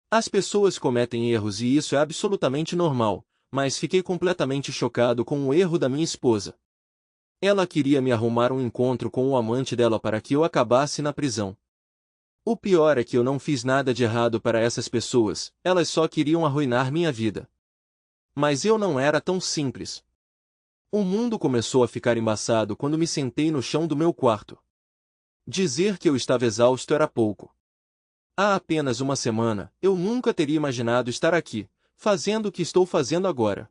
As pessoas cometem erros e isso é absolutamente normal, mas fiquei completamente chocado com o erro da minha esposa. Ela queria me arrumar um encontro com o amante dela para que eu acabasse na prisão. O pior é que eu não fiz nada de errado para essas pessoas, elas só queriam arruinar minha vida. Mas eu não era tão simples. O mundo começou a ficar embaçado quando me sentei no chão do meu quarto. Dizer que eu estava exausto era pouco. Há apenas uma semana, eu nunca teria imaginado estar aqui, fazendo o que estou fazendo agora.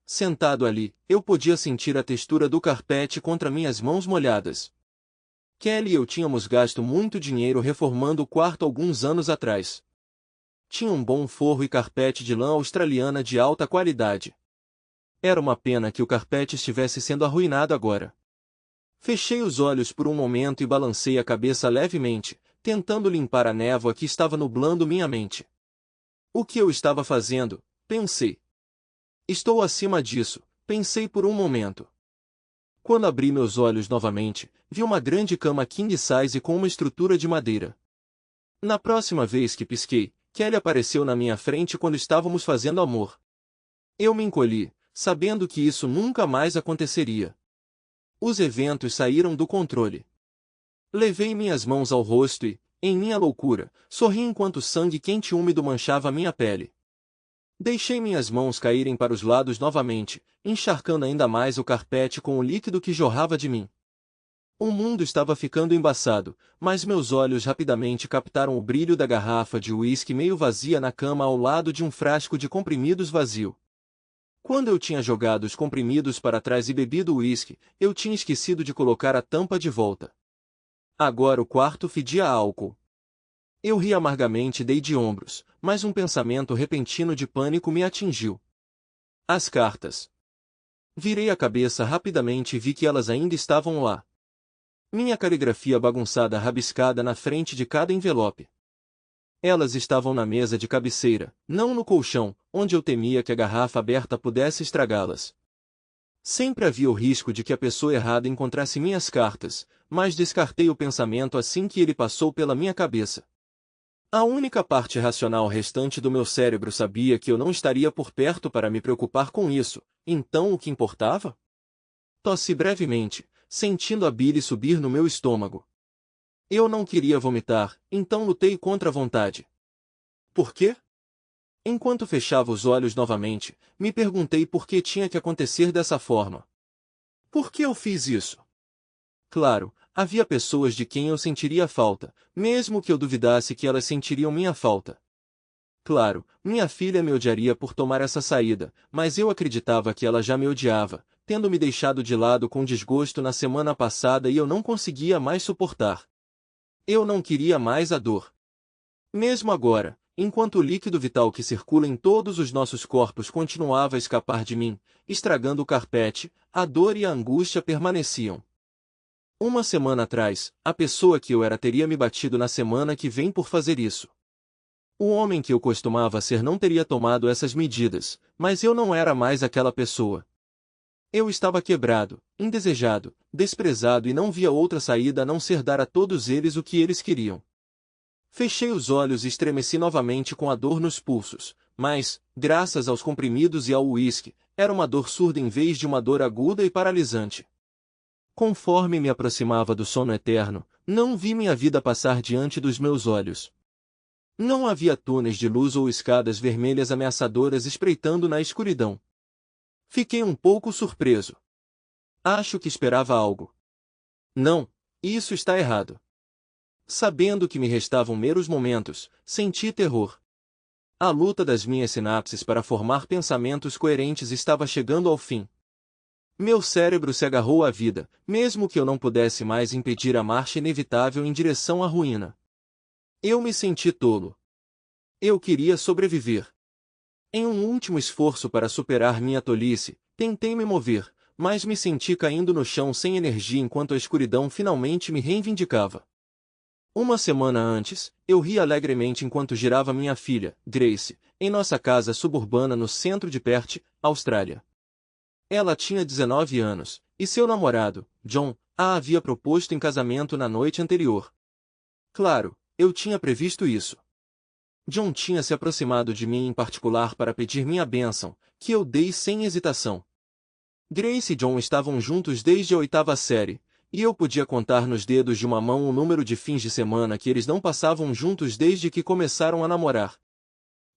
Sentado ali, eu podia sentir a textura do carpete contra minhas mãos molhadas. Kelly e eu tínhamos gasto muito dinheiro reformando o quarto alguns anos atrás. Tinha um bom forro e carpete de lã australiana de alta qualidade. Era uma pena que o carpete estivesse sendo arruinado agora. Fechei os olhos por um momento e balancei a cabeça levemente, tentando limpar a névoa que estava nublando minha mente. O que eu estava fazendo? Pensei. Estou acima disso, pensei por um momento. Quando abri meus olhos novamente, vi uma grande cama king size com uma estrutura de madeira. Na próxima vez que pisquei, Kelly apareceu na minha frente quando estávamos fazendo amor. Eu me encolhi, sabendo que isso nunca mais aconteceria. Os eventos saíram do controle. Levei minhas mãos ao rosto e, em minha loucura, sorri enquanto sangue quente e úmido manchava minha pele. Deixei minhas mãos caírem para os lados novamente, encharcando ainda mais o carpete com o líquido que jorrava de mim. O mundo estava ficando embaçado, mas meus olhos rapidamente captaram o brilho da garrafa de uísque meio vazia na cama ao lado de um frasco de comprimidos vazio. Quando eu tinha jogado os comprimidos para trás e bebido o uísque, eu tinha esquecido de colocar a tampa de volta. Agora o quarto fedia a álcool. Eu ri amargamente e dei de ombros, mas um pensamento repentino de pânico me atingiu. As cartas. Virei a cabeça rapidamente e vi que elas ainda estavam lá. Minha caligrafia bagunçada rabiscada na frente de cada envelope. Elas estavam na mesa de cabeceira, não no colchão, onde eu temia que a garrafa aberta pudesse estragá-las. Sempre havia o risco de que a pessoa errada encontrasse minhas cartas, mas descartei o pensamento assim que ele passou pela minha cabeça. A única parte racional restante do meu cérebro sabia que eu não estaria por perto para me preocupar com isso, então o que importava? Tossi brevemente, sentindo a bile subir no meu estômago. Eu não queria vomitar, então lutei contra a vontade. Por quê? Enquanto fechava os olhos novamente, me perguntei por que tinha que acontecer dessa forma. Por que eu fiz isso? Claro, havia pessoas de quem eu sentiria falta, mesmo que eu duvidasse que elas sentiriam minha falta. Claro, minha filha me odiaria por tomar essa saída, mas eu acreditava que ela já me odiava, tendo me deixado de lado com desgosto na semana passada e eu não conseguia mais suportar. Eu não queria mais a dor. Mesmo agora, enquanto o líquido vital que circula em todos os nossos corpos continuava a escapar de mim, estragando o carpete, a dor e a angústia permaneciam. Uma semana atrás, a pessoa que eu era teria me batido na semana que vem por fazer isso. O homem que eu costumava ser não teria tomado essas medidas, mas eu não era mais aquela pessoa. Eu estava quebrado, indesejado, desprezado e não via outra saída a não ser dar a todos eles o que eles queriam. Fechei os olhos e estremeci novamente com a dor nos pulsos, mas, graças aos comprimidos e ao uísque, era uma dor surda em vez de uma dor aguda e paralisante. Conforme me aproximava do sono eterno, não vi minha vida passar diante dos meus olhos. Não havia túneis de luz ou escadas vermelhas ameaçadoras espreitando na escuridão. Fiquei um pouco surpreso. Acho que esperava algo. Não, isso está errado. Sabendo que me restavam meros momentos, senti terror. A luta das minhas sinapses para formar pensamentos coerentes estava chegando ao fim. Meu cérebro se agarrou à vida, mesmo que eu não pudesse mais impedir a marcha inevitável em direção à ruína. Eu me senti tolo. Eu queria sobreviver. Em um último esforço para superar minha tolice, tentei me mover, mas me senti caindo no chão sem energia enquanto a escuridão finalmente me reivindicava. Uma semana antes, eu ri alegremente enquanto girava minha filha, Grace, em nossa casa suburbana no centro de Perth, Austrália. Ela tinha 19 anos, e seu namorado, John, a havia proposto em casamento na noite anterior. Claro, eu tinha previsto isso. John tinha se aproximado de mim em particular para pedir minha bênção, que eu dei sem hesitação. Grace e John estavam juntos desde a 8ª série, e eu podia contar nos dedos de uma mão o número de fins de semana que eles não passavam juntos desde que começaram a namorar.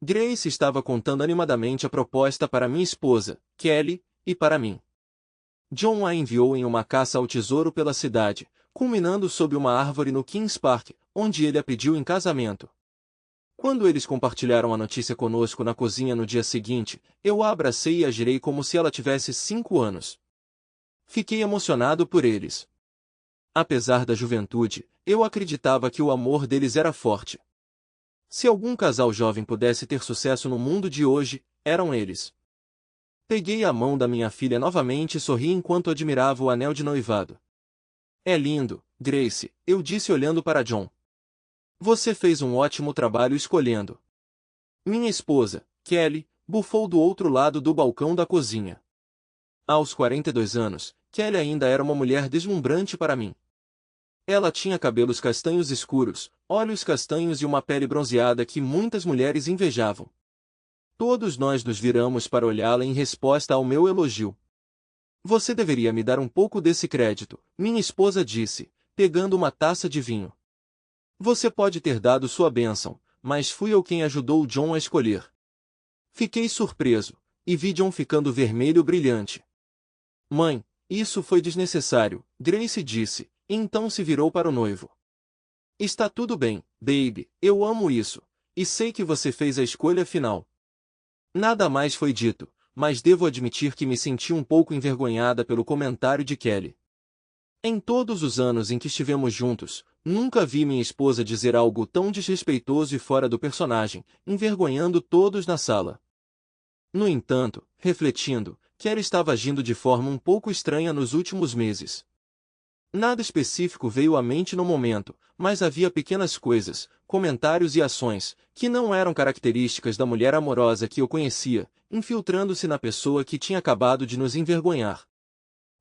Grace estava contando animadamente a proposta para minha esposa, Kelly, e para mim. John a enviou em uma caça ao tesouro pela cidade, culminando sob uma árvore no Kings Park, onde ele a pediu em casamento. Quando eles compartilharam a notícia conosco na cozinha no dia seguinte, eu a abracei e a girei como se ela tivesse 5 anos. Fiquei emocionado por eles. Apesar da juventude, eu acreditava que o amor deles era forte. Se algum casal jovem pudesse ter sucesso no mundo de hoje, eram eles. Peguei a mão da minha filha novamente e sorri enquanto admirava o anel de noivado. É lindo, Grace, eu disse olhando para John. Você fez um ótimo trabalho escolhendo. Minha esposa, Kelly, bufou do outro lado do balcão da cozinha. Aos 42 anos, Kelly ainda era uma mulher deslumbrante para mim. Ela tinha cabelos castanhos escuros, olhos castanhos e uma pele bronzeada que muitas mulheres invejavam. Todos nós nos viramos para olhá-la em resposta ao meu elogio. Você deveria me dar um pouco desse crédito, minha esposa disse, pegando uma taça de vinho. Você pode ter dado sua bênção, mas fui eu quem ajudou John a escolher. Fiquei surpreso, e vi John ficando vermelho brilhante. Mãe, isso foi desnecessário, Grace disse, e então se virou para o noivo. Está tudo bem, baby, eu amo isso, e sei que você fez a escolha final. Nada mais foi dito, mas devo admitir que me senti um pouco envergonhada pelo comentário de Kelly. Em todos os anos em que estivemos juntos, nunca vi minha esposa dizer algo tão desrespeitoso e fora do personagem, envergonhando todos na sala. No entanto, refletindo, Kelly estava agindo de forma um pouco estranha nos últimos meses. Nada específico veio à mente no momento, mas havia pequenas coisas, comentários e ações, que não eram características da mulher amorosa que eu conhecia, infiltrando-se na pessoa que tinha acabado de nos envergonhar.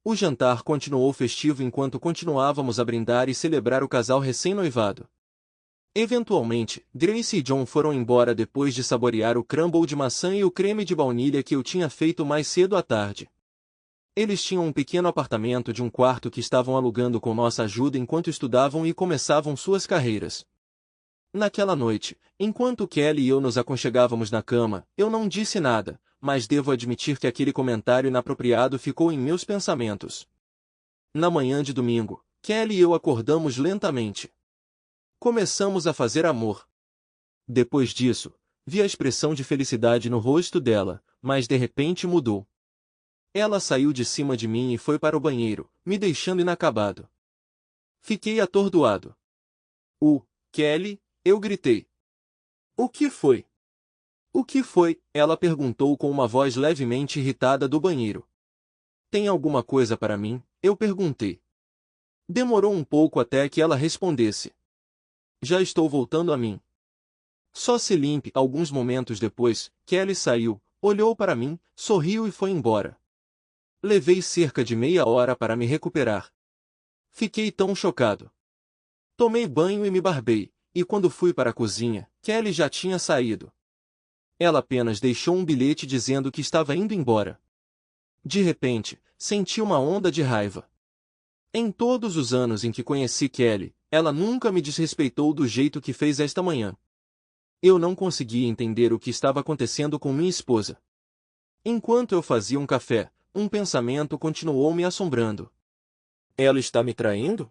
O jantar continuou festivo enquanto continuávamos a brindar e celebrar o casal recém-noivado. Eventualmente, Grace e John foram embora depois de saborear o crumble de maçã e o creme de baunilha que eu tinha feito mais cedo à tarde. Eles tinham um pequeno apartamento de um quarto que estavam alugando com nossa ajuda enquanto estudavam e começavam suas carreiras. Naquela noite, enquanto Kelly e eu nos aconchegávamos na cama, eu não disse nada, mas devo admitir que aquele comentário inapropriado ficou em meus pensamentos. Na manhã de domingo, Kelly e eu acordamos lentamente. Começamos a fazer amor. Depois disso, vi a expressão de felicidade no rosto dela, mas de repente mudou. Ela saiu de cima de mim e foi para o banheiro, me deixando inacabado. Fiquei atordoado. Kelly, eu gritei. O que foi? O que foi? Ela perguntou com uma voz levemente irritada do banheiro. Tem alguma coisa para mim? Eu perguntei. Demorou um pouco até que ela respondesse. Já estou voltando a mim. Só se limpe. Alguns momentos depois, Kelly saiu, olhou para mim, sorriu e foi embora. Levei cerca de meia hora para me recuperar. Fiquei tão chocado. Tomei banho e me barbei, e quando fui para a cozinha, Kelly já tinha saído. Ela apenas deixou um bilhete dizendo que estava indo embora. De repente, senti uma onda de raiva. Em todos os anos em que conheci Kelly, ela nunca me desrespeitou do jeito que fez esta manhã. Eu não conseguia entender o que estava acontecendo com minha esposa. Enquanto eu fazia um café, um pensamento continuou me assombrando. Ela está me traindo?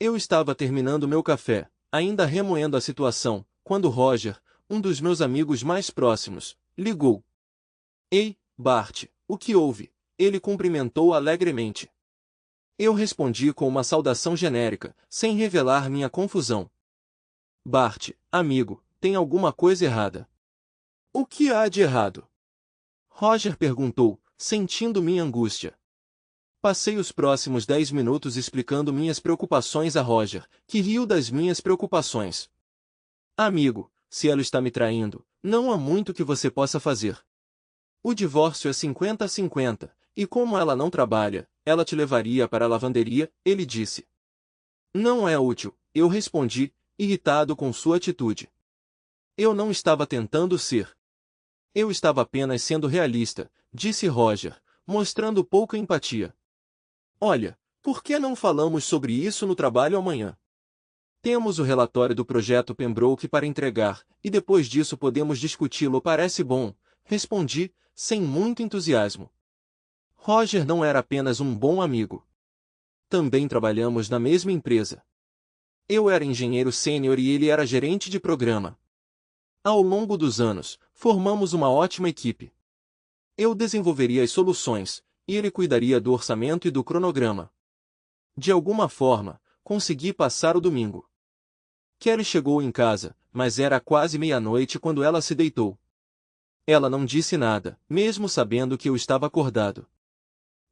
Eu estava terminando meu café, ainda remoendo a situação, quando Roger, um dos meus amigos mais próximos, ligou. Ei, Bart, o que houve? Ele cumprimentou alegremente. Eu respondi com uma saudação genérica, sem revelar minha confusão. Bart, amigo, tem alguma coisa errada. O que há de errado? Roger perguntou, sentindo minha angústia. Passei os próximos 10 minutos explicando minhas preocupações a Roger, que riu das minhas preocupações. Amigo, se ela está me traindo, não há muito que você possa fazer. O divórcio é 50-50, e como ela não trabalha, ela te levaria para a lavanderia, ele disse. Não é útil, eu respondi, irritado com sua atitude. Eu não estava tentando ser. Eu estava apenas sendo realista, disse Roger, mostrando pouca empatia. Olha, por que não falamos sobre isso no trabalho amanhã? Temos o relatório do projeto Pembroke para entregar, e depois disso podemos discuti-lo. Parece bom, respondi, sem muito entusiasmo. Roger não era apenas um bom amigo. Também trabalhamos na mesma empresa. Eu era engenheiro sênior e ele era gerente de programa. Ao longo dos anos, formamos uma ótima equipe. Eu desenvolveria as soluções, e ele cuidaria do orçamento e do cronograma. De alguma forma, consegui passar o domingo. Kelly chegou em casa, mas era quase meia-noite quando ela se deitou. Ela não disse nada, mesmo sabendo que eu estava acordado.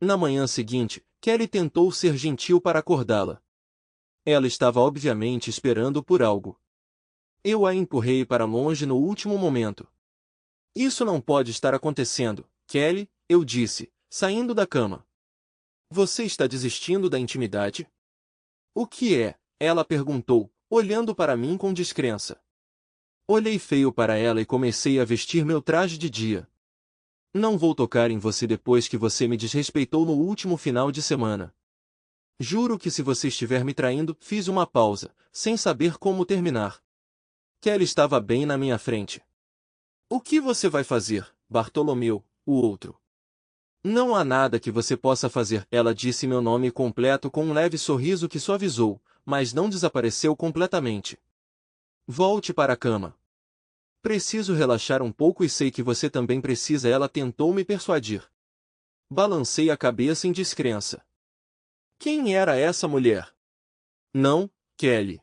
Na manhã seguinte, Kelly tentou ser gentil para acordá-la. Ela estava obviamente esperando por algo. Eu a empurrei para longe no último momento. Isso não pode estar acontecendo, Kelly, eu disse, saindo da cama. Você está desistindo da intimidade? O que é? Ela perguntou, olhando para mim com descrença. Olhei feio para ela e comecei a vestir meu traje de dia. Não vou tocar em você depois que você me desrespeitou no último final de semana. Juro que se você estiver me traindo, fiz uma pausa, sem saber como terminar. Kelly estava bem na minha frente. O que você vai fazer, Bartolomeu, o outro? Não há nada que você possa fazer, ela disse meu nome completo com um leve sorriso que suavizou, mas não desapareceu completamente. Volte para a cama. Preciso relaxar um pouco e sei que você também precisa. Ela tentou me persuadir. Balancei a cabeça em descrença. Quem era essa mulher? Não, Kelly.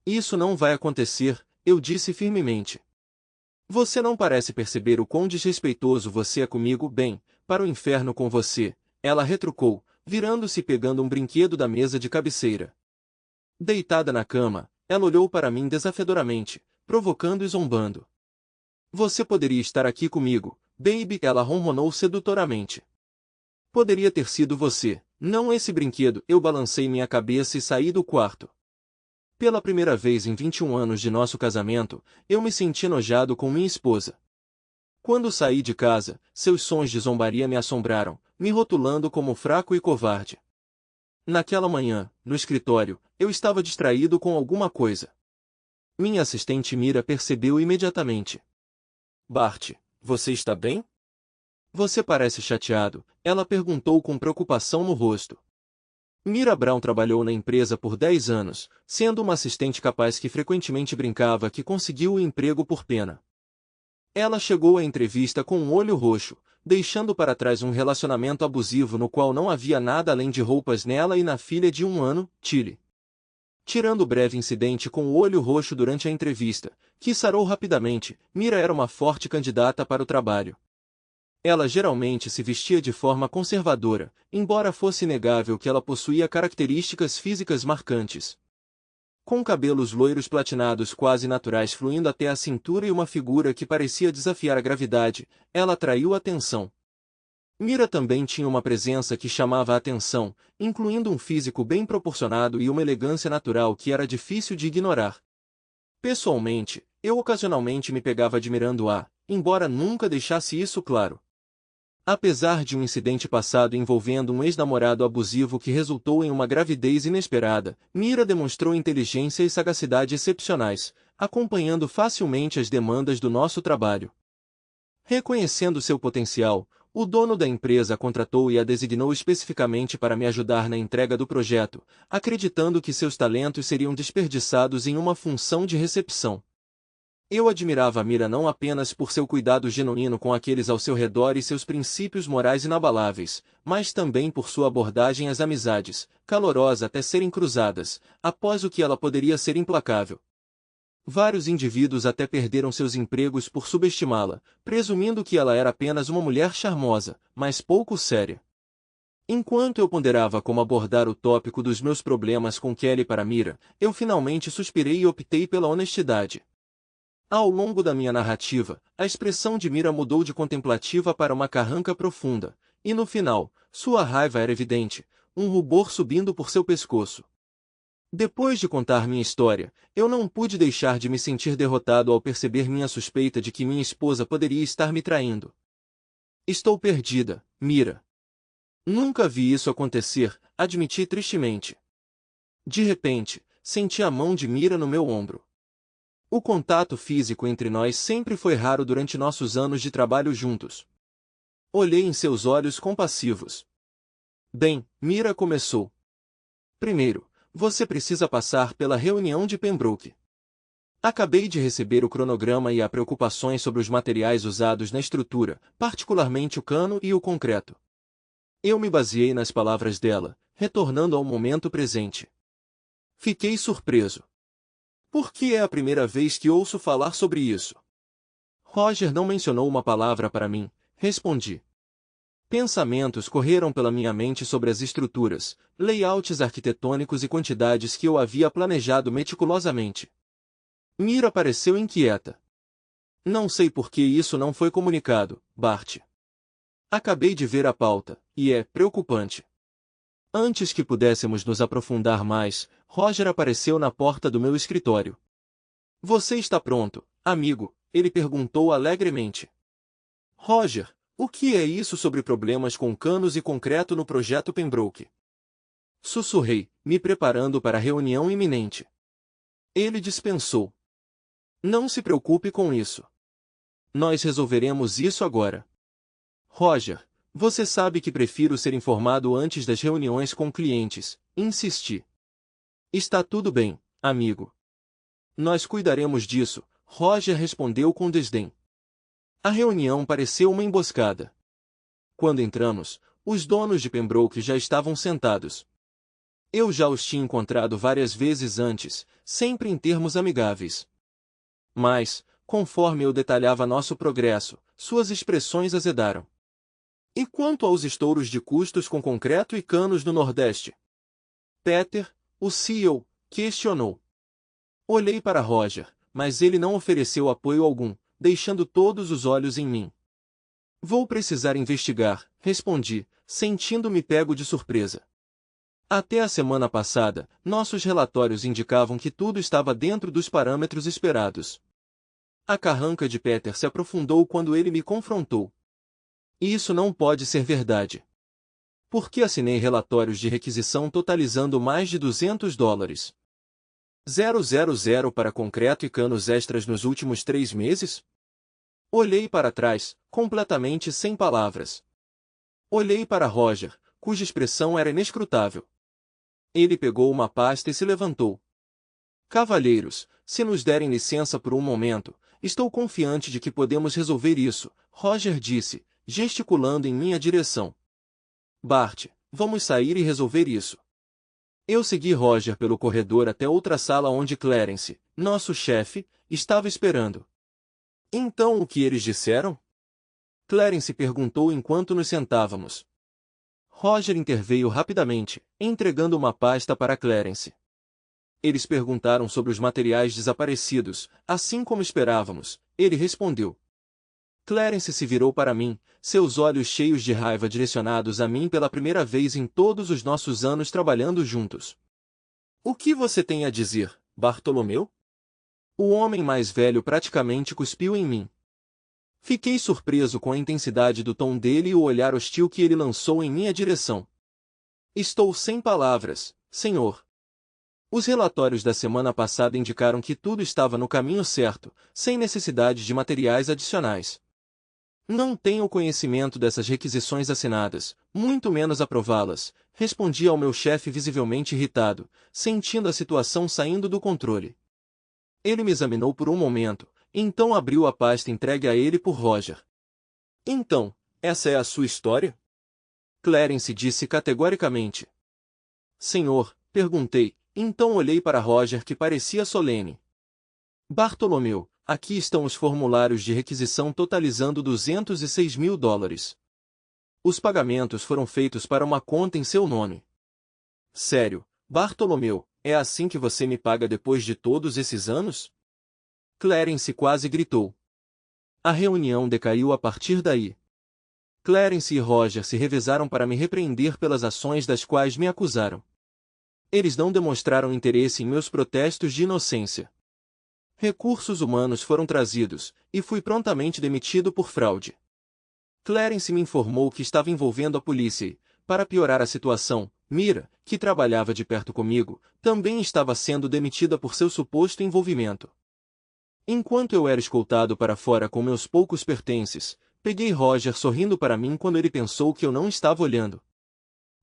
Isso não vai acontecer, eu disse firmemente. Você não parece perceber o quão desrespeitoso você é comigo. Bem, para o inferno com você, ela retrucou, virando-se e pegando um brinquedo da mesa de cabeceira. Deitada na cama, ela olhou para mim desafiadoramente, provocando e zombando. Você poderia estar aqui comigo, baby, ela ronronou sedutoramente. Poderia ter sido você, não esse brinquedo. Eu balancei minha cabeça e saí do quarto. Pela primeira vez em 21 anos de nosso casamento, eu me senti enojado com minha esposa. Quando saí de casa, seus sons de zombaria me assombraram, me rotulando como fraco e covarde. Naquela manhã, no escritório, eu estava distraído com alguma coisa. Minha assistente Mira percebeu imediatamente. Bart, você está bem? Você parece chateado, ela perguntou com preocupação no rosto. Mira Brown trabalhou na empresa por 10 anos, sendo uma assistente capaz que frequentemente brincava que conseguiu o emprego por pena. Ela chegou à entrevista com um olho roxo, deixando para trás um relacionamento abusivo no qual não havia nada além de roupas nela e na filha de 1 ano, Tilly. Tirando o breve incidente com o olho roxo durante a entrevista, que sarou rapidamente, Mira era uma forte candidata para o trabalho. Ela geralmente se vestia de forma conservadora, embora fosse inegável que ela possuía características físicas marcantes. Com cabelos loiros platinados quase naturais fluindo até a cintura e uma figura que parecia desafiar a gravidade, ela atraiu atenção. Mira também tinha uma presença que chamava a atenção, incluindo um físico bem proporcionado e uma elegância natural que era difícil de ignorar. Pessoalmente, eu ocasionalmente me pegava admirando-a, embora nunca deixasse isso claro. Apesar de um incidente passado envolvendo um ex-namorado abusivo que resultou em uma gravidez inesperada, Mira demonstrou inteligência e sagacidade excepcionais, acompanhando facilmente as demandas do nosso trabalho. Reconhecendo seu potencial, o dono da empresa a contratou e a designou especificamente para me ajudar na entrega do projeto, acreditando que seus talentos seriam desperdiçados em uma função de recepção. Eu admirava Mira não apenas por seu cuidado genuíno com aqueles ao seu redor e seus princípios morais inabaláveis, mas também por sua abordagem às amizades, calorosa até serem cruzadas, após o que ela poderia ser implacável. Vários indivíduos até perderam seus empregos por subestimá-la, presumindo que ela era apenas uma mulher charmosa, mas pouco séria. Enquanto eu ponderava como abordar o tópico dos meus problemas com Kelly para Mira, eu finalmente suspirei e optei pela honestidade. Ao longo da minha narrativa, a expressão de Mira mudou de contemplativa para uma carranca profunda, e no final, sua raiva era evidente, um rubor subindo por seu pescoço. Depois de contar minha história, eu não pude deixar de me sentir derrotado ao perceber minha suspeita de que minha esposa poderia estar me traindo. Estou perdida, Mira. Nunca vi isso acontecer, admiti tristemente. De repente, senti a mão de Mira no meu ombro. O contato físico entre nós sempre foi raro durante nossos anos de trabalho juntos. Olhei em seus olhos compassivos. Bem, Mira começou. Primeiro, você precisa passar pela reunião de Pembroke. Acabei de receber o cronograma e há preocupações sobre os materiais usados na estrutura, particularmente o cano e o concreto. Eu me baseei nas palavras dela, retornando ao momento presente. Fiquei surpreso. Por que é a primeira vez que ouço falar sobre isso? Roger não mencionou uma palavra para mim, respondi. Pensamentos correram pela minha mente sobre as estruturas, layouts arquitetônicos e quantidades que eu havia planejado meticulosamente. Mira pareceu inquieta. Não sei por que isso não foi comunicado, Bart. Acabei de ver a pauta, e é preocupante. Antes que pudéssemos nos aprofundar mais, Roger apareceu na porta do meu escritório. Você está pronto, amigo? Ele perguntou alegremente. Roger, o que é isso sobre problemas com canos e concreto no projeto Pembroke? Sussurrei, me preparando para a reunião iminente. Ele dispensou. Não se preocupe com isso. Nós resolveremos isso agora. Roger, você sabe que prefiro ser informado antes das reuniões com clientes, insisti. Está tudo bem, amigo. Nós cuidaremos disso, Roger respondeu com desdém. A reunião pareceu uma emboscada. Quando entramos, os donos de Pembroke já estavam sentados. Eu já os tinha encontrado várias vezes antes, sempre em termos amigáveis. Mas, conforme eu detalhava nosso progresso, suas expressões azedaram. E quanto aos estouros de custos com concreto e canos no Nordeste? Peter, o CEO, questionou. Olhei para Roger, mas ele não ofereceu apoio algum, deixando todos os olhos em mim. Vou precisar investigar, respondi, sentindo-me pego de surpresa. Até a semana passada, nossos relatórios indicavam que tudo estava dentro dos parâmetros esperados. A carranca de Peter se aprofundou quando ele me confrontou. Isso não pode ser verdade. Por que assinei relatórios de requisição totalizando mais de $200? 000 para concreto e canos extras nos últimos 3 meses? Olhei para trás, completamente sem palavras. Olhei para Roger, cuja expressão era inescrutável. Ele pegou uma pasta e se levantou. Cavalheiros, se nos derem licença por um momento, estou confiante de que podemos resolver isso, Roger disse, gesticulando em minha direção. Bart, vamos sair e resolver isso. Eu segui Roger pelo corredor até outra sala onde Clarence, nosso chefe, estava esperando. Então o que eles disseram? Clarence perguntou enquanto nos sentávamos. Roger interveio rapidamente, entregando uma pasta para Clarence. Eles perguntaram sobre os materiais desaparecidos, assim como esperávamos, ele respondeu. Clarence se virou para mim, seus olhos cheios de raiva direcionados a mim pela primeira vez em todos os nossos anos trabalhando juntos. O que você tem a dizer, Bartolomeu? O homem mais velho praticamente cuspiu em mim. Fiquei surpreso com a intensidade do tom dele e o olhar hostil que ele lançou em minha direção. Estou sem palavras, senhor. Os relatórios da semana passada indicaram que tudo estava no caminho certo, sem necessidade de materiais adicionais. Não tenho conhecimento dessas requisições assinadas, muito menos aprová-las, respondi ao meu chefe visivelmente irritado, sentindo a situação saindo do controle. Ele me examinou por um momento, então abriu a pasta entregue a ele por Roger. Então, essa é a sua história? Clarence disse categoricamente. Senhor, perguntei, então olhei para Roger que parecia solene. Bartolomeu, aqui estão os formulários de requisição totalizando $206.000. Os pagamentos foram feitos para uma conta em seu nome. Sério, Bartolomeu, é assim que você me paga depois de todos esses anos? Clarence quase gritou. A reunião decaiu a partir daí. Clarence e Roger se revezaram para me repreender pelas ações das quais me acusaram. Eles não demonstraram interesse em meus protestos de inocência. Recursos humanos foram trazidos, e fui prontamente demitido por fraude. Clarence me informou que estava envolvendo a polícia e, para piorar a situação, Mira, que trabalhava de perto comigo, também estava sendo demitida por seu suposto envolvimento. Enquanto eu era escoltado para fora com meus poucos pertences, peguei Roger sorrindo para mim quando ele pensou que eu não estava olhando.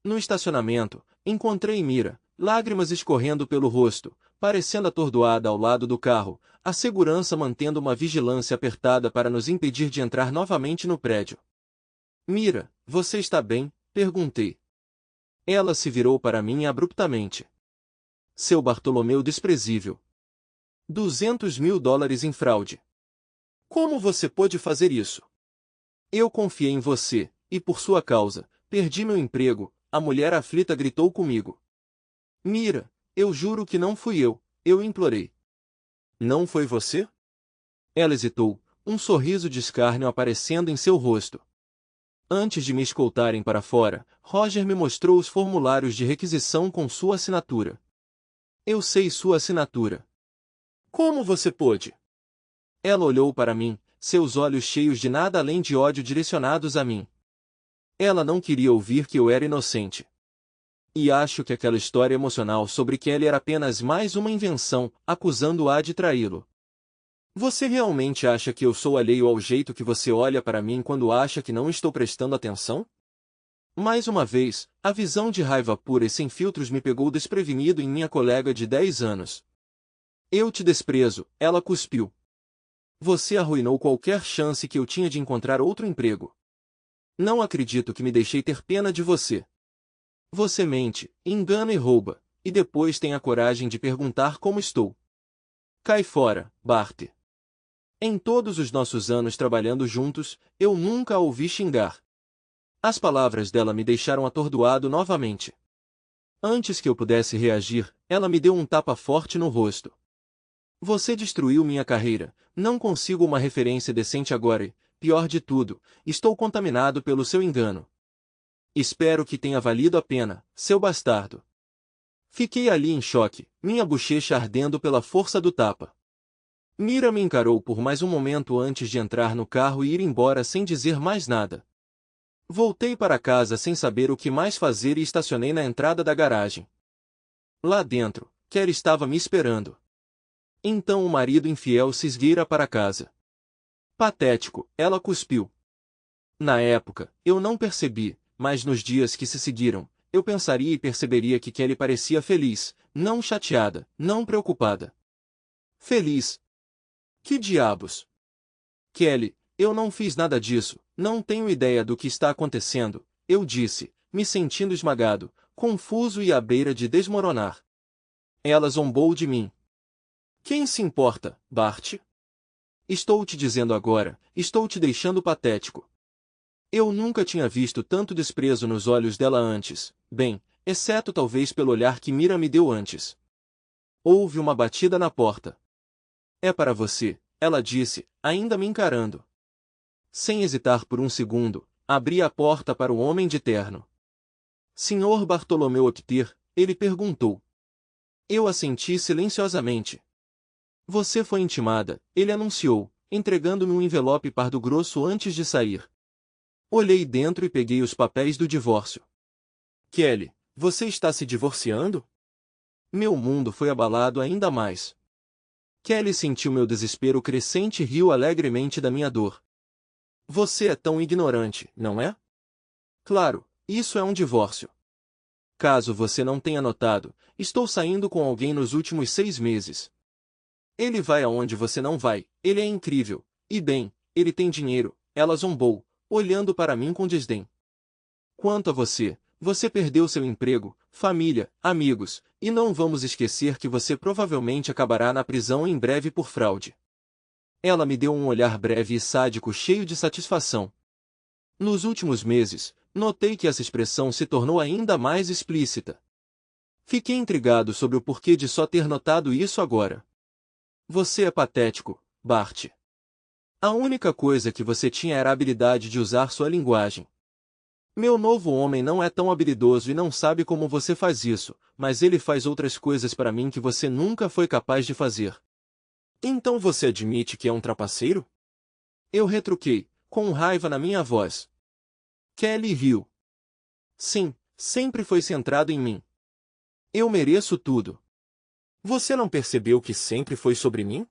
No estacionamento, encontrei Mira, lágrimas escorrendo pelo rosto, parecendo atordoada ao lado do carro, a segurança mantendo uma vigilância apertada para nos impedir de entrar novamente no prédio. Mira, você está bem? Perguntei. Ela se virou para mim abruptamente. Seu Bartolomeu desprezível. $200.000 em fraude. Como você pôde fazer isso? Eu confiei em você, e por sua causa, perdi meu emprego, a mulher aflita gritou comigo. Mira, eu juro que não fui eu implorei. Não foi você? Ela hesitou, um sorriso de escárnio aparecendo em seu rosto. Antes de me escoltarem para fora, Roger me mostrou os formulários de requisição com sua assinatura. Eu sei sua assinatura. Como você pôde? Ela olhou para mim, seus olhos cheios de nada além de ódio direcionados a mim. Ela não queria ouvir que eu era inocente. E acho que aquela história emocional sobre Kelly era apenas mais uma invenção, acusando-a de traí-lo. Você realmente acha que eu sou alheio ao jeito que você olha para mim quando acha que não estou prestando atenção? Mais uma vez, a visão de raiva pura e sem filtros me pegou desprevenido em minha colega de 10 anos. Eu te desprezo, ela cuspiu. Você arruinou qualquer chance que eu tinha de encontrar outro emprego. Não acredito que me deixei ter pena de você. Você mente, engana e rouba, e depois tem a coragem de perguntar como estou. Cai fora, Bart. Em todos os nossos anos trabalhando juntos, eu nunca a ouvi xingar. As palavras dela me deixaram atordoado novamente. Antes que eu pudesse reagir, ela me deu um tapa forte no rosto. Você destruiu minha carreira, não consigo uma referência decente agora e, pior de tudo, estou contaminado pelo seu engano. Espero que tenha valido a pena, seu bastardo. Fiquei ali em choque, minha bochecha ardendo pela força do tapa. Mira me encarou por mais um momento antes de entrar no carro e ir embora sem dizer mais nada. Voltei para casa sem saber o que mais fazer e estacionei na entrada da garagem. Lá dentro, Kelly estava me esperando. Então o marido infiel se esgueira para casa. Patético, ela cuspiu. Na época, eu não percebi, mas nos dias que se seguiram, eu pensaria e perceberia que Kelly parecia feliz, não chateada, não preocupada. Feliz? Que diabos? Kelly, eu não fiz nada disso, não tenho ideia do que está acontecendo, eu disse, me sentindo esmagado, confuso e à beira de desmoronar. Ela zombou de mim. Quem se importa, Bart? Estou te dizendo agora, estou te deixando patético. Eu nunca tinha visto tanto desprezo nos olhos dela antes, bem, exceto talvez pelo olhar que Mira me deu antes. Houve uma batida na porta. É para você, ela disse, ainda me encarando. Sem hesitar por um segundo, abri a porta para o homem de terno. Senhor Bartolomeu Optir, ele perguntou. Eu assenti silenciosamente. Você foi intimada, ele anunciou, entregando-me um envelope pardo grosso antes de sair. Olhei dentro e peguei os papéis do divórcio. Kelly, você está se divorciando? Meu mundo foi abalado ainda mais. Kelly sentiu meu desespero crescente e riu alegremente da minha dor. Você é tão ignorante, não é? Claro, isso é um divórcio. Caso você não tenha notado, estou saindo com alguém nos últimos 6 meses. Ele vai aonde você não vai, ele é incrível, e bem, ele tem dinheiro, ela zombou, olhando para mim com desdém. Quanto a você, você perdeu seu emprego, família, amigos, e não vamos esquecer que você provavelmente acabará na prisão em breve por fraude. Ela me deu um olhar breve e sádico cheio de satisfação. Nos últimos meses, notei que essa expressão se tornou ainda mais explícita. Fiquei intrigado sobre o porquê de só ter notado isso agora. Você é patético, Bart. A única coisa que você tinha era a habilidade de usar sua linguagem. Meu novo homem não é tão habilidoso e não sabe como você faz isso, mas ele faz outras coisas para mim que você nunca foi capaz de fazer. Então você admite que é um trapaceiro? Eu retruquei, com raiva na minha voz. Kelly riu. Sim, sempre foi centrado em mim. Eu mereço tudo. Você não percebeu que sempre foi sobre mim?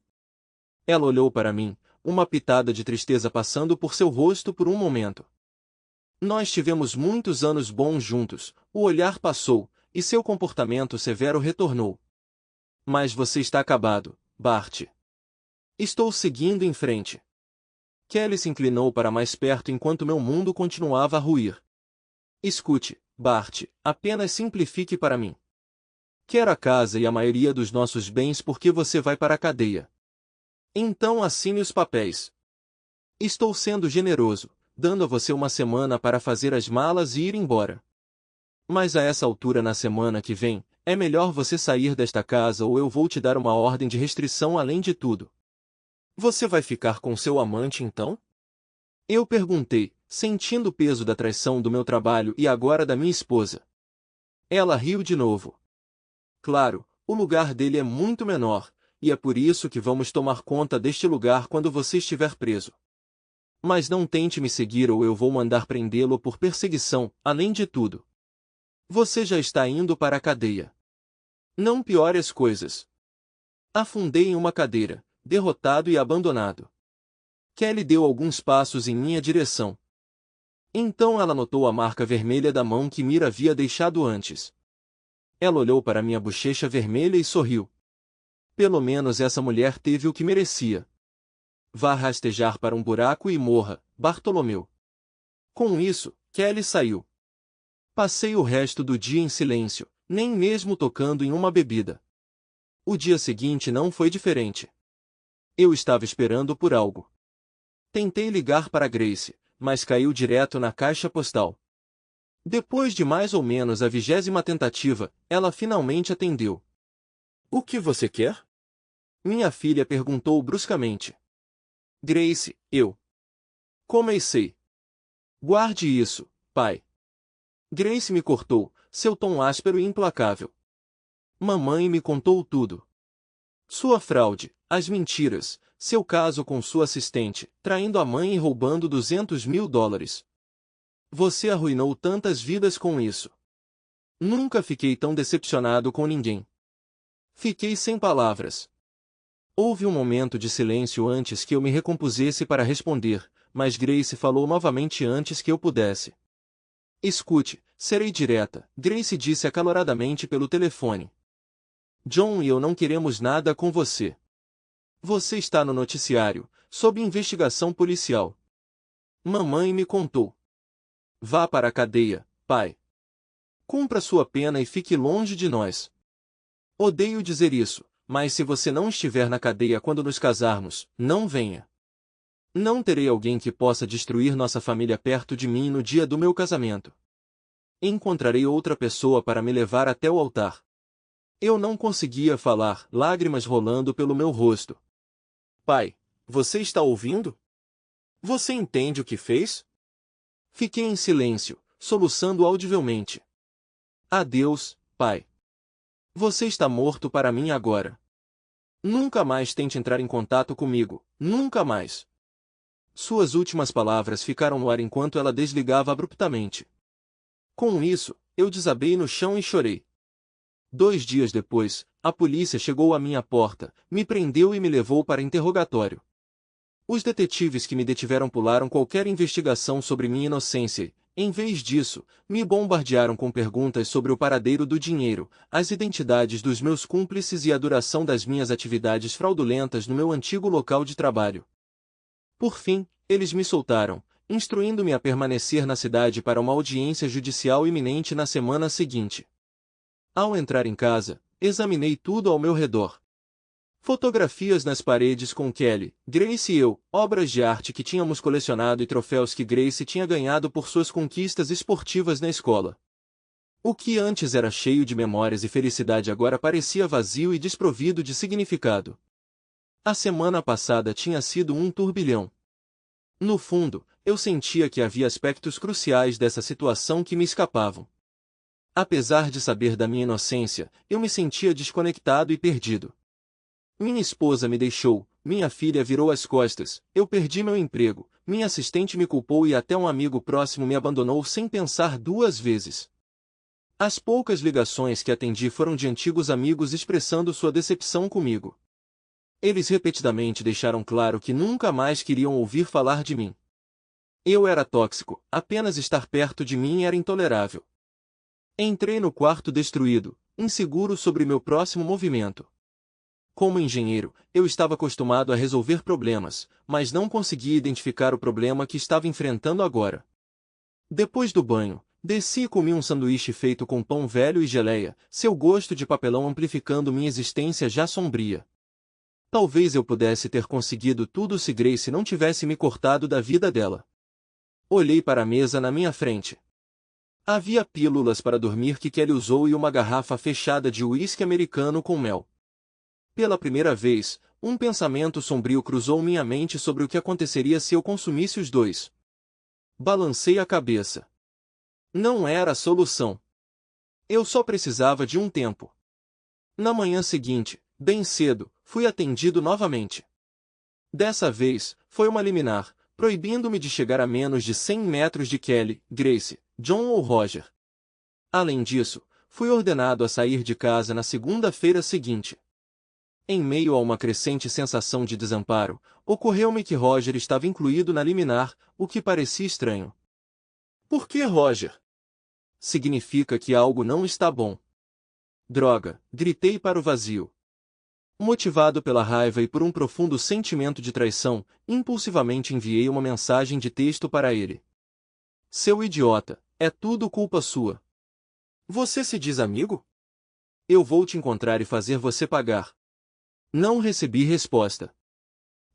Ela olhou para mim, uma pitada de tristeza passando por seu rosto por um momento. Nós tivemos muitos anos bons juntos, o olhar passou, e seu comportamento severo retornou. Mas você está acabado, Bart. Estou seguindo em frente. Kelly se inclinou para mais perto enquanto meu mundo continuava a ruir. Escute, Bart, apenas simplifique para mim. Quero a casa e a maioria dos nossos bens porque você vai para a cadeia. Então assine os papéis. Estou sendo generoso, dando a você uma semana para fazer as malas e ir embora. Mas a essa altura na semana que vem, é melhor você sair desta casa ou eu vou te dar uma ordem de restrição além de tudo. Você vai ficar com seu amante então? Eu perguntei, sentindo o peso da traição do meu trabalho e agora da minha esposa. Ela riu de novo. Claro, o lugar dele é muito menor, e é por isso que vamos tomar conta deste lugar quando você estiver preso. Mas não tente me seguir ou eu vou mandar prendê-lo por perseguição, além de tudo. Você já está indo para a cadeia. Não piore as coisas. Afundei em uma cadeira, derrotado e abandonado. Kelly deu alguns passos em minha direção. Então ela notou a marca vermelha da mão que Mira havia deixado antes. Ela olhou para minha bochecha vermelha e sorriu. Pelo menos essa mulher teve o que merecia. Vá rastejar para um buraco e morra, Bartolomeu. Com isso, Kelly saiu. Passei o resto do dia em silêncio, nem mesmo tocando em uma bebida. O dia seguinte não foi diferente. Eu estava esperando por algo. Tentei ligar para Grace, mas caiu direto na caixa postal. Depois de mais ou menos a 20ª tentativa, ela finalmente atendeu. O que você quer? Minha filha perguntou bruscamente. Grace, eu. Comecei. Guarde isso, pai. Grace me cortou, seu tom áspero e implacável. Mamãe me contou tudo. Sua fraude, as mentiras, seu caso com sua assistente, traindo a mãe e roubando $200.000. Você arruinou tantas vidas com isso. Nunca fiquei tão decepcionado com ninguém. Fiquei sem palavras. Houve um momento de silêncio antes que eu me recompusesse para responder, mas Grace falou novamente antes que eu pudesse. Escute, serei direta, Grace disse acaloradamente pelo telefone. John e eu não queremos nada com você. Você está no noticiário, sob investigação policial. Mamãe me contou. Vá para a cadeia, pai. Cumpra sua pena e fique longe de nós. Odeio dizer isso, mas se você não estiver na cadeia quando nos casarmos, não venha. Não terei alguém que possa destruir nossa família perto de mim no dia do meu casamento. Encontrarei outra pessoa para me levar até o altar. Eu não conseguia falar, lágrimas rolando pelo meu rosto. Pai, você está ouvindo? Você entende o que fez? Fiquei em silêncio, soluçando audivelmente. Adeus, pai. Você está morto para mim agora. Nunca mais tente entrar em contato comigo, nunca mais. Suas últimas palavras ficaram no ar enquanto ela desligava abruptamente. Com isso, eu desabei no chão e chorei. 2 dias depois, a polícia chegou à minha porta, me prendeu e me levou para interrogatório. Os detetives que me detiveram pularam qualquer investigação sobre minha inocência e, em vez disso, me bombardearam com perguntas sobre o paradeiro do dinheiro, as identidades dos meus cúmplices e a duração das minhas atividades fraudulentas no meu antigo local de trabalho. Por fim, eles me soltaram, instruindo-me a permanecer na cidade para uma audiência judicial iminente na semana seguinte. Ao entrar em casa, examinei tudo ao meu redor. Fotografias nas paredes com Kelly, Grace e eu, obras de arte que tínhamos colecionado e troféus que Grace tinha ganhado por suas conquistas esportivas na escola. O que antes era cheio de memórias e felicidade agora parecia vazio e desprovido de significado. A semana passada tinha sido um turbilhão. No fundo, eu sentia que havia aspectos cruciais dessa situação que me escapavam. Apesar de saber da minha inocência, eu me sentia desconectado e perdido. Minha esposa me deixou, minha filha virou as costas, eu perdi meu emprego, minha assistente me culpou e até um amigo próximo me abandonou sem pensar duas vezes. As poucas ligações que atendi foram de antigos amigos expressando sua decepção comigo. Eles repetidamente deixaram claro que nunca mais queriam ouvir falar de mim. Eu era tóxico, apenas estar perto de mim era intolerável. Entrei no quarto destruído, inseguro sobre meu próximo movimento. Como engenheiro, eu estava acostumado a resolver problemas, mas não conseguia identificar o problema que estava enfrentando agora. Depois do banho, desci e comi um sanduíche feito com pão velho e geleia, seu gosto de papelão amplificando minha existência já sombria. Talvez eu pudesse ter conseguido tudo se Grace não tivesse me cortado da vida dela. Olhei para a mesa na minha frente. Havia pílulas para dormir que Kelly usou e uma garrafa fechada de uísque americano com mel. Pela primeira vez, um pensamento sombrio cruzou minha mente sobre o que aconteceria se eu consumisse os dois. Balancei a cabeça. Não era a solução. Eu só precisava de um tempo. Na manhã seguinte, bem cedo, fui atendido novamente. Dessa vez, foi uma liminar, proibindo-me de chegar a menos de 100 metros de Kelly, Grace, John ou Roger. Além disso, fui ordenado a sair de casa na segunda-feira seguinte. Em meio a uma crescente sensação de desamparo, ocorreu-me que Roger estava incluído na liminar, o que parecia estranho. Por que Roger? Significa que algo não está bom. Droga, gritei para o vazio. Motivado pela raiva e por um profundo sentimento de traição, impulsivamente enviei uma mensagem de texto para ele. Seu idiota, é tudo culpa sua. Você se diz amigo? Eu vou te encontrar e fazer você pagar. Não recebi resposta.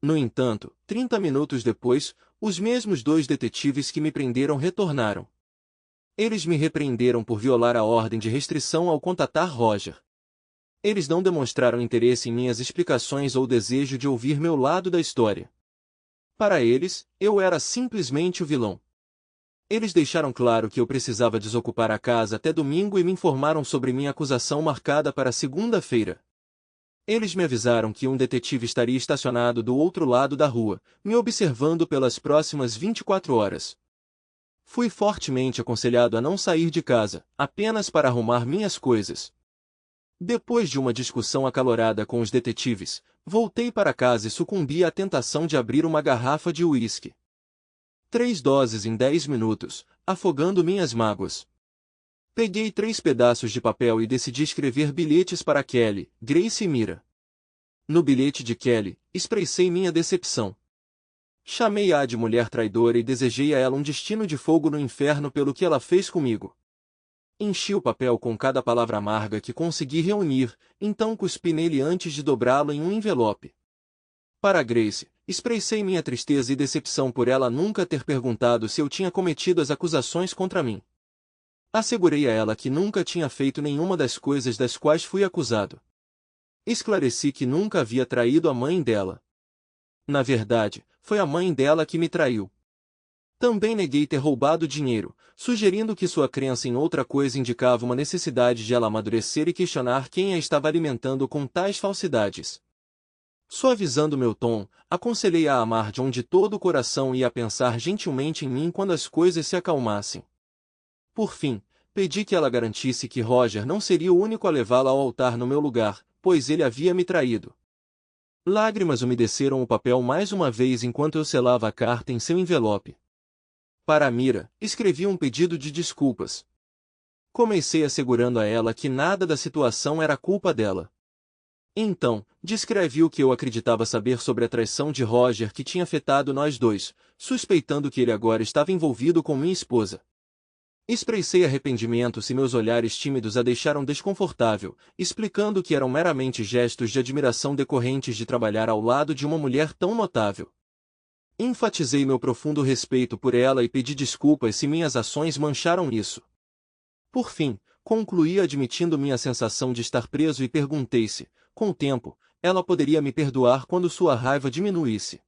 No entanto, 30 minutos depois, os mesmos dois detetives que me prenderam retornaram. Eles me repreenderam por violar a ordem de restrição ao contatar Roger. Eles não demonstraram interesse em minhas explicações ou desejo de ouvir meu lado da história. Para eles, eu era simplesmente o vilão. Eles deixaram claro que eu precisava desocupar a casa até domingo e me informaram sobre minha acusação marcada para segunda-feira. Eles me avisaram que um detetive estaria estacionado do outro lado da rua, me observando pelas próximas 24 horas. Fui fortemente aconselhado a não sair de casa, apenas para arrumar minhas coisas. Depois de uma discussão acalorada com os detetives, voltei para casa e sucumbi à tentação de abrir uma garrafa de uísque. 3 doses em 10 minutos, afogando minhas mágoas. Peguei 3 pedaços de papel e decidi escrever bilhetes para Kelly, Grace e Mira. No bilhete de Kelly, expressei minha decepção. Chamei-a de mulher traidora e desejei a ela um destino de fogo no inferno pelo que ela fez comigo. Enchi o papel com cada palavra amarga que consegui reunir, então cuspi nele antes de dobrá-lo em um envelope. Para Grace, expressei minha tristeza e decepção por ela nunca ter perguntado se eu tinha cometido as acusações contra mim. Assegurei a ela que nunca tinha feito nenhuma das coisas das quais fui acusado. Esclareci que nunca havia traído a mãe dela. Na verdade, foi a mãe dela que me traiu. Também neguei ter roubado dinheiro, sugerindo que sua crença em outra coisa indicava uma necessidade de ela amadurecer e questionar quem a estava alimentando com tais falsidades. Suavizando meu tom, aconselhei-a a amar John de todo o coração e a pensar gentilmente em mim quando as coisas se acalmassem. Por fim, pedi que ela garantisse que Roger não seria o único a levá-la ao altar no meu lugar, pois ele havia me traído. Lágrimas umedeceram o papel mais uma vez enquanto eu selava a carta em seu envelope. Para Mira, escrevi um pedido de desculpas. Comecei assegurando a ela que nada da situação era culpa dela. Então, descrevi o que eu acreditava saber sobre a traição de Roger que tinha afetado nós dois, suspeitando que ele agora estava envolvido com minha esposa. Expressei arrependimento se meus olhares tímidos a deixaram desconfortável, explicando que eram meramente gestos de admiração decorrentes de trabalhar ao lado de uma mulher tão notável. Enfatizei meu profundo respeito por ela e pedi desculpas se minhas ações mancharam isso. Por fim, concluí admitindo minha sensação de estar preso e perguntei se, com o tempo, ela poderia me perdoar quando sua raiva diminuísse.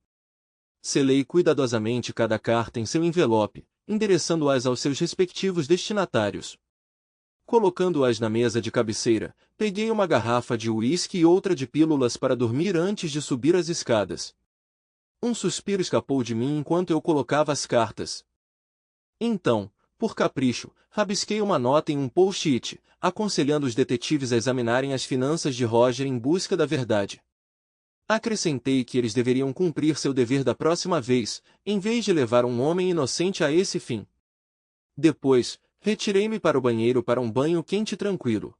Selei cuidadosamente cada carta em seu envelope, endereçando-as aos seus respectivos destinatários. Colocando-as na mesa de cabeceira, peguei uma garrafa de uísque e outra de pílulas para dormir antes de subir as escadas. Um suspiro escapou de mim enquanto eu colocava as cartas. Então, por capricho, rabisquei uma nota em um post-it, aconselhando os detetives a examinarem as finanças de Roger em busca da verdade. Acrescentei que eles deveriam cumprir seu dever da próxima vez, em vez de levar um homem inocente a esse fim. Depois, retirei-me para o banheiro para um banho quente e tranquilo.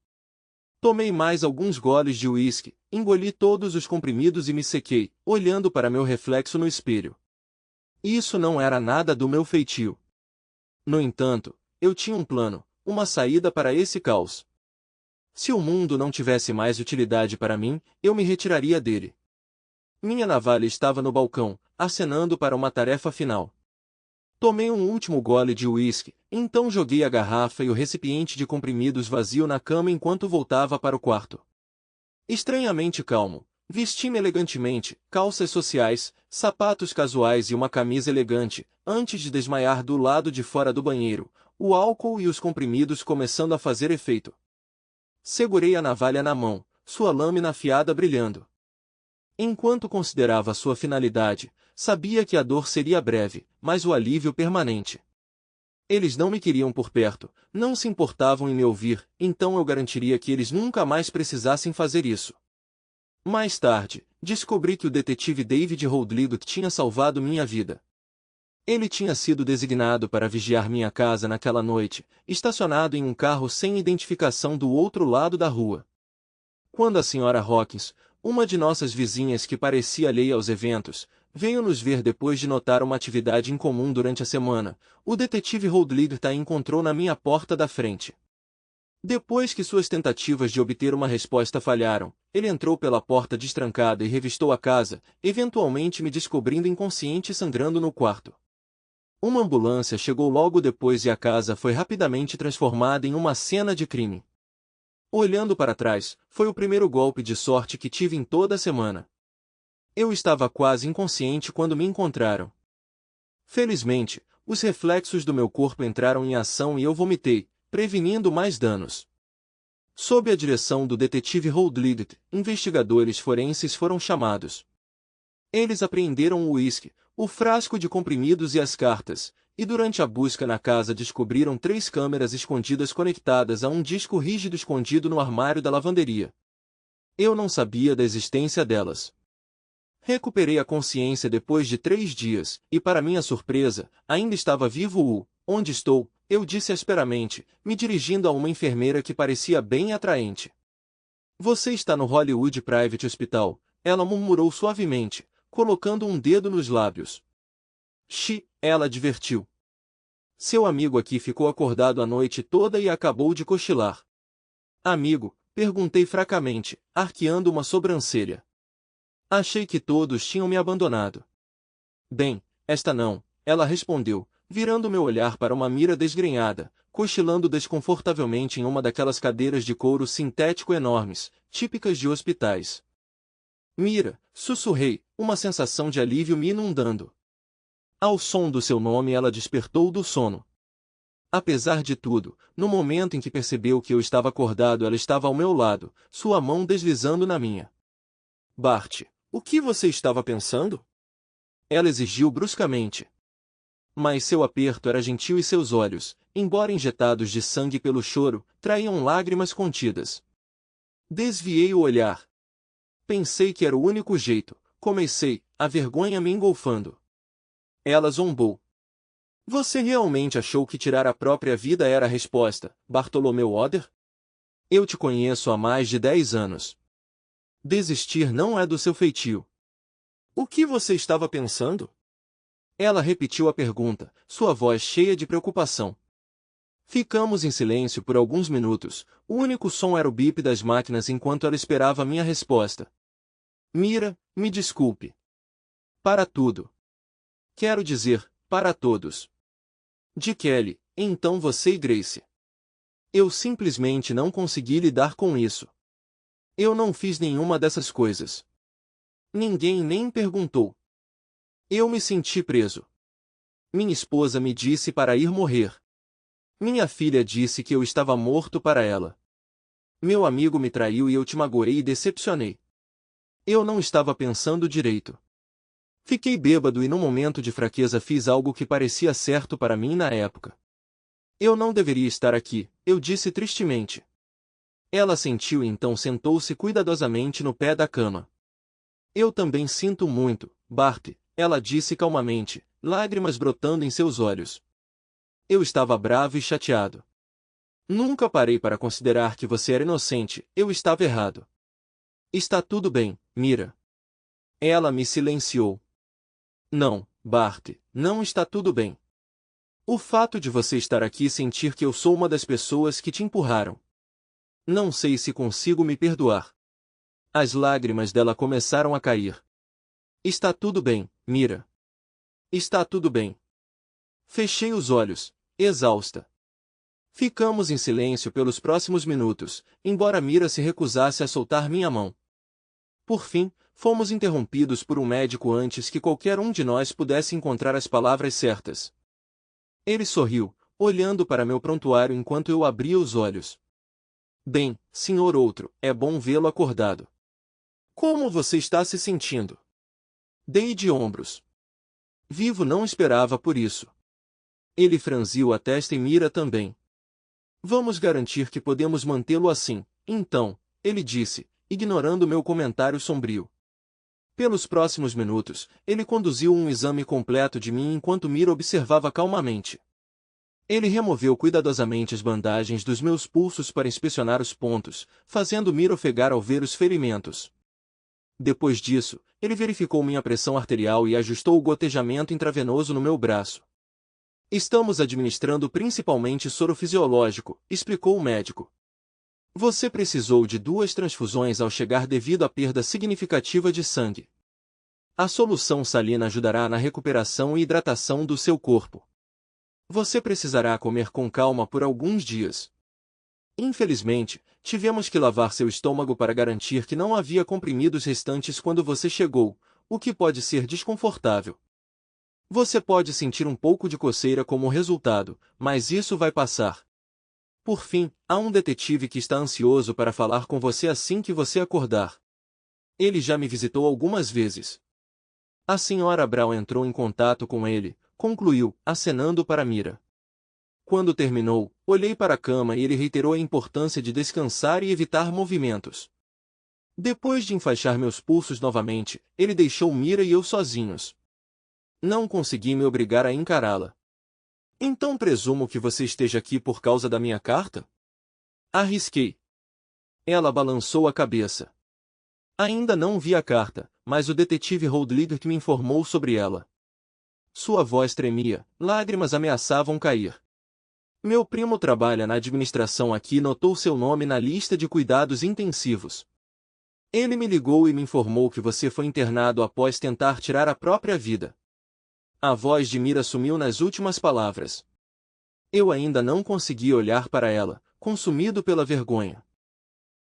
Tomei mais alguns goles de uísque, engoli todos os comprimidos e me sequei, olhando para meu reflexo no espelho. Isso não era nada do meu feitio. No entanto, eu tinha um plano, uma saída para esse caos. Se o mundo não tivesse mais utilidade para mim, eu me retiraria dele. Minha navalha estava no balcão, acenando para uma tarefa final. Tomei um último gole de uísque, então joguei a garrafa e o recipiente de comprimidos vazio na cama enquanto voltava para o quarto. Estranhamente calmo, vesti-me elegantemente, calças sociais, sapatos casuais e uma camisa elegante, antes de desmaiar do lado de fora do banheiro, o álcool e os comprimidos começando a fazer efeito. Segurei a navalha na mão, sua lâmina afiada brilhando. Enquanto considerava sua finalidade, sabia que a dor seria breve, mas o alívio permanente. Eles não me queriam por perto, não se importavam em me ouvir, então eu garantiria que eles nunca mais precisassem fazer isso. Mais tarde, descobri que o detetive David Holdlick tinha salvado minha vida. Ele tinha sido designado para vigiar minha casa naquela noite, estacionado em um carro sem identificação do outro lado da rua. Quando a Sra. Hawkins, uma de nossas vizinhas que parecia alheia aos eventos, veio nos ver depois de notar uma atividade incomum durante a semana, o detetive Holdlick a encontrou na minha porta da frente. Depois que suas tentativas de obter uma resposta falharam, ele entrou pela porta destrancada e revistou a casa, eventualmente me descobrindo inconsciente e sangrando no quarto. Uma ambulância chegou logo depois e a casa foi rapidamente transformada em uma cena de crime. Olhando para trás, foi o primeiro golpe de sorte que tive em toda a semana. Eu estava quase inconsciente quando me encontraram. Felizmente, os reflexos do meu corpo entraram em ação e eu vomitei, prevenindo mais danos. Sob a direção do detetive Holdlick, investigadores forenses foram chamados. Eles apreenderam o uísque, o frasco de comprimidos e as cartas, e durante a busca na casa descobriram 3 câmeras escondidas conectadas a um disco rígido escondido no armário da lavanderia. Eu não sabia da existência delas. Recuperei a consciência depois de 3 dias, e para minha surpresa, ainda estava vivo. Onde estou? Eu disse asperamente, me dirigindo a uma enfermeira que parecia bem atraente. Você está no Hollywood Private Hospital, ela murmurou suavemente, colocando um dedo nos lábios. Ela advertiu. Seu amigo aqui ficou acordado a noite toda e acabou de cochilar. Amigo? Perguntei fracamente, arqueando uma sobrancelha. Achei que todos tinham me abandonado. Bem, esta não, ela respondeu, virando meu olhar para uma mira desgrenhada, cochilando desconfortavelmente em uma daquelas cadeiras de couro sintético enormes, típicas de hospitais. Mira, sussurrei, uma sensação de alívio me inundando. Ao som do seu nome ela despertou do sono. Apesar de tudo, no momento em que percebeu que eu estava acordado ela estava ao meu lado, sua mão deslizando na minha. Bart, o que você estava pensando? Ela exigiu bruscamente. Mas seu aperto era gentil e seus olhos, embora injetados de sangue pelo choro, traíam lágrimas contidas. Desviei o olhar. Pensei que era o único jeito, comecei, a vergonha me engolfando. Ela zombou. Você realmente achou que tirar a própria vida era a resposta, Bartolomeu Oder? Eu te conheço há mais de 10 anos. Desistir não é do seu feitio. O que você estava pensando? Ela repetiu a pergunta, sua voz cheia de preocupação. Ficamos em silêncio por alguns minutos, o único som era o bip das máquinas enquanto ela esperava minha resposta. Mira, me desculpe. Para tudo. Quero dizer, para todos. De Kelly, então você e Grace. Eu simplesmente não consegui lidar com isso. Eu não fiz nenhuma dessas coisas. Ninguém nem perguntou. Eu me senti preso. Minha esposa me disse para ir morrer. Minha filha disse que eu estava morto para ela. Meu amigo me traiu e eu te magoei e decepcionei. Eu não estava pensando direito. Fiquei bêbado e num momento de fraqueza fiz algo que parecia certo para mim na época. Eu não deveria estar aqui, eu disse tristemente. Ela sentiu e então sentou-se cuidadosamente no pé da cama. Eu também sinto muito, Bart, ela disse calmamente, lágrimas brotando em seus olhos. Eu estava bravo e chateado. Nunca parei para considerar que você era inocente, eu estava errado. Está tudo bem, Mira. Ela me silenciou. Não, Bart, não está tudo bem. O fato de você estar aqui e sentir que eu sou uma das pessoas que te empurraram. Não sei se consigo me perdoar. As lágrimas dela começaram a cair. Está tudo bem, Mira. Está tudo bem. Fechei os olhos, exausta. Ficamos em silêncio pelos próximos minutos, embora Mira se recusasse a soltar minha mão. Por fim, fomos interrompidos por um médico antes que qualquer um de nós pudesse encontrar as palavras certas. Ele sorriu, olhando para meu prontuário enquanto eu abria os olhos. Bem, senhor outro, é bom vê-lo acordado. Como você está se sentindo? Dei de ombros. Vivo não esperava por isso. Ele franziu a testa e Mira também. Vamos garantir que podemos mantê-lo assim, então, ele disse, ignorando meu comentário sombrio. Pelos próximos minutos, ele conduziu um exame completo de mim enquanto Mira observava calmamente. Ele removeu cuidadosamente as bandagens dos meus pulsos para inspecionar os pontos, fazendo Mira ofegar ao ver os ferimentos. Depois disso, ele verificou minha pressão arterial e ajustou o gotejamento intravenoso no meu braço. Estamos administrando principalmente soro fisiológico, explicou o médico. Você precisou de 2 transfusões ao chegar devido à perda significativa de sangue. A solução salina ajudará na recuperação e hidratação do seu corpo. Você precisará comer com calma por alguns dias. Infelizmente, tivemos que lavar seu estômago para garantir que não havia comprimidos restantes quando você chegou, o que pode ser desconfortável. Você pode sentir um pouco de coceira como resultado, mas isso vai passar. Por fim, há um detetive que está ansioso para falar com você assim que você acordar. Ele já me visitou algumas vezes. A senhora Brown entrou em contato com ele, concluiu, acenando para Mira. Quando terminou, olhei para a cama e ele reiterou a importância de descansar e evitar movimentos. Depois de enfaixar meus pulsos novamente, ele deixou Mira e eu sozinhos. Não consegui me obrigar a encará-la. Então presumo que você esteja aqui por causa da minha carta? Arrisquei. Ela balançou a cabeça. Ainda não vi a carta, mas o detetive Holdliggett me informou sobre ela. Sua voz tremia, lágrimas ameaçavam cair. Meu primo trabalha na administração aqui e notou seu nome na lista de cuidados intensivos. Ele me ligou e me informou que você foi internado após tentar tirar a própria vida. A voz de Mira sumiu nas últimas palavras. Eu ainda não consegui olhar para ela, consumido pela vergonha.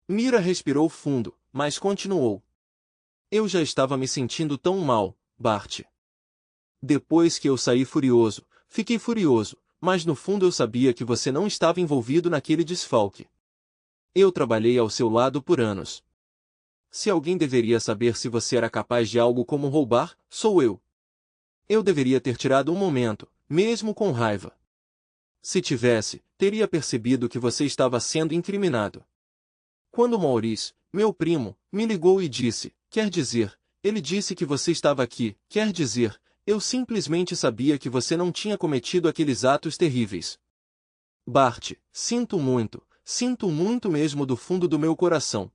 Mira respirou fundo, mas continuou. Eu já estava me sentindo tão mal, Bart. Depois que eu saí furioso, fiquei furioso, mas no fundo eu sabia que você não estava envolvido naquele desfalque. Eu trabalhei ao seu lado por anos. Se alguém deveria saber se você era capaz de algo como roubar, sou eu. Eu deveria ter tirado um momento, mesmo com raiva. Se tivesse, teria percebido que você estava sendo incriminado. Quando Maurice, meu primo, me ligou e disse, quer dizer, ele disse que você estava aqui, quer dizer, eu simplesmente sabia que você não tinha cometido aqueles atos terríveis. Bart, sinto muito mesmo do fundo do meu coração.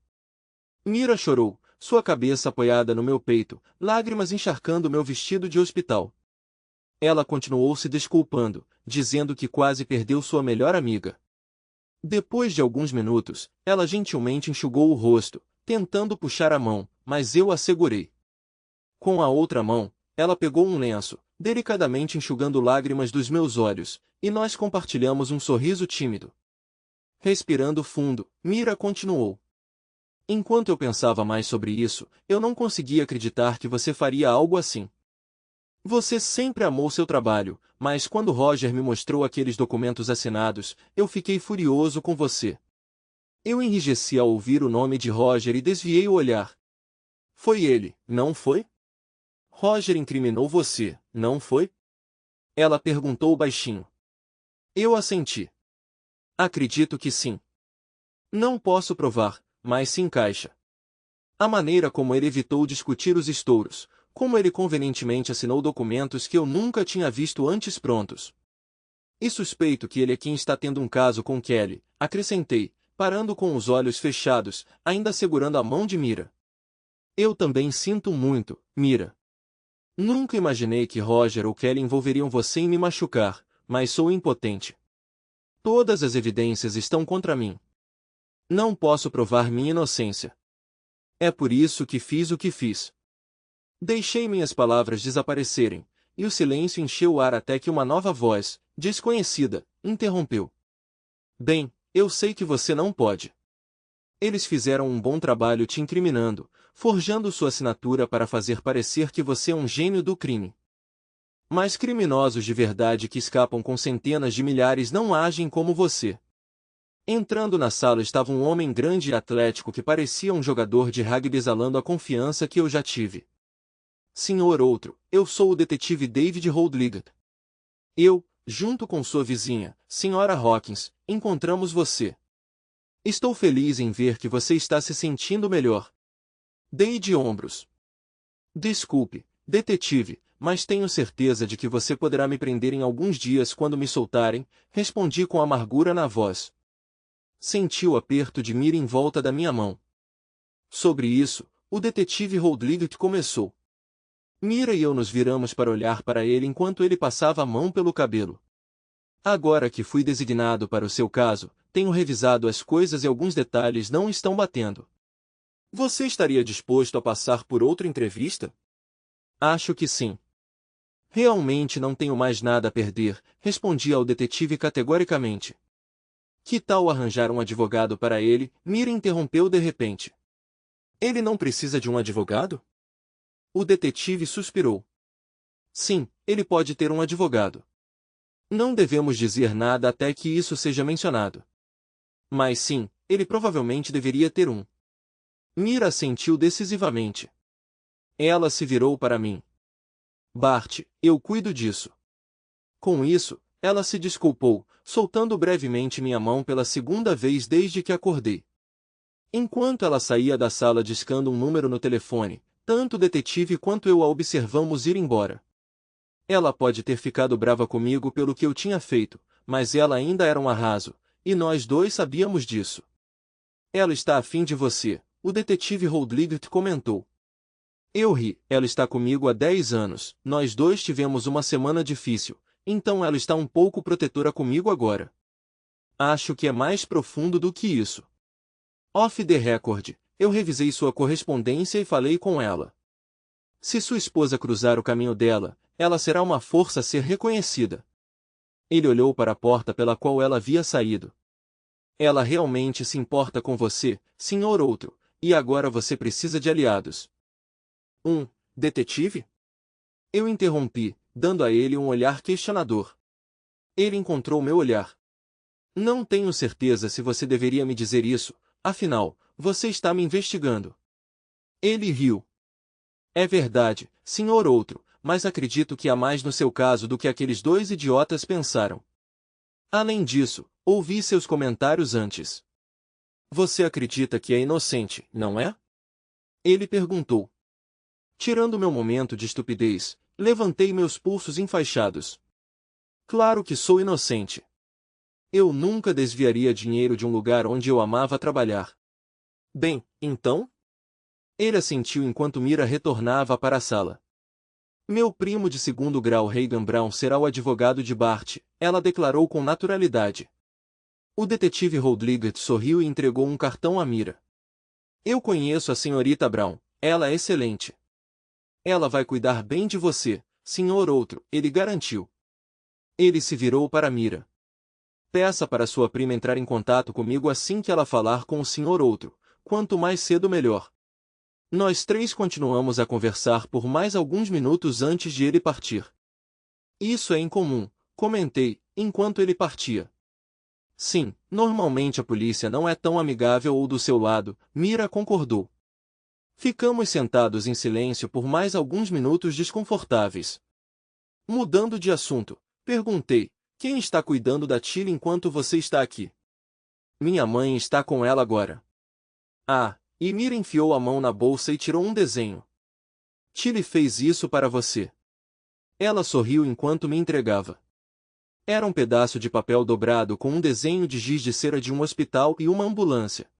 Mira chorou, sua cabeça apoiada no meu peito, lágrimas encharcando meu vestido de hospital. Ela continuou se desculpando, dizendo que quase perdeu sua melhor amiga. Depois de alguns minutos, ela gentilmente enxugou o rosto, tentando puxar a mão, mas eu a segurei. Com a outra mão, ela pegou um lenço, delicadamente enxugando lágrimas dos meus olhos, e nós compartilhamos um sorriso tímido. Respirando fundo, Mira continuou. Enquanto eu pensava mais sobre isso, eu não conseguia acreditar que você faria algo assim. Você sempre amou seu trabalho, mas quando Roger me mostrou aqueles documentos assinados, eu fiquei furioso com você. Eu enrijeci ao ouvir o nome de Roger e desviei o olhar. Foi ele, não foi? Roger incriminou você, não foi? Ela perguntou baixinho. Eu assenti. Acredito que sim. Não posso provar, mas se encaixa. A maneira como ele evitou discutir os estouros, como ele convenientemente assinou documentos que eu nunca tinha visto antes prontos. E suspeito que ele é quem está tendo um caso com Kelly, acrescentei, parando com os olhos fechados, ainda segurando a mão de Mira. Eu também sinto muito, Mira. Nunca imaginei que Roger ou Kelly envolveriam você em me machucar, mas sou impotente. Todas as evidências estão contra mim. Não posso provar minha inocência. É por isso que fiz o que fiz. Deixei minhas palavras desaparecerem, e o silêncio encheu o ar até que uma nova voz, desconhecida, interrompeu. Bem, eu sei que você não pode. Eles fizeram um bom trabalho te incriminando, forjando sua assinatura para fazer parecer que você é um gênio do crime. Mas criminosos de verdade que escapam com centenas de milhares não agem como você. Entrando na sala estava um homem grande e atlético que parecia um jogador de rugby exalando a confiança que eu já tive. Senhor outro, eu sou o detetive David Holdliger. Eu, junto com sua vizinha, Sra. Hawkins, encontramos você. Estou feliz em ver que você está se sentindo melhor. Dei de ombros. Desculpe, detetive, mas tenho certeza de que você poderá me prender em alguns dias quando me soltarem, respondi com amargura na voz. Senti o aperto de Mira em volta da minha mão. Sobre isso, o detetive Holdliger começou. Mira e eu nos viramos para olhar para ele enquanto ele passava a mão pelo cabelo. Agora que fui designado para o seu caso, tenho revisado as coisas e alguns detalhes não estão batendo. Você estaria disposto a passar por outra entrevista? Acho que sim. Realmente não tenho mais nada a perder, respondi ao detetive categoricamente. Que tal arranjar um advogado para ele? Mira interrompeu de repente. Ele não precisa de um advogado? O detetive suspirou. Sim, ele pode ter um advogado. Não devemos dizer nada até que isso seja mencionado. Mas sim, ele provavelmente deveria ter um. Mira assentiu decisivamente. Ela se virou para mim. Bart, eu cuido disso. Com isso, ela se desculpou, soltando brevemente minha mão pela segunda vez desde que acordei. Enquanto ela saía da sala discando um número no telefone, tanto o detetive quanto eu a observamos ir embora. Ela pode ter ficado brava comigo pelo que eu tinha feito, mas ela ainda era um arraso, e nós dois sabíamos disso. Ela está afim de você, o detetive Holdliger comentou. Eu ri, ela está comigo há 10 anos, nós dois tivemos uma semana difícil, então ela está um pouco protetora comigo agora. Acho que é mais profundo do que isso. Off the record, eu revisei sua correspondência e falei com ela. Se sua esposa cruzar o caminho dela, ela será uma força a ser reconhecida. Ele olhou para a porta pela qual ela havia saído. Ela realmente se importa com você, senhor outro, e agora você precisa de aliados. Detetive? Eu interrompi, dando a ele um olhar questionador. Ele encontrou meu olhar. Não tenho certeza se você deveria me dizer isso, afinal, você está me investigando. Ele riu. É verdade, senhor outro, mas acredito que há mais no seu caso do que aqueles dois idiotas pensaram. Além disso, ouvi seus comentários antes. Você acredita que é inocente, não é? Ele perguntou. Tirando meu momento de estupidez, levantei meus pulsos enfaixados. Claro que sou inocente. Eu nunca desviaria dinheiro de um lugar onde eu amava trabalhar. Bem, então? Ele assentiu enquanto Mira retornava para a sala. Meu primo de segundo grau Reagan Brown será o advogado de Bart, ela declarou com naturalidade. O detetive Holdliger sorriu e entregou um cartão a Mira. Eu conheço a senhorita Brown, ela é excelente. Ela vai cuidar bem de você, senhor outro, ele garantiu. Ele se virou para Mira. Peça para sua prima entrar em contato comigo assim que ela falar com o senhor outro, quanto mais cedo melhor. Nós três continuamos a conversar por mais alguns minutos antes de ele partir. Isso é incomum, comentei, enquanto ele partia. Sim, normalmente a polícia não é tão amigável ou do seu lado, Mira concordou. Ficamos sentados em silêncio por mais alguns minutos desconfortáveis. Mudando de assunto, perguntei, quem está cuidando da Tilly enquanto você está aqui? Minha mãe está com ela agora. Ah, e Mira enfiou a mão na bolsa e tirou um desenho. Tilly fez isso para você. Ela sorriu enquanto me entregava. Era um pedaço de papel dobrado com um desenho de giz de cera de um hospital e uma ambulância.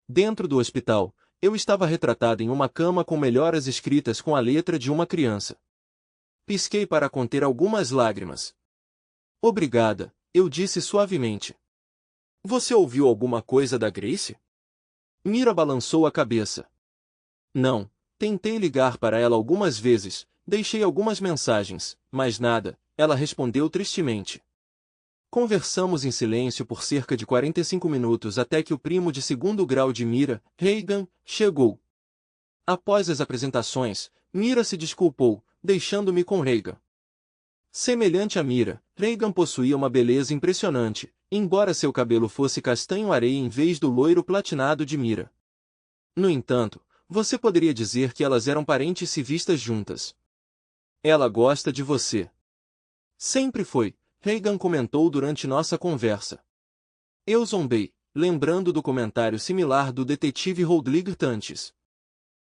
Dentro do hospital, eu estava retratado em uma cama com melhoras escritas com a letra de uma criança. Pisquei para conter algumas lágrimas. Obrigada, eu disse suavemente. Você ouviu alguma coisa da Grace? Mira balançou a cabeça. Não, tentei ligar para ela algumas vezes, deixei algumas mensagens, mas nada, ela respondeu tristemente. Conversamos em silêncio por cerca de 45 minutos até que o primo de segundo grau de Mira, Reagan, chegou. Após as apresentações, Mira se desculpou, deixando-me com Reagan. Semelhante a Mira, Reagan possuía uma beleza impressionante, embora seu cabelo fosse castanho-areia em vez do loiro platinado de Mira. No entanto, você poderia dizer que elas eram parentes se vistas juntas. Ela gosta de você. Sempre foi, Reagan comentou durante nossa conversa. Eu zombei, lembrando do comentário similar do detetive Rodrigo Tantes.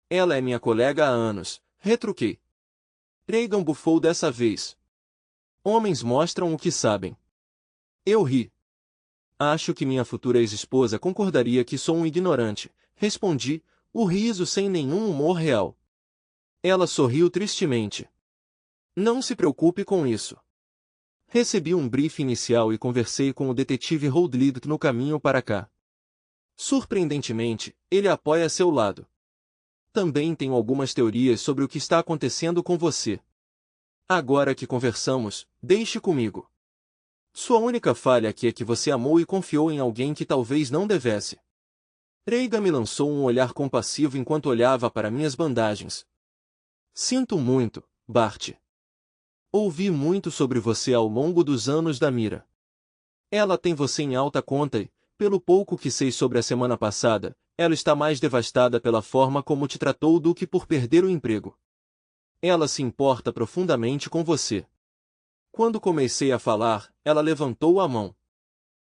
Ela é minha colega há anos, retruquei. Reagan bufou dessa vez. Homens mostram o que sabem. Eu ri. Acho que minha futura ex-esposa concordaria que sou um ignorante, respondi, o riso sem nenhum humor real. Ela sorriu tristemente. Não se preocupe com isso. Recebi um briefing inicial e conversei com o detetive Rodrigo no caminho para cá. Surpreendentemente, ele apoia seu lado. Também tenho algumas teorias sobre o que está acontecendo com você. Agora que conversamos, deixe comigo. Sua única falha aqui é que você amou e confiou em alguém que talvez não devesse. Reagan me lançou um olhar compassivo enquanto olhava para minhas bandagens. Sinto muito, Bart. Ouvi muito sobre você ao longo dos anos da Mira. Ela tem você em alta conta e, pelo pouco que sei sobre a semana passada, ela está mais devastada pela forma como te tratou do que por perder o emprego. Ela se importa profundamente com você. Quando comecei a falar, ela levantou a mão.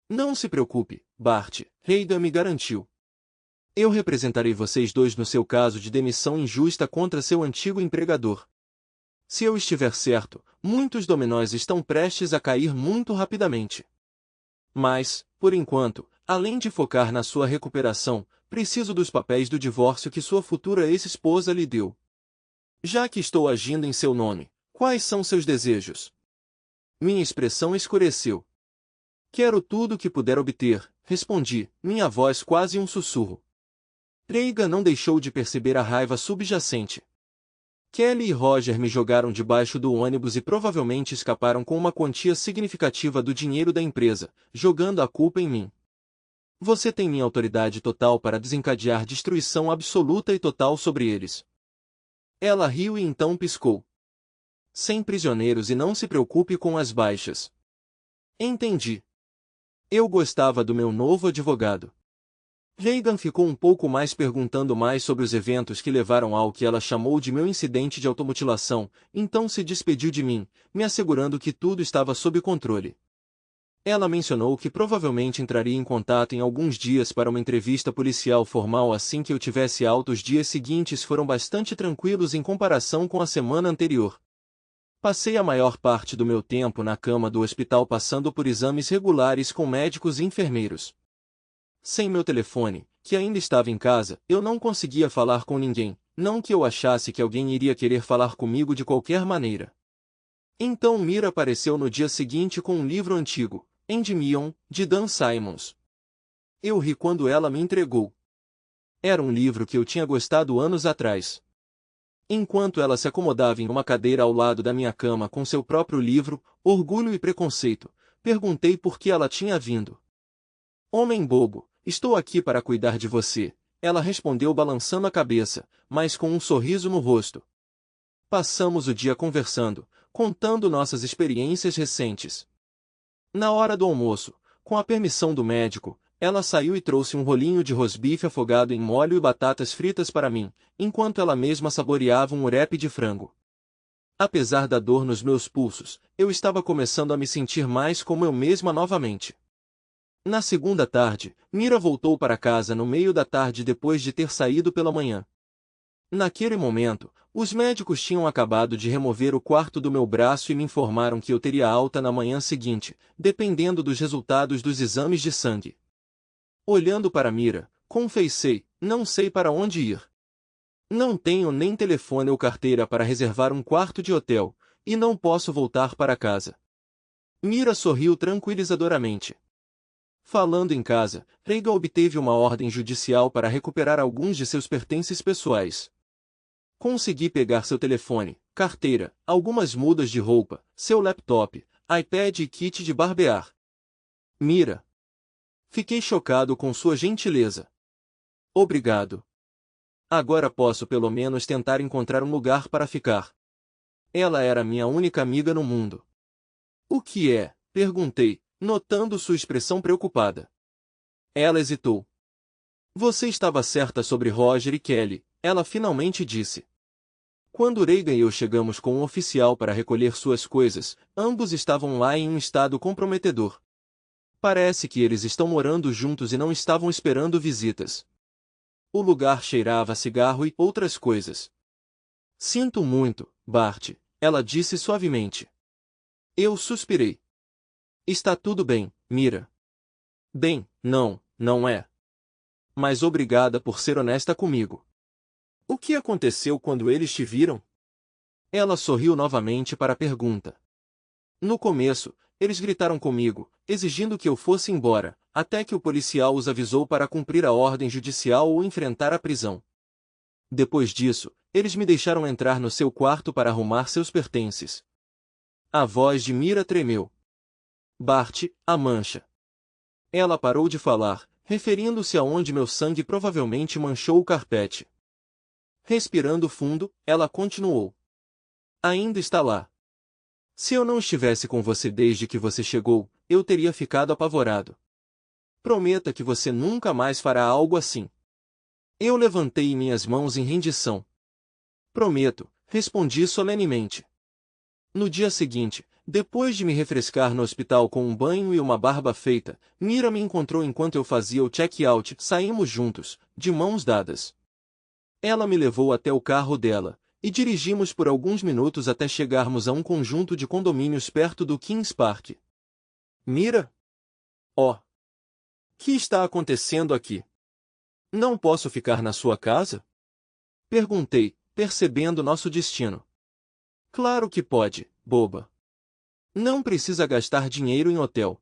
Não se preocupe, Bart, Reagan me garantiu. Eu representarei vocês dois no seu caso de demissão injusta contra seu antigo empregador. Se eu estiver certo, muitos dominós estão prestes a cair muito rapidamente. Mas, por enquanto, além de focar na sua recuperação, preciso dos papéis do divórcio que sua futura ex-esposa lhe deu. Já que estou agindo em seu nome, quais são seus desejos? Minha expressão escureceu. Quero tudo o que puder obter, respondi, minha voz quase um sussurro. Reagan não deixou de perceber a raiva subjacente. Kelly e Roger me jogaram debaixo do ônibus e provavelmente escaparam com uma quantia significativa do dinheiro da empresa, jogando a culpa em mim. Você tem minha autoridade total para desencadear destruição absoluta e total sobre eles. Ela riu e então piscou. Sem prisioneiros e não se preocupe com as baixas. Entendi. Eu gostava do meu novo advogado. Reagan ficou um pouco mais perguntando mais sobre os eventos que levaram ao que ela chamou de meu incidente de automutilação, então se despediu de mim, me assegurando que tudo estava sob controle. Ela mencionou que provavelmente entraria em contato em alguns dias para uma entrevista policial formal assim que eu tivesse alta. Os dias seguintes foram bastante tranquilos em comparação com a semana anterior. Passei a maior parte do meu tempo na cama do hospital passando por exames regulares com médicos e enfermeiros. Sem meu telefone, que ainda estava em casa, eu não conseguia falar com ninguém, não que eu achasse que alguém iria querer falar comigo de qualquer maneira. Então Mira apareceu no dia seguinte com um livro antigo, Endymion, de Dan Simmons. Eu ri quando ela me entregou. Era um livro que eu tinha gostado anos atrás. Enquanto ela se acomodava em uma cadeira ao lado da minha cama com seu próprio livro, Orgulho e Preconceito, perguntei por que ela tinha vindo. Homem bobo, estou aqui para cuidar de você, ela respondeu balançando a cabeça, mas com um sorriso no rosto. Passamos o dia conversando, contando nossas experiências recentes. Na hora do almoço, com a permissão do médico, ela saiu e trouxe um rolinho de rosbife afogado em molho e batatas fritas para mim, enquanto ela mesma saboreava um wrap de frango. Apesar da dor nos meus pulsos, eu estava começando a me sentir mais como eu mesma novamente. Na segunda tarde, Mira voltou para casa no meio da tarde depois de ter saído pela manhã. Naquele momento, os médicos tinham acabado de remover o quarto do meu braço e me informaram que eu teria alta na manhã seguinte, dependendo dos resultados dos exames de sangue. Olhando para Mira, confessei, não sei para onde ir. Não tenho nem telefone ou carteira para reservar um quarto de hotel, e não posso voltar para casa. Mira sorriu tranquilizadoramente. Falando em casa, Reiga obteve uma ordem judicial para recuperar alguns de seus pertences pessoais. Consegui pegar seu telefone, carteira, algumas mudas de roupa, seu laptop, iPad e kit de barbear. Mira. Fiquei chocado com sua gentileza. Obrigado. Agora posso pelo menos tentar encontrar um lugar para ficar. Ela era minha única amiga no mundo. O que é? Perguntei, notando sua expressão preocupada. Ela hesitou. Você estava certa sobre Roger e Kelly, ela finalmente disse. Quando Reagan e eu chegamos com um oficial para recolher suas coisas, ambos estavam lá em um estado comprometedor. Parece que eles estão morando juntos e não estavam esperando visitas. O lugar cheirava a cigarro e outras coisas. Sinto muito, Bart, ela disse suavemente. Eu suspirei. Está tudo bem, Mira. Bem, não é. Mas obrigada por ser honesta comigo. O que aconteceu quando eles te viram? Ela sorriu novamente para a pergunta. No começo, eles gritaram comigo, exigindo que eu fosse embora, até que o policial os avisou para cumprir a ordem judicial ou enfrentar a prisão. Depois disso, eles me deixaram entrar no seu quarto para arrumar seus pertences. A voz de Mira tremeu. Bart, a mancha. Ela parou de falar, referindo-se a onde meu sangue provavelmente manchou o carpete. Respirando fundo, ela continuou. Ainda está lá. Se eu não estivesse com você desde que você chegou, eu teria ficado apavorado. Prometa que você nunca mais fará algo assim. Eu levantei minhas mãos em rendição. Prometo, respondi solenemente. No dia seguinte, depois de me refrescar no hospital com um banho e uma barba feita, Mira me encontrou enquanto eu fazia o check-out. Saímos juntos, de mãos dadas. Ela me levou até o carro dela, e dirigimos por alguns minutos até chegarmos a um conjunto de condomínios perto do Kings Park. Mira? Oh! Que está acontecendo aqui? Não posso ficar na sua casa? Perguntei, percebendo nosso destino. Claro que pode, boba. Não precisa gastar dinheiro em hotel.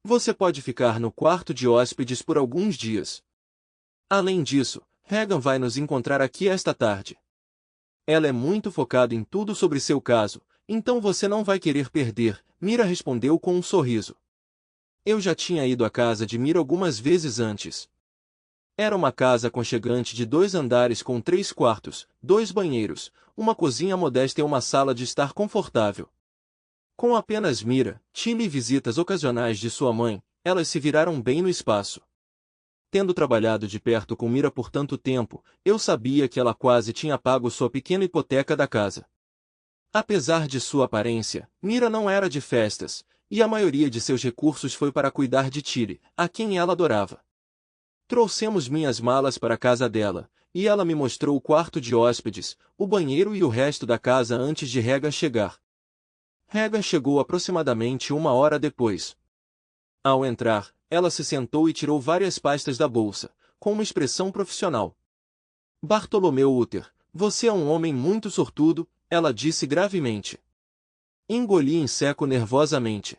Você pode ficar no quarto de hóspedes por alguns dias. Além disso, Regan vai nos encontrar aqui esta tarde. Ela é muito focada em tudo sobre seu caso, então você não vai querer perder, Mira respondeu com um sorriso. Eu já tinha ido à casa de Mira algumas vezes antes. Era uma casa aconchegante de 2 andares com 3 quartos, 2 banheiros, uma cozinha modesta e uma sala de estar confortável. Com apenas Mira, Tilly e visitas ocasionais de sua mãe, elas se viraram bem no espaço. Tendo trabalhado de perto com Mira por tanto tempo, eu sabia que ela quase tinha pago sua pequena hipoteca da casa. Apesar de sua aparência, Mira não era de festas, e a maioria de seus recursos foi para cuidar de Tilly, a quem ela adorava. Trouxemos minhas malas para a casa dela, e ela me mostrou o quarto de hóspedes, o banheiro e o resto da casa antes de Regan chegar. Regan chegou aproximadamente 1 hora depois. Ao entrar, ela se sentou e tirou várias pastas da bolsa, com uma expressão profissional. Bartolomeu Uter, você é um homem muito sortudo, ela disse gravemente. Engoli em seco nervosamente.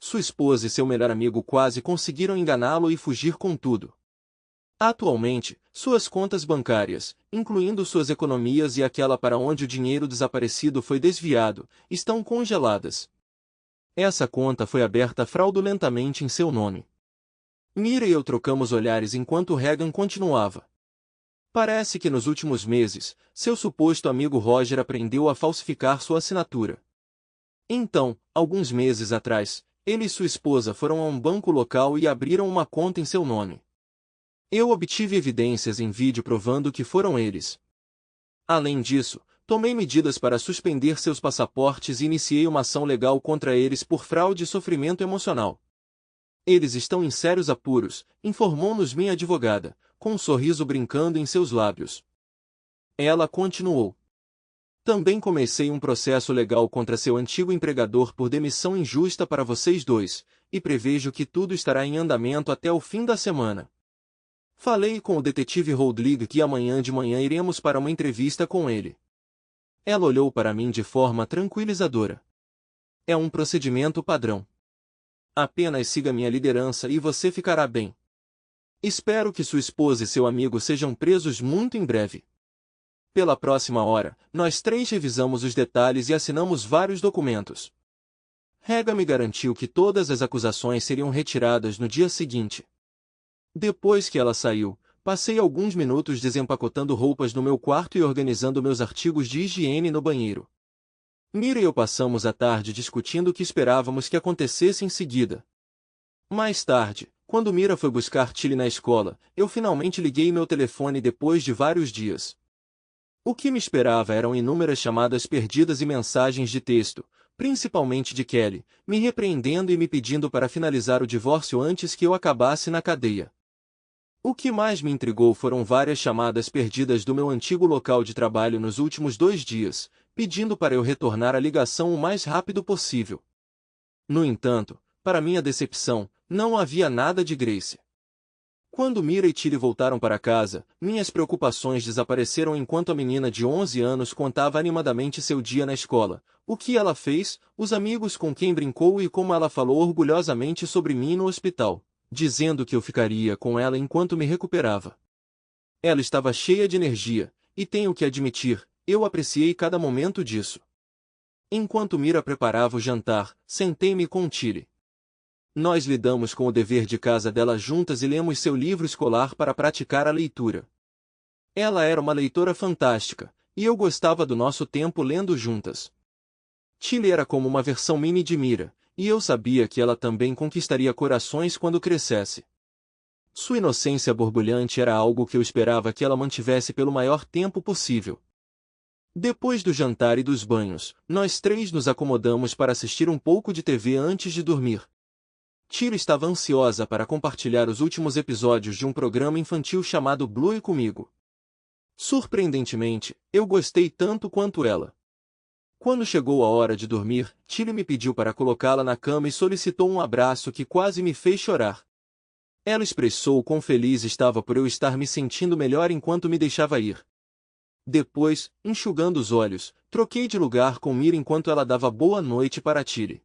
Sua esposa e seu melhor amigo quase conseguiram enganá-lo e fugir com tudo. Atualmente, suas contas bancárias, incluindo suas economias e aquela para onde o dinheiro desaparecido foi desviado, estão congeladas. Essa conta foi aberta fraudulentamente em seu nome. Mira e eu trocamos olhares enquanto Regan continuava. Parece que nos últimos meses, seu suposto amigo Roger aprendeu a falsificar sua assinatura. Então, alguns meses atrás, ele e sua esposa foram a um banco local e abriram uma conta em seu nome. Eu obtive evidências em vídeo provando que foram eles. Além disso, tomei medidas para suspender seus passaportes e iniciei uma ação legal contra eles por fraude e sofrimento emocional. Eles estão em sérios apuros, informou-nos minha advogada, com um sorriso brincando em seus lábios. Ela continuou. Também comecei um processo legal contra seu antigo empregador por demissão injusta para vocês dois, e prevejo que tudo estará em andamento até o fim da semana. Falei com o detetive Rodrigo que amanhã de manhã iremos para uma entrevista com ele. Ela olhou para mim de forma tranquilizadora. É um procedimento padrão. Apenas siga minha liderança e você ficará bem. Espero que sua esposa e seu amigo sejam presos muito em breve. Pela próxima hora, nós três revisamos os detalhes e assinamos vários documentos. Regan me garantiu que todas as acusações seriam retiradas no dia seguinte. Depois que ela saiu, passei alguns minutos desempacotando roupas no meu quarto e organizando meus artigos de higiene no banheiro. Mira e eu passamos a tarde discutindo o que esperávamos que acontecesse em seguida. Mais tarde, quando Mira foi buscar Tilly na escola, eu finalmente liguei meu telefone depois de vários dias. O que me esperava eram inúmeras chamadas perdidas e mensagens de texto, principalmente de Kelly, me repreendendo e me pedindo para finalizar o divórcio antes que eu acabasse na cadeia. O que mais me intrigou foram várias chamadas perdidas do meu antigo local de trabalho nos últimos 2 dias, pedindo para eu retornar a ligação o mais rápido possível. No entanto, para minha decepção, não havia nada de Grace. Quando Mira e Tilly voltaram para casa, minhas preocupações desapareceram enquanto a menina de 11 anos contava animadamente seu dia na escola, o que ela fez, os amigos com quem brincou e como ela falou orgulhosamente sobre mim no hospital, dizendo que eu ficaria com ela enquanto me recuperava. Ela estava cheia de energia, e tenho que admitir, eu apreciei cada momento disso. Enquanto Mira preparava o jantar, sentei-me com Tilly. Nós lidamos com o dever de casa dela juntas e lemos seu livro escolar para praticar a leitura. Ela era uma leitora fantástica, e eu gostava do nosso tempo lendo juntas. Tilly era como uma versão mini de Mira, e eu sabia que ela também conquistaria corações quando crescesse. Sua inocência borbulhante era algo que eu esperava que ela mantivesse pelo maior tempo possível. Depois do jantar e dos banhos, nós três nos acomodamos para assistir um pouco de TV antes de dormir. Tilly estava ansiosa para compartilhar os últimos episódios de um programa infantil chamado Blue comigo. Surpreendentemente, eu gostei tanto quanto ela. Quando chegou a hora de dormir, Tilly me pediu para colocá-la na cama e solicitou um abraço que quase me fez chorar. Ela expressou quão feliz estava por eu estar me sentindo melhor enquanto me deixava ir. Depois, enxugando os olhos, troquei de lugar com Mira enquanto ela dava boa noite para Tilly.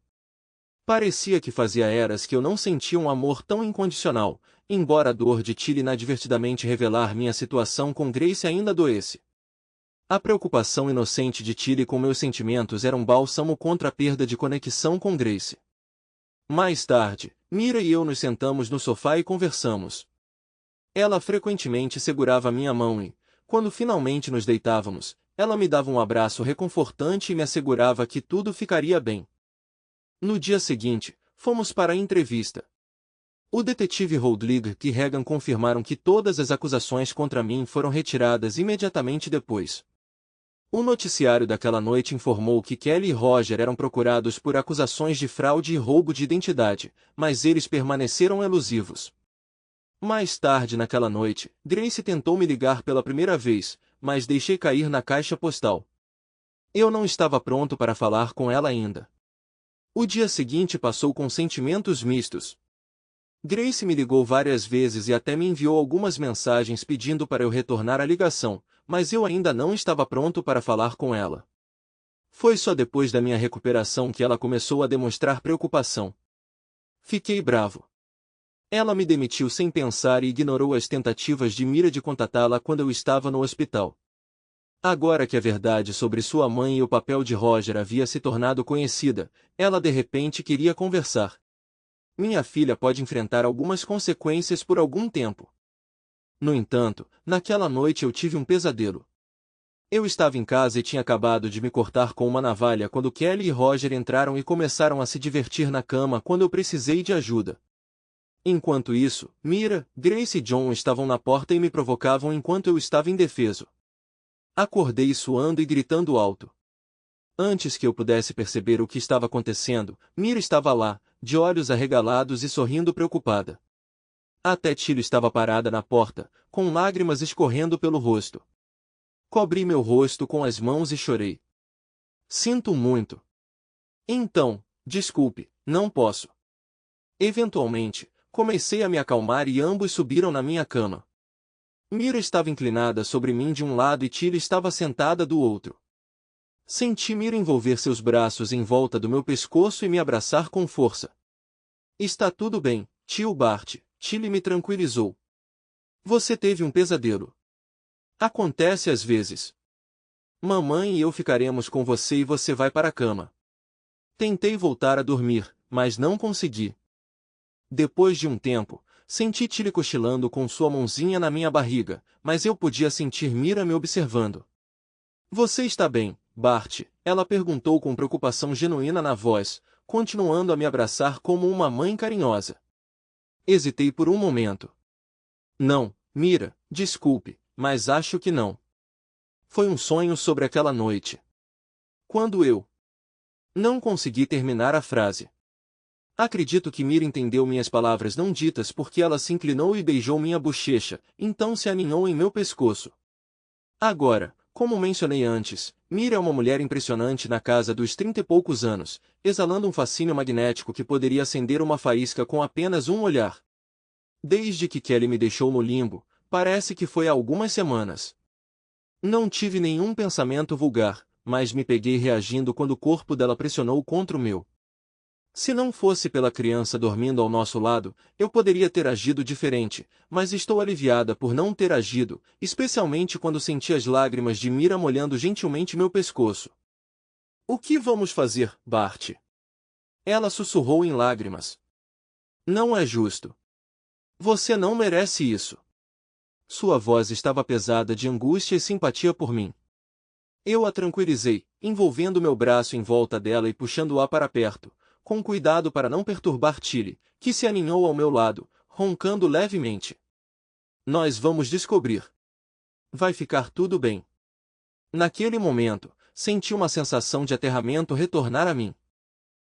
Parecia que fazia eras que eu não sentia um amor tão incondicional, embora a dor de Tilly inadvertidamente revelar minha situação com Grace ainda doesse. A preocupação inocente de Tilly com meus sentimentos era um bálsamo contra a perda de conexão com Grace. Mais tarde, Mira e eu nos sentamos no sofá e conversamos. Ela frequentemente segurava minha mão e, quando finalmente nos deitávamos, ela me dava um abraço reconfortante e me assegurava que tudo ficaria bem. No dia seguinte, fomos para a entrevista. O detetive Rodrigo e Regan confirmaram que todas as acusações contra mim foram retiradas imediatamente depois. O noticiário daquela noite informou que Kelly e Roger eram procurados por acusações de fraude e roubo de identidade, mas eles permaneceram elusivos. Mais tarde naquela noite, Grace tentou me ligar pela primeira vez, mas deixei cair na caixa postal. Eu não estava pronto para falar com ela ainda. O dia seguinte passou com sentimentos mistos. Grace me ligou várias vezes e até me enviou algumas mensagens pedindo para eu retornar a ligação, mas eu ainda não estava pronto para falar com ela. Foi só depois da minha recuperação que ela começou a demonstrar preocupação. Fiquei bravo. Ela me demitiu sem pensar e ignorou as tentativas de Mira de contatá-la quando eu estava no hospital. Agora que a verdade sobre sua mãe e o papel de Roger havia se tornado conhecida, ela de repente queria conversar. Minha filha pode enfrentar algumas consequências por algum tempo. No entanto, naquela noite eu tive um pesadelo. Eu estava em casa e tinha acabado de me cortar com uma navalha quando Kelly e Roger entraram e começaram a se divertir na cama quando eu precisei de ajuda. Enquanto isso, Mira, Grace e John estavam na porta e me provocavam enquanto eu estava indefeso. Acordei suando e gritando alto. Antes que eu pudesse perceber o que estava acontecendo, Mira estava lá, de olhos arregalados e sorrindo preocupada. Até Tilly estava parada na porta, com lágrimas escorrendo pelo rosto. Cobri meu rosto com as mãos e chorei. Sinto muito. Então, desculpe, não posso. Eventualmente, comecei a me acalmar e ambos subiram na minha cama. Mira estava inclinada sobre mim de um lado e Tilly estava sentada do outro. Senti Mira envolver seus braços em volta do meu pescoço e me abraçar com força. Está tudo bem, tio Bart, Tilly me tranquilizou. Você teve um pesadelo. Acontece às vezes. Mamãe e eu ficaremos com você e você vai para a cama. Tentei voltar a dormir, mas não consegui. Depois de um tempo, senti Tilly cochilando com sua mãozinha na minha barriga, mas eu podia sentir Mira me observando. Você está bem, Bart? Ela perguntou com preocupação genuína na voz, continuando a me abraçar como uma mãe carinhosa. Hesitei por um momento. Não, Mira, desculpe, mas acho que não. Foi um sonho sobre aquela noite. Quando eu não consegui terminar a frase. Acredito que Mira entendeu minhas palavras não ditas porque ela se inclinou e beijou minha bochecha, então se aninhou em meu pescoço. Agora, como mencionei antes, Mira é uma mulher impressionante na casa dos 30 e poucos anos, exalando um fascínio magnético que poderia acender uma faísca com apenas um olhar. Desde que Kelly me deixou no limbo, parece que foi há algumas semanas. Não tive nenhum pensamento vulgar, mas me peguei reagindo quando o corpo dela pressionou contra o meu. Se não fosse pela criança dormindo ao nosso lado, eu poderia ter agido diferente, mas estou aliviada por não ter agido, especialmente quando senti as lágrimas de Mira molhando gentilmente meu pescoço. O que vamos fazer, Bart? Ela sussurrou em lágrimas. Não é justo. Você não merece isso. Sua voz estava pesada de angústia e simpatia por mim. Eu a tranquilizei, envolvendo meu braço em volta dela e puxando-a para perto, com cuidado para não perturbar Tilly, que se aninhou ao meu lado, roncando levemente. Nós vamos descobrir. Vai ficar tudo bem. Naquele momento, senti uma sensação de aterramento retornar a mim.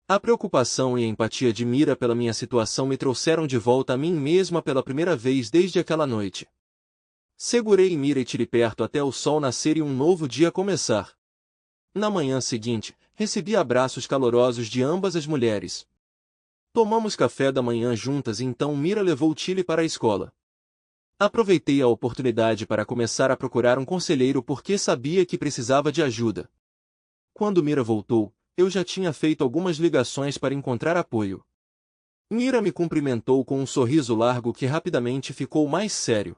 A preocupação e a empatia de Mira pela minha situação me trouxeram de volta a mim mesma pela primeira vez desde aquela noite. Segurei Mira e Tilly perto até o sol nascer e um novo dia começar. Na manhã seguinte, recebi abraços calorosos de ambas as mulheres. Tomamos café da manhã juntas e então Mira levou Tilly para a escola. Aproveitei a oportunidade para começar a procurar um conselheiro porque sabia que precisava de ajuda. Quando Mira voltou, eu já tinha feito algumas ligações para encontrar apoio. Mira me cumprimentou com um sorriso largo que rapidamente ficou mais sério.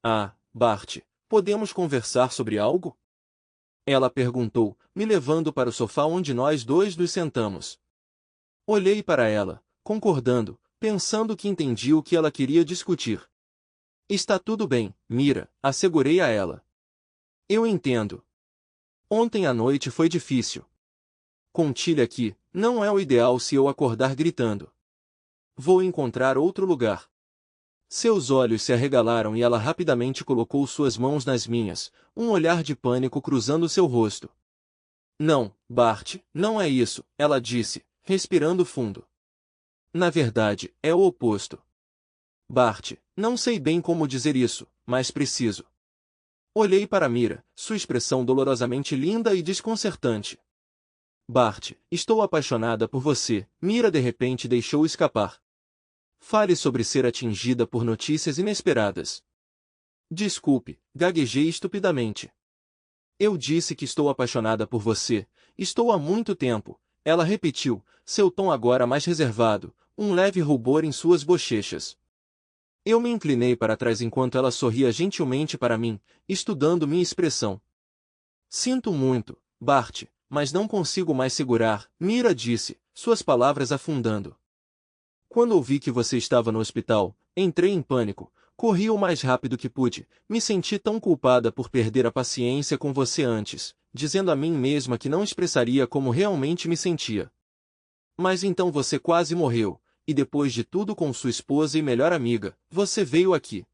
Ah, Bart, podemos conversar sobre algo? Ela perguntou, me levando para o sofá onde nós dois nos sentamos. Olhei para ela, concordando, pensando que entendi o que ela queria discutir. Está tudo bem, Mira, assegurei a ela. Eu entendo. Ontem à noite foi difícil. Com Tilly aqui, não é o ideal se eu acordar gritando. Vou encontrar outro lugar. Seus olhos se arregalaram e ela rapidamente colocou suas mãos nas minhas, um olhar de pânico cruzando seu rosto. Não, Bart, não é isso, ela disse, respirando fundo. Na verdade, é o oposto. Bart, não sei bem como dizer isso, mas preciso. Olhei para Mira, sua expressão dolorosamente linda e desconcertante. Bart, estou apaixonada por você, Mira de repente deixou escapar. Fale sobre ser atingida por notícias inesperadas. Desculpe, gaguejei estupidamente. Eu disse que estou apaixonada por você, estou há muito tempo, ela repetiu, seu tom agora mais reservado, um leve rubor em suas bochechas. Eu me inclinei para trás enquanto ela sorria gentilmente para mim, estudando minha expressão. Sinto muito, Bart, mas não consigo mais segurar, Mira disse, suas palavras afundando. Quando ouvi que você estava no hospital, entrei em pânico, corri o mais rápido que pude, me senti tão culpada por perder a paciência com você antes, dizendo a mim mesma que não expressaria como realmente me sentia. Mas então você quase morreu, e depois de tudo com sua esposa e melhor amiga, você veio aqui.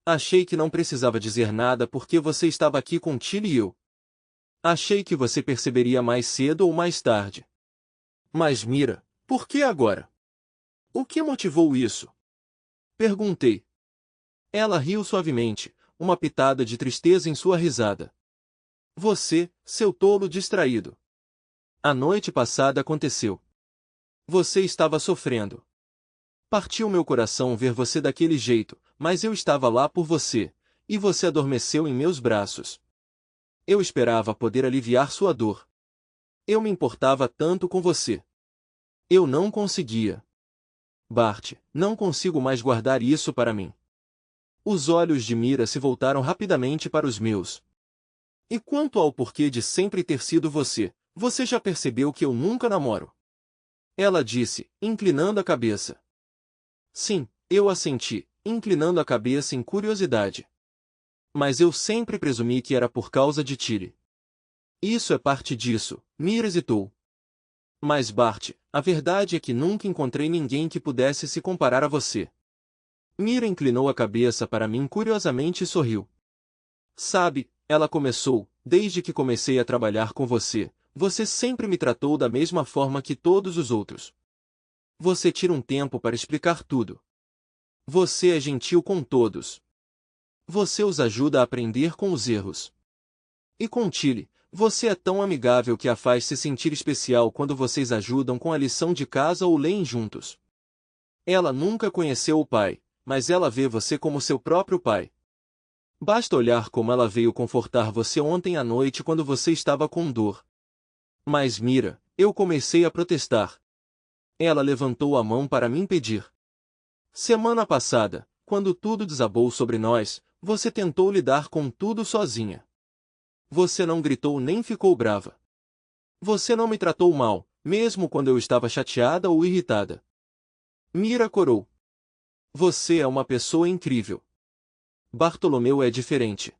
Achei que não precisava dizer nada porque você estava aqui com Tilly e eu. Achei que você perceberia mais cedo ou mais tarde. Mas Mira, por que agora? O que motivou isso? Perguntei. Ela riu suavemente, uma pitada de tristeza em sua risada. Você, seu tolo distraído. A noite passada aconteceu. Você estava sofrendo. Partiu meu coração ver você daquele jeito, mas eu estava lá por você, e você adormeceu em meus braços. Eu esperava poder aliviar sua dor. Eu me importava tanto com você. Eu não conseguia. Bart, não consigo mais guardar isso para mim. Os olhos de Mira se voltaram rapidamente para os meus. E quanto ao porquê de sempre ter sido você, você já percebeu que eu nunca namoro? Ela disse, inclinando a cabeça. Sim, eu assenti, inclinando a cabeça em curiosidade. Mas eu sempre presumi que era por causa de Tilly. Isso é parte disso, Mira hesitou. Mas Bart, a verdade é que nunca encontrei ninguém que pudesse se comparar a você. Mira inclinou a cabeça para mim curiosamente e sorriu. Sabe, ela começou, desde que comecei a trabalhar com você, você sempre me tratou da mesma forma que todos os outros. Você tira um tempo para explicar tudo. Você é gentil com todos. Você os ajuda a aprender com os erros. E com Tilly, você é tão amigável que a faz se sentir especial quando vocês ajudam com a lição de casa ou leem juntos. Ela nunca conheceu o pai, mas ela vê você como seu próprio pai. Basta olhar como ela veio confortar você ontem à noite quando você estava com dor. Mas Mira, eu comecei a protestar. Ela levantou a mão para me impedir. Semana passada, quando tudo desabou sobre nós, você tentou lidar com tudo sozinha. Você não gritou nem ficou brava. Você não me tratou mal, mesmo quando eu estava chateada ou irritada. Mira corou. Você é uma pessoa incrível. Bartolomeu é diferente.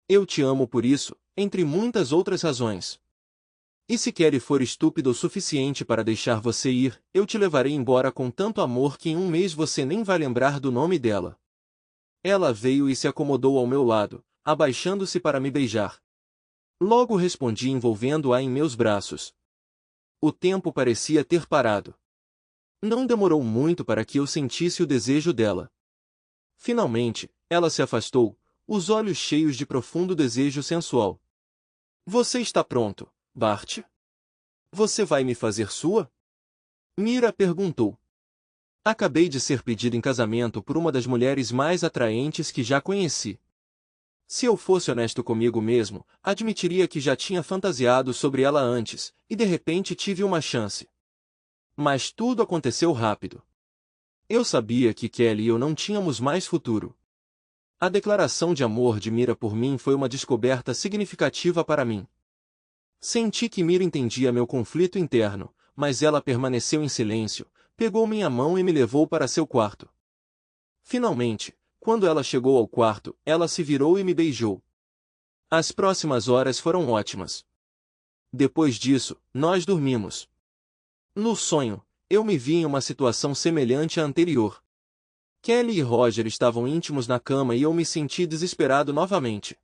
Eu te amo por isso, entre muitas outras razões. E se Kelly for estúpido o suficiente para deixar você ir, eu te levarei embora com tanto amor que em um mês você nem vai lembrar do nome dela. Ela veio e se acomodou ao meu lado, abaixando-se para me beijar. Logo respondi envolvendo-a em meus braços. O tempo parecia ter parado. Não demorou muito para que eu sentisse o desejo dela. Finalmente, ela se afastou, os olhos cheios de profundo desejo sensual. Você está pronto, Bart? Você vai me fazer sua? Mira perguntou. Acabei de ser pedido em casamento por uma das mulheres mais atraentes que já conheci. Se eu fosse honesto comigo mesmo, admitiria que já tinha fantasiado sobre ela antes, e de repente tive uma chance. Mas tudo aconteceu rápido. Eu sabia que Kelly e eu não tínhamos mais futuro. A declaração de amor de Mira por mim foi uma descoberta significativa para mim. Senti que Mira entendia meu conflito interno, mas ela permaneceu em silêncio, pegou minha mão e me levou para seu quarto. Finalmente, quando ela chegou ao quarto, ela se virou e me beijou. As próximas horas foram ótimas. Depois disso, nós dormimos. No sonho, eu me vi em uma situação semelhante à anterior. Kelly e Roger estavam íntimos na cama e eu me senti desesperado novamente.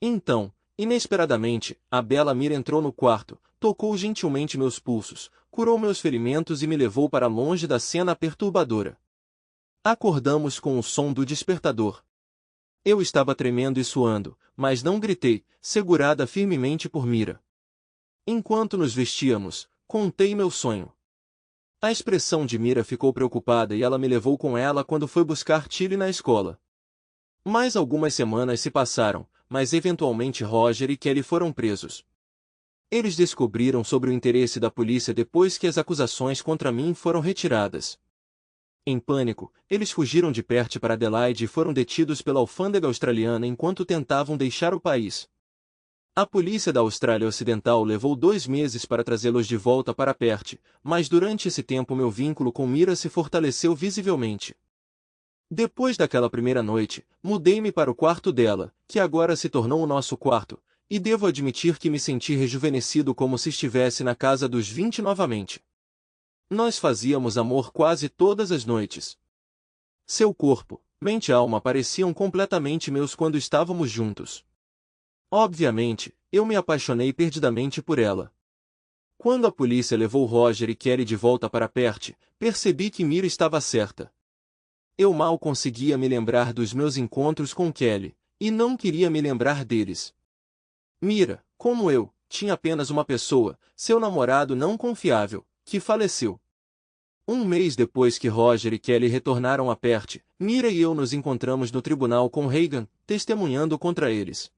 Então, inesperadamente, a bela Mira entrou no quarto, tocou gentilmente meus pulsos, curou meus ferimentos e me levou para longe da cena perturbadora. Acordamos com o som do despertador. Eu estava tremendo e suando, mas não gritei, segurada firmemente por Mira. Enquanto nos vestíamos, contei meu sonho. A expressão de Mira ficou preocupada e ela me levou com ela quando foi buscar Tilly na escola. Mais algumas semanas se passaram, mas eventualmente Roger e Kelly foram presos. Eles descobriram sobre o interesse da polícia depois que as acusações contra mim foram retiradas. Em pânico, eles fugiram de Perth para Adelaide e foram detidos pela alfândega australiana enquanto tentavam deixar o país. A polícia da Austrália Ocidental levou 2 meses para trazê-los de volta para Perth, mas durante esse tempo meu vínculo com Mira se fortaleceu visivelmente. Depois daquela primeira noite, mudei-me para o quarto dela, que agora se tornou o nosso quarto, e devo admitir que me senti rejuvenescido como se estivesse na casa dos 20 novamente. Nós fazíamos amor quase todas as noites. Seu corpo, mente e alma pareciam completamente meus quando estávamos juntos. Obviamente, eu me apaixonei perdidamente por ela. Quando a polícia levou Roger e Kelly de volta para Perth, percebi que Mira estava certa. Eu mal conseguia me lembrar dos meus encontros com Kelly, e não queria me lembrar deles. Mira, como eu, tinha apenas uma pessoa, seu namorado não confiável, que faleceu. Um mês depois que Roger e Kelly retornaram a Perth, Mira e eu nos encontramos no tribunal com Reagan, testemunhando contra eles.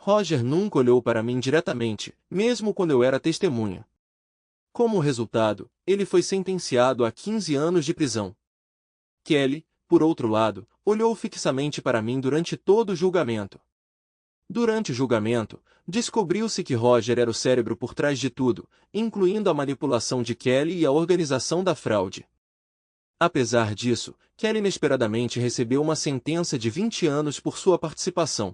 Roger nunca olhou para mim diretamente, mesmo quando eu era testemunha. Como resultado, ele foi sentenciado a 15 anos de prisão. Kelly, por outro lado, olhou fixamente para mim durante todo o julgamento. Durante o julgamento, descobriu-se que Roger era o cérebro por trás de tudo, incluindo a manipulação de Kelly e a organização da fraude. Apesar disso, Kelly inesperadamente recebeu uma sentença de 20 anos por sua participação.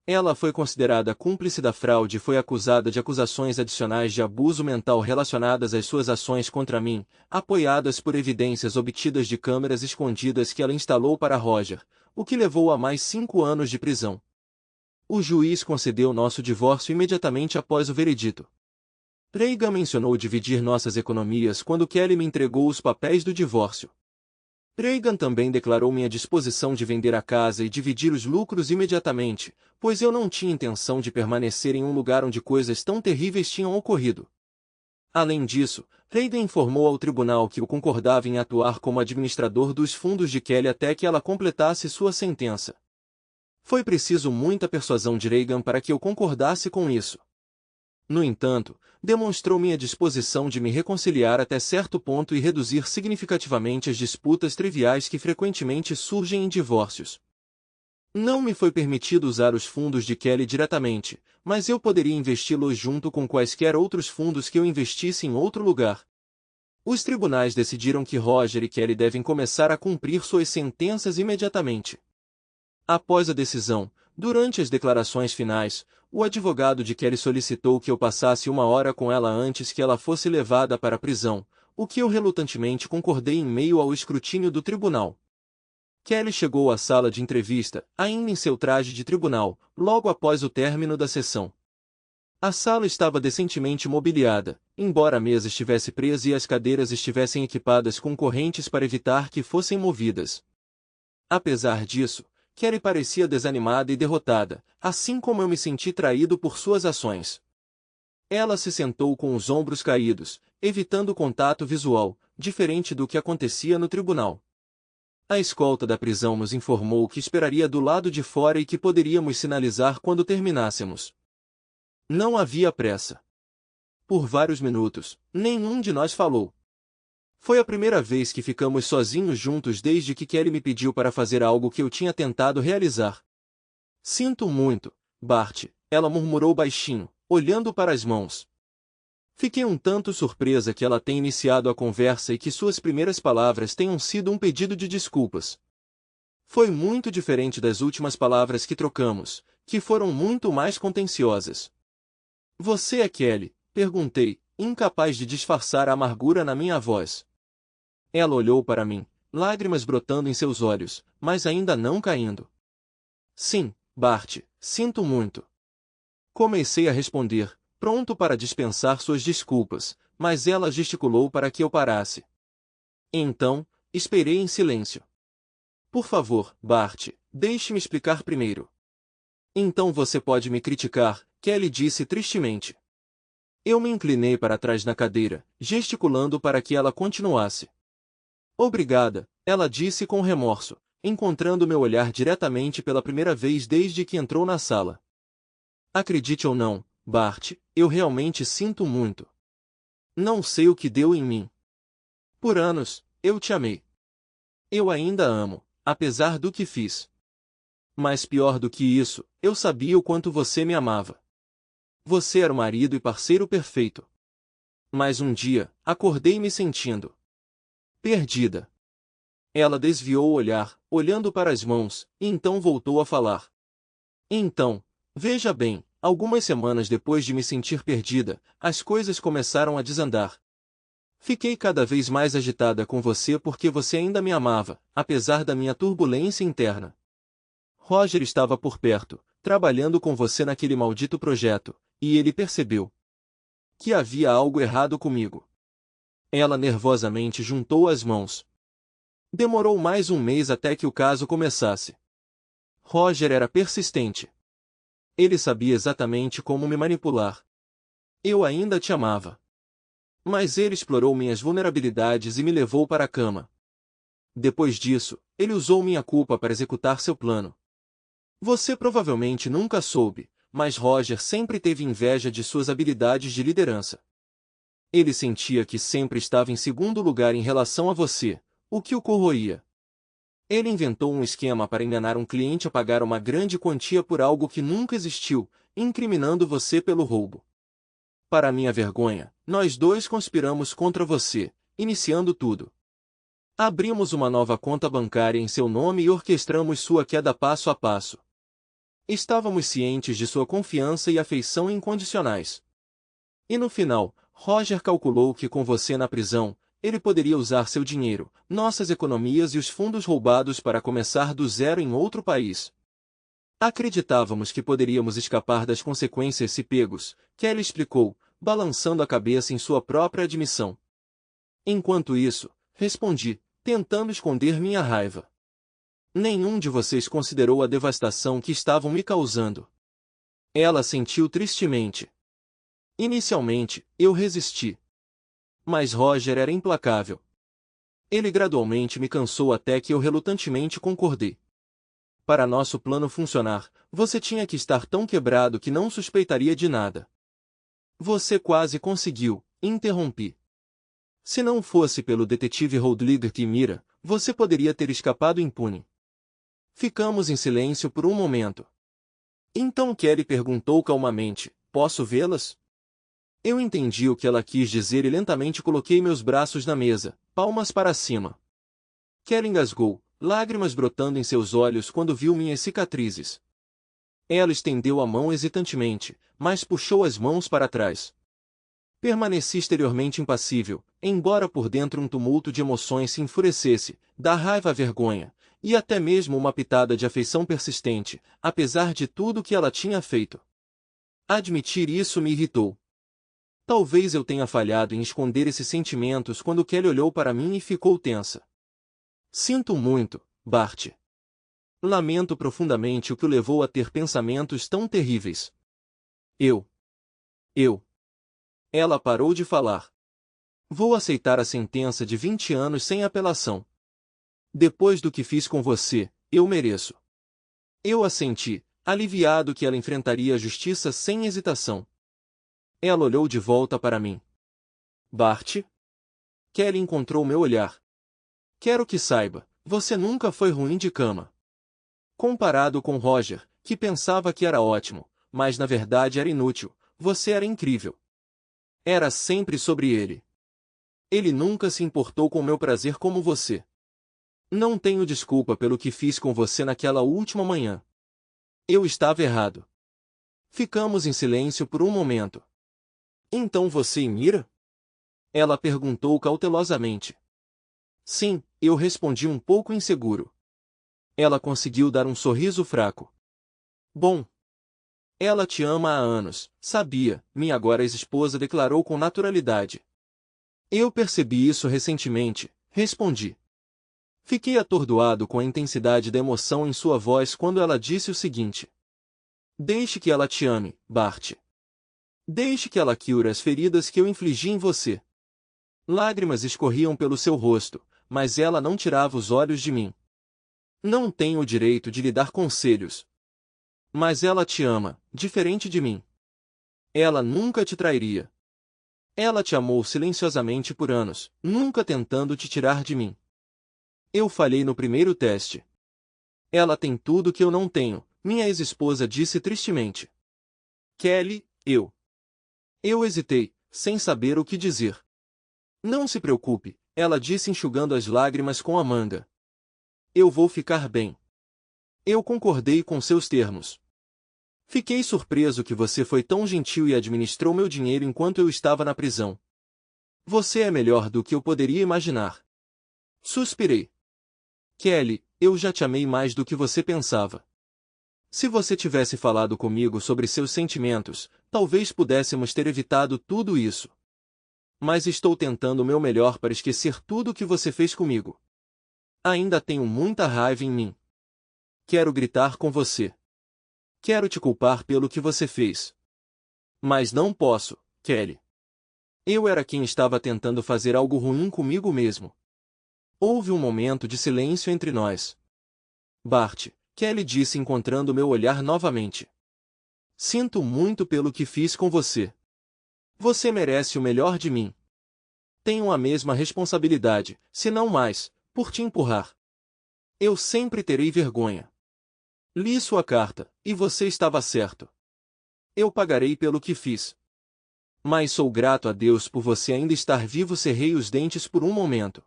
Ela foi considerada cúmplice da fraude e foi acusada de acusações adicionais de abuso mental relacionadas às suas ações contra mim, apoiadas por evidências obtidas de câmeras escondidas que ela instalou para Roger, o que levou a mais 5 anos de prisão. O juiz concedeu nosso divórcio imediatamente após o veredito. Reagan mencionou dividir nossas economias quando Kelly me entregou os papéis do divórcio. Reagan também declarou minha disposição de vender a casa e dividir os lucros imediatamente, pois eu não tinha intenção de permanecer em um lugar onde coisas tão terríveis tinham ocorrido. Além disso, Reagan informou ao tribunal que eu concordava em atuar como administrador dos fundos de Kelly até que ela completasse sua sentença. Foi preciso muita persuasão de Reagan para que eu concordasse com isso. No entanto, demonstrou minha disposição de me reconciliar até certo ponto e reduzir significativamente as disputas triviais que frequentemente surgem em divórcios. Não me foi permitido usar os fundos de Kelly diretamente, mas eu poderia investi-los junto com quaisquer outros fundos que eu investisse em outro lugar. Os tribunais decidiram que Roger e Kelly devem começar a cumprir suas sentenças imediatamente. Após a decisão, durante as declarações finais, o advogado de Kelly solicitou que eu passasse 1 hora com ela antes que ela fosse levada para a prisão, o que eu relutantemente concordei em meio ao escrutínio do tribunal. Kelly chegou à sala de entrevista, ainda em seu traje de tribunal, logo após o término da sessão. A sala estava decentemente mobiliada, embora a mesa estivesse presa e as cadeiras estivessem equipadas com correntes para evitar que fossem movidas. Apesar disso, Kelly parecia desanimada e derrotada, assim como eu me senti traído por suas ações. Ela se sentou com os ombros caídos, evitando contato visual, diferente do que acontecia no tribunal. A escolta da prisão nos informou que esperaria do lado de fora e que poderíamos sinalizar quando terminássemos. Não havia pressa. Por vários minutos, nenhum de nós falou. Foi a primeira vez que ficamos sozinhos juntos desde que Kelly me pediu para fazer algo que eu tinha tentado realizar. Sinto muito, Bart, ela murmurou baixinho, olhando para as mãos. Fiquei um tanto surpresa que ela tenha iniciado a conversa e que suas primeiras palavras tenham sido um pedido de desculpas. Foi muito diferente das últimas palavras que trocamos, que foram muito mais contenciosas. Você é Kelly? Perguntei, incapaz de disfarçar a amargura na minha voz. Ela olhou para mim, lágrimas brotando em seus olhos, mas ainda não caindo. Sim, Bart, sinto muito. Comecei a responder, pronto para dispensar suas desculpas, mas ela gesticulou para que eu parasse. Então, esperei em silêncio. Por favor, Bart, deixe-me explicar primeiro. Então você pode me criticar, Kelly disse tristemente. Eu me inclinei para trás na cadeira, gesticulando para que ela continuasse. Obrigada, ela disse com remorso, encontrando meu olhar diretamente pela primeira vez desde que entrou na sala. Acredite ou não, Bart, eu realmente sinto muito. Não sei o que deu em mim. Por anos, eu te amei. Eu ainda amo, apesar do que fiz. Mas pior do que isso, eu sabia o quanto você me amava. Você era o marido e parceiro perfeito. Mas um dia, acordei me sentindo perdida. Ela desviou o olhar, olhando para as mãos, e então voltou a falar. Então, veja bem, algumas semanas depois de me sentir perdida, as coisas começaram a desandar. Fiquei cada vez mais agitada com você porque você ainda me amava, apesar da minha turbulência interna. Roger estava por perto, trabalhando com você naquele maldito projeto, e ele percebeu que havia algo errado comigo. Ela nervosamente juntou as mãos. Demorou mais um mês até que o caso começasse. Roger era persistente. Ele sabia exatamente como me manipular. Eu ainda te amava. Mas ele explorou minhas vulnerabilidades e me levou para a cama. Depois disso, ele usou minha culpa para executar seu plano. Você provavelmente nunca soube, mas Roger sempre teve inveja de suas habilidades de liderança. Ele sentia que sempre estava em segundo lugar em relação a você, o que o corroía. Ele inventou um esquema para enganar um cliente a pagar uma grande quantia por algo que nunca existiu, incriminando você pelo roubo. Para minha vergonha, nós dois conspiramos contra você, iniciando tudo. Abrimos uma nova conta bancária em seu nome e orquestramos sua queda passo a passo. Estávamos cientes de sua confiança e afeição incondicionais. E no final, Roger calculou que com você na prisão, ele poderia usar seu dinheiro, nossas economias e os fundos roubados para começar do zero em outro país. Acreditávamos que poderíamos escapar das consequências se pegos, Kelly explicou, balançando a cabeça em sua própria admissão. Enquanto isso, respondi, tentando esconder minha raiva. Nenhum de vocês considerou a devastação que estavam me causando. Ela sentiu tristemente. Inicialmente, eu resisti. Mas Roger era implacável. Ele gradualmente me cansou até que eu relutantemente concordei. Para nosso plano funcionar, você tinha que estar tão quebrado que não suspeitaria de nada. Você quase conseguiu, interrompi. Se não fosse pelo detetive Rodrigo Timira, você poderia ter escapado impune. Ficamos em silêncio por um momento. Então Kelly perguntou calmamente, posso vê-las? Eu entendi o que ela quis dizer e lentamente coloquei meus braços na mesa, palmas para cima. Kelly engasgou, lágrimas brotando em seus olhos quando viu minhas cicatrizes. Ela estendeu a mão hesitantemente, mas puxou as mãos para trás. Permaneci exteriormente impassível, embora por dentro um tumulto de emoções se enfurecesse, da raiva à vergonha, e até mesmo uma pitada de afeição persistente, apesar de tudo que ela tinha feito. Admitir isso me irritou. Talvez eu tenha falhado em esconder esses sentimentos quando Kelly olhou para mim e ficou tensa. Sinto muito, Bart. Lamento profundamente o que o levou a ter pensamentos tão terríveis. Eu. Ela parou de falar. Vou aceitar a sentença de 20 anos sem apelação. Depois do que fiz com você, eu mereço. Eu assenti, aliviado que ela enfrentaria a justiça sem hesitação. Ela olhou de volta para mim. Bart? Kelly encontrou meu olhar. Quero que saiba, você nunca foi ruim de cama. Comparado com Roger, que pensava que era ótimo, mas na verdade era inútil, você era incrível. Era sempre sobre ele. Ele nunca se importou com meu prazer como você. Não tenho desculpa pelo que fiz com você naquela última manhã. Eu estava errado. Ficamos em silêncio por um momento. Então você e Mira? Ela perguntou cautelosamente. Sim, eu respondi um pouco inseguro. Ela conseguiu dar um sorriso fraco. Bom. Ela te ama há anos, sabia, minha agora ex-esposa declarou com naturalidade. Eu percebi isso recentemente, respondi. Fiquei atordoado com a intensidade da emoção em sua voz quando ela disse o seguinte. Deixe que ela te ame, Bart. Deixe que ela cure as feridas que eu infligi em você. Lágrimas escorriam pelo seu rosto, mas ela não tirava os olhos de mim. Não tenho o direito de lhe dar conselhos. Mas ela te ama, diferente de mim. Ela nunca te trairia. Ela te amou silenciosamente por anos, nunca tentando te tirar de mim. Eu falhei no primeiro teste. Ela tem tudo que eu não tenho, minha ex-esposa disse tristemente. Kelly, eu Eu hesitei, sem saber o que dizer. Não se preocupe, ela disse enxugando as lágrimas com a manga. Eu vou ficar bem. Eu concordei com seus termos. Fiquei surpreso que você foi tão gentil e administrou meu dinheiro enquanto eu estava na prisão. Você é melhor do que eu poderia imaginar. Suspirei. Kelly, eu já te amei mais do que você pensava. Se você tivesse falado comigo sobre seus sentimentos, talvez pudéssemos ter evitado tudo isso. Mas estou tentando o meu melhor para esquecer tudo o que você fez comigo. Ainda tenho muita raiva em mim. Quero gritar com você. Quero te culpar pelo que você fez. Mas não posso, Kelly. Eu era quem estava tentando fazer algo ruim comigo mesmo. Houve um momento de silêncio entre nós. Bart, Kelly disse encontrando meu olhar novamente. Sinto muito pelo que fiz com você. Você merece o melhor de mim. Tenho a mesma responsabilidade, se não mais, por te empurrar. Eu sempre terei vergonha. Li sua carta, e você estava certo. Eu pagarei pelo que fiz. Mas sou grato a Deus por você ainda estar vivo. Cerrei os dentes por um momento.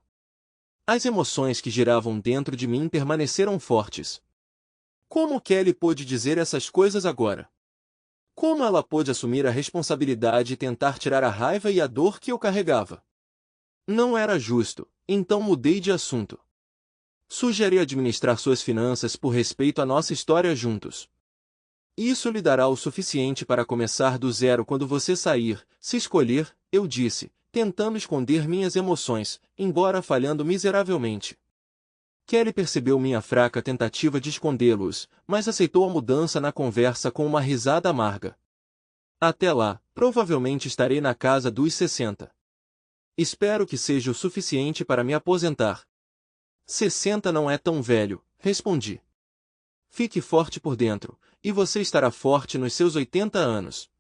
As emoções que giravam dentro de mim permaneceram fortes. Como Kelly pôde dizer essas coisas agora? Como ela pôde assumir a responsabilidade e tentar tirar a raiva e a dor que eu carregava? Não era justo, então mudei de assunto. Sugeri administrar suas finanças por respeito à nossa história juntos. Isso lhe dará o suficiente para começar do zero quando você sair, se escolher, eu disse, tentando esconder minhas emoções, embora falhando miseravelmente. Kelly percebeu minha fraca tentativa de escondê-los, mas aceitou a mudança na conversa com uma risada amarga. Até lá, provavelmente estarei na casa dos 60. Espero que seja o suficiente para me aposentar. 60 não é tão velho, respondi. Fique forte por dentro, e você estará forte nos seus 80 anos.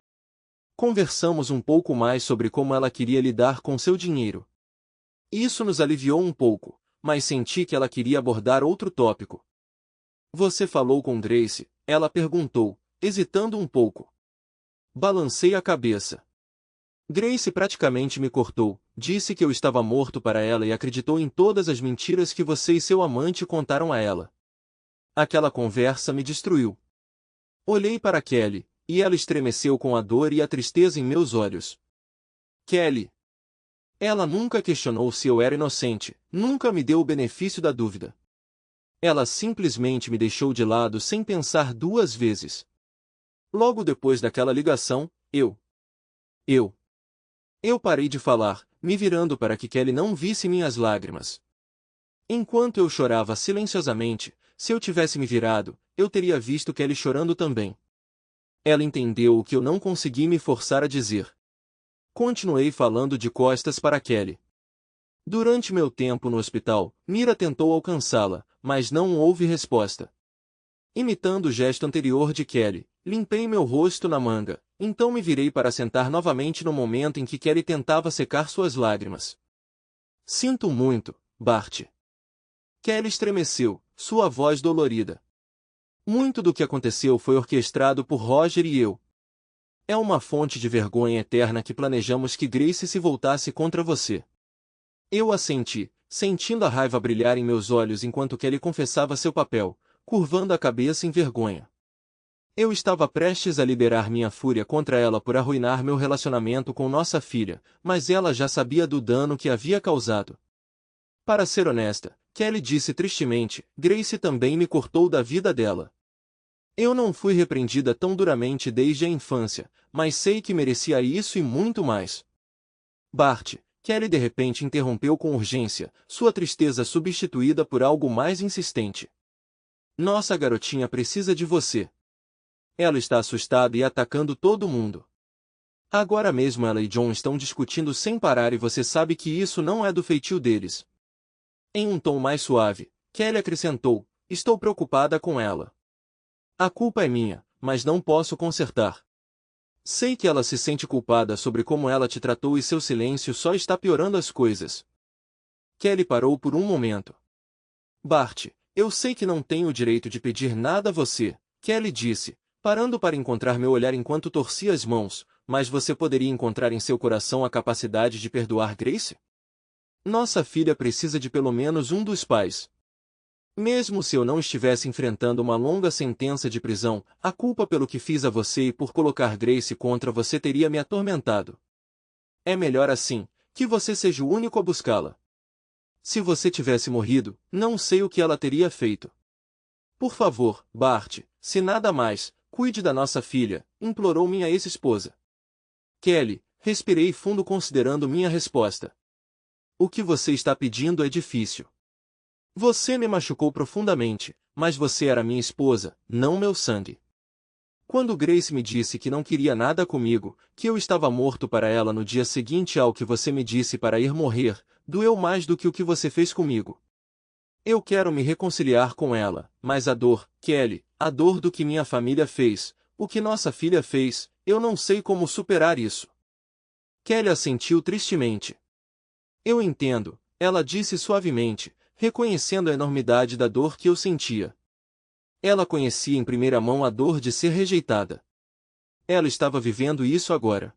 Conversamos um pouco mais sobre como ela queria lidar com seu dinheiro. Isso nos aliviou um pouco, mas senti que ela queria abordar outro tópico. Você falou com Grace? Ela perguntou, hesitando um pouco. Balancei a cabeça. Grace praticamente me cortou, disse que eu estava morto para ela e acreditou em todas as mentiras que você e seu amante contaram a ela. Aquela conversa me destruiu. Olhei para Kelly, e ela estremeceu com a dor e a tristeza em meus olhos. Kelly. Ela nunca questionou se eu era inocente, nunca me deu o benefício da dúvida. Ela simplesmente me deixou de lado sem pensar duas vezes. Logo depois daquela ligação, eu parei de falar, me virando para que Kelly não visse minhas lágrimas. Enquanto eu chorava silenciosamente, se eu tivesse me virado, eu teria visto Kelly chorando também. Ela entendeu o que eu não consegui me forçar a dizer. Continuei falando de costas para Kelly. Durante meu tempo no hospital, Mira tentou alcançá-la, mas não houve resposta. Imitando o gesto anterior de Kelly, limpei meu rosto na manga, então me virei para sentar novamente no momento em que Kelly tentava secar suas lágrimas. Sinto muito, Bart. Kelly estremeceu, sua voz dolorida. Muito do que aconteceu foi orquestrado por Roger e eu. É uma fonte de vergonha eterna que planejamos que Grace se voltasse contra você. Eu assenti, sentindo a raiva brilhar em meus olhos enquanto Kelly confessava seu papel, curvando a cabeça em vergonha. Eu estava prestes a liberar minha fúria contra ela por arruinar meu relacionamento com nossa filha, mas ela já sabia do dano que havia causado. Para ser honesta, Kelly disse tristemente, Grace também me cortou da vida dela. Eu não fui repreendida tão duramente desde a infância, mas sei que merecia isso e muito mais. Bart, Kelly de repente interrompeu com urgência, sua tristeza substituída por algo mais insistente. Nossa garotinha precisa de você. Ela está assustada e atacando todo mundo. Agora mesmo ela e John estão discutindo sem parar e você sabe que isso não é do feitio deles. Em um tom mais suave, Kelly acrescentou, estou preocupada com ela. A culpa é minha, mas não posso consertar. Sei que ela se sente culpada sobre como ela te tratou e seu silêncio só está piorando as coisas. Kelly parou por um momento. Bart, eu sei que não tenho o direito de pedir nada a você, Kelly disse, parando para encontrar meu olhar enquanto torcia as mãos, mas você poderia encontrar em seu coração a capacidade de perdoar Grace? Nossa filha precisa de pelo menos um dos pais. Mesmo se eu não estivesse enfrentando uma longa sentença de prisão, a culpa pelo que fiz a você e por colocar Grace contra você teria me atormentado. É melhor assim, que você seja o único a buscá-la. Se você tivesse morrido, não sei o que ela teria feito. Por favor, Bart, se nada mais, cuide da nossa filha, implorou minha ex-esposa. Kelly, respirei fundo considerando minha resposta. O que você está pedindo é difícil. Você me machucou profundamente, mas você era minha esposa, não meu sangue. Quando Grace me disse que não queria nada comigo, que eu estava morto para ela no dia seguinte ao que você me disse para ir morrer, doeu mais do que o que você fez comigo. Eu quero me reconciliar com ela, mas a dor, Kelly, a dor do que minha família fez, o que nossa filha fez, eu não sei como superar isso. Kelly assentiu tristemente. Eu entendo, ela disse suavemente, reconhecendo a enormidade da dor que eu sentia. Ela conhecia em primeira mão a dor de ser rejeitada. Ela estava vivendo isso agora.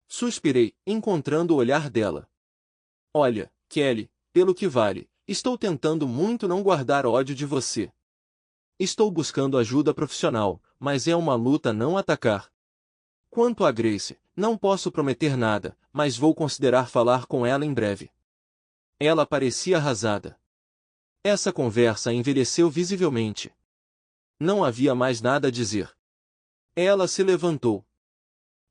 Suspirei, encontrando o olhar dela. Olha, Kelly, pelo que vale, estou tentando muito não guardar ódio de você. Estou buscando ajuda profissional, mas é uma luta não atacar. Quanto a Grace, não posso prometer nada, mas vou considerar falar com ela em breve. Ela parecia arrasada. Essa conversa envelheceu visivelmente. Não havia mais nada a dizer. Ela se levantou.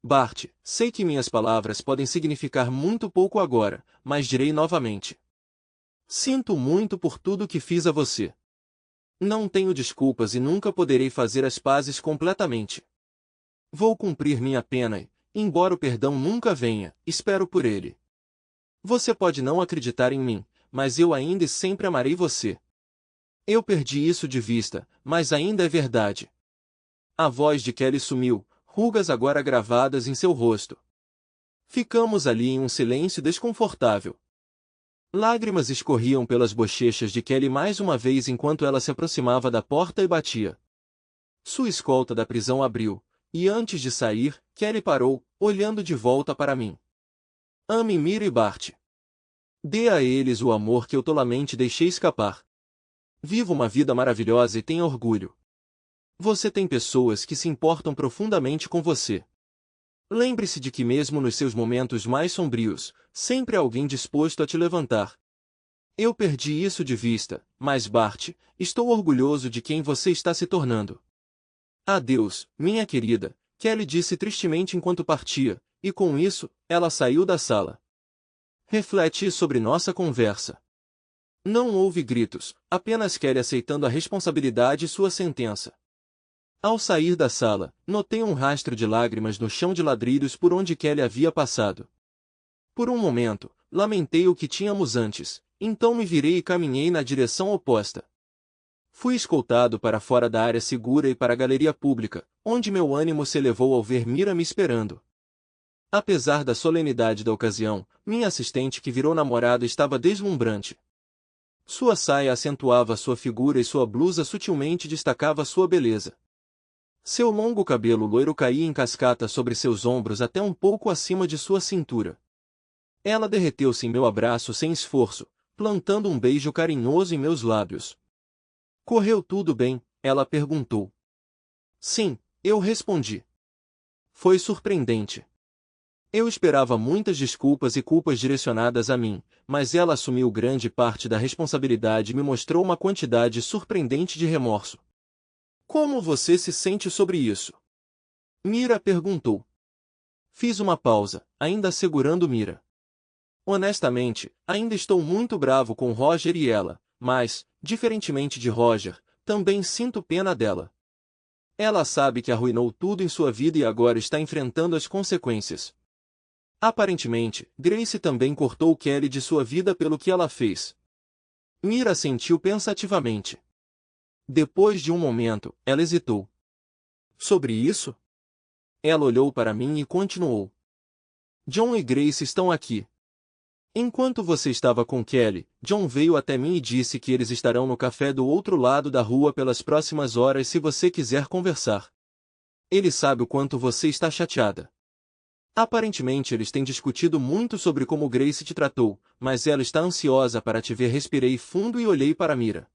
Bart, sei que minhas palavras podem significar muito pouco agora, mas direi novamente. Sinto muito por tudo que fiz a você. Não tenho desculpas e nunca poderei fazer as pazes completamente. Vou cumprir minha pena e, embora o perdão nunca venha, espero por ele. Você pode não acreditar em mim, mas eu ainda e sempre amarei você. Eu perdi isso de vista, mas ainda é verdade. A voz de Kelly sumiu, rugas agora gravadas em seu rosto. Ficamos ali em um silêncio desconfortável. Lágrimas escorriam pelas bochechas de Kelly mais uma vez enquanto ela se aproximava da porta e batia. Sua escolta da prisão abriu, e antes de sair, Kelly parou, olhando de volta para mim. Ame Mira e Bart. Dê a eles o amor que eu tolamente deixei escapar. Viva uma vida maravilhosa e tenha orgulho. Você tem pessoas que se importam profundamente com você. Lembre-se de que mesmo nos seus momentos mais sombrios, sempre há alguém disposto a te levantar. Eu perdi isso de vista, mas Bart, estou orgulhoso de quem você está se tornando. Adeus, minha querida, Kelly disse tristemente enquanto partia, e com isso, ela saiu da sala. Reflete sobre nossa conversa. Não houve gritos, apenas Kelly aceitando a responsabilidade e sua sentença. Ao sair da sala, notei um rastro de lágrimas no chão de ladrilhos por onde Kelly havia passado. Por um momento, lamentei o que tínhamos antes, então me virei e caminhei na direção oposta. Fui escoltado para fora da área segura e para a galeria pública, onde meu ânimo se elevou ao ver Mira me esperando. Apesar da solenidade da ocasião, minha assistente que virou namorada estava deslumbrante. Sua saia acentuava sua figura e sua blusa sutilmente destacava sua beleza. Seu longo cabelo loiro caía em cascata sobre seus ombros até um pouco acima de sua cintura. Ela derreteu-se em meu abraço sem esforço, plantando um beijo carinhoso em meus lábios. Correu tudo bem? Ela perguntou. Sim, eu respondi. Foi surpreendente. Eu esperava muitas desculpas e culpas direcionadas a mim, mas ela assumiu grande parte da responsabilidade e me mostrou uma quantidade surpreendente de remorso. Como você se sente sobre isso? Mira perguntou. Fiz uma pausa, ainda segurando Mira. Honestamente, ainda estou muito bravo com Roger e ela, mas, diferentemente de Roger, também sinto pena dela. Ela sabe que arruinou tudo em sua vida e agora está enfrentando as consequências. Aparentemente, Grace também cortou Kelly de sua vida pelo que ela fez. Mira sentiu pensativamente. Depois de um momento, ela hesitou. Sobre isso? Ela olhou para mim e continuou. John e Grace estão aqui. Enquanto você estava com Kelly, John veio até mim e disse que eles estarão no café do outro lado da rua pelas próximas horas se você quiser conversar. Ele sabe o quanto você está chateada. Aparentemente eles têm discutido muito sobre como Grace te tratou, mas ela está ansiosa para te ver. Respirei fundo e olhei para Mira.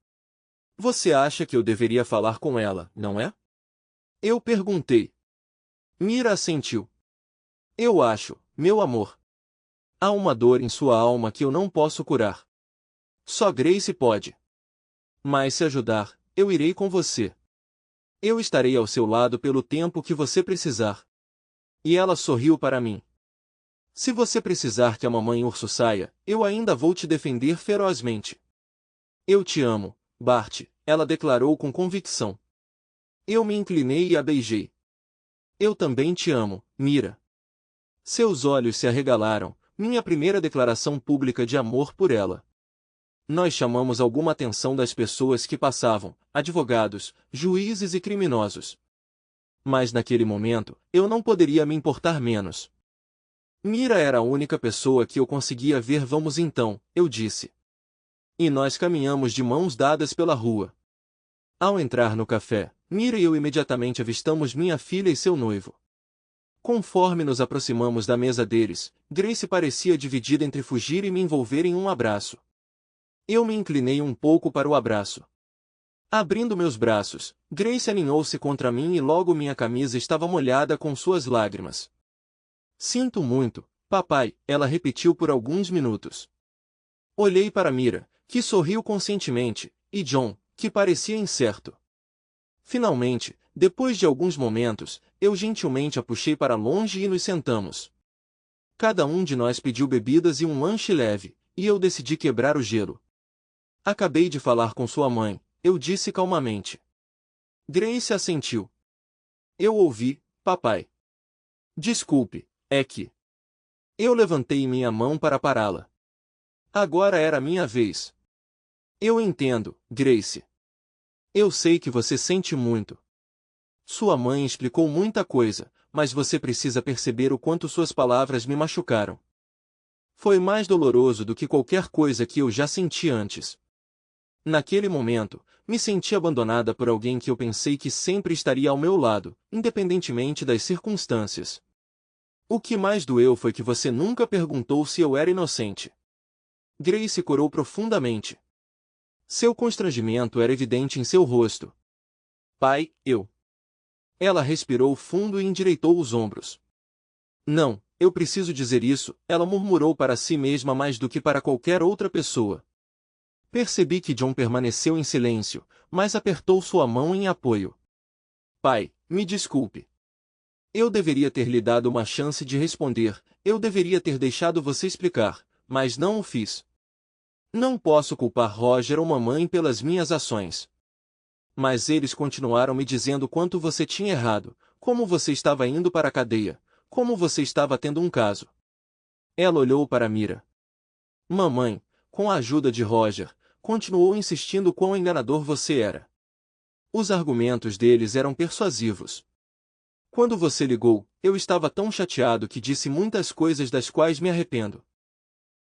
Você acha que eu deveria falar com ela, não é? Eu perguntei. Mira assentiu. Eu acho, meu amor. Há uma dor em sua alma que eu não posso curar. Só Grace pode. Mas se ajudar, eu irei com você. Eu estarei ao seu lado pelo tempo que você precisar. E ela sorriu para mim. Se você precisar que a mamãe urso saia, eu ainda vou te defender ferozmente. Eu te amo, Bart, ela declarou com convicção. Eu me inclinei e a beijei. Eu também te amo, Mira. Seus olhos se arregalaram, minha primeira declaração pública de amor por ela. Nós chamamos alguma atenção das pessoas que passavam, advogados, juízes e criminosos. Mas naquele momento, eu não poderia me importar menos. Mira era a única pessoa que eu conseguia ver. Vamos então, eu disse. E nós caminhamos de mãos dadas pela rua. Ao entrar no café, Mira e eu imediatamente avistamos minha filha e seu noivo. Conforme nos aproximamos da mesa deles, Grace parecia dividida entre fugir e me envolver em um abraço. Eu me inclinei um pouco para o abraço. Abrindo meus braços, Grace aninhou-se contra mim e logo minha camisa estava molhada com suas lágrimas. Sinto muito, papai, ela repetiu por alguns minutos. Olhei para Mira, que sorriu conscientemente, e John, que parecia incerto. Finalmente, depois de alguns momentos, eu gentilmente a puxei para longe e nos sentamos. Cada um de nós pediu bebidas e um lanche leve, e eu decidi quebrar o gelo. Acabei de falar com sua mãe, eu disse calmamente. Grace assentiu. Eu ouvi, papai. Desculpe, é que... Eu levantei minha mão para pará-la. Agora era minha vez. Eu entendo, Grace. Eu sei que você sente muito. Sua mãe explicou muita coisa, mas você precisa perceber o quanto suas palavras me machucaram. Foi mais doloroso do que qualquer coisa que eu já senti antes. Naquele momento, me senti abandonada por alguém que eu pensei que sempre estaria ao meu lado, independentemente das circunstâncias. O que mais doeu foi que você nunca perguntou se eu era inocente. Grace corou profundamente. Seu constrangimento era evidente em seu rosto. Pai, eu... Ela respirou fundo e endireitou os ombros. Não, eu preciso dizer isso, ela murmurou para si mesma mais do que para qualquer outra pessoa. Percebi que John permaneceu em silêncio, mas apertou sua mão em apoio. Pai, me desculpe. Eu deveria ter lhe dado uma chance de responder, eu deveria ter deixado você explicar, mas não o fiz. Não posso culpar Roger ou mamãe pelas minhas ações. Mas eles continuaram me dizendo quanto você tinha errado, como você estava indo para a cadeia, como você estava tendo um caso. Ela olhou para Mira. Mamãe, com a ajuda de Roger, continuou insistindo quão enganador você era. Os argumentos deles eram persuasivos. Quando você ligou, eu estava tão chateado que disse muitas coisas das quais me arrependo.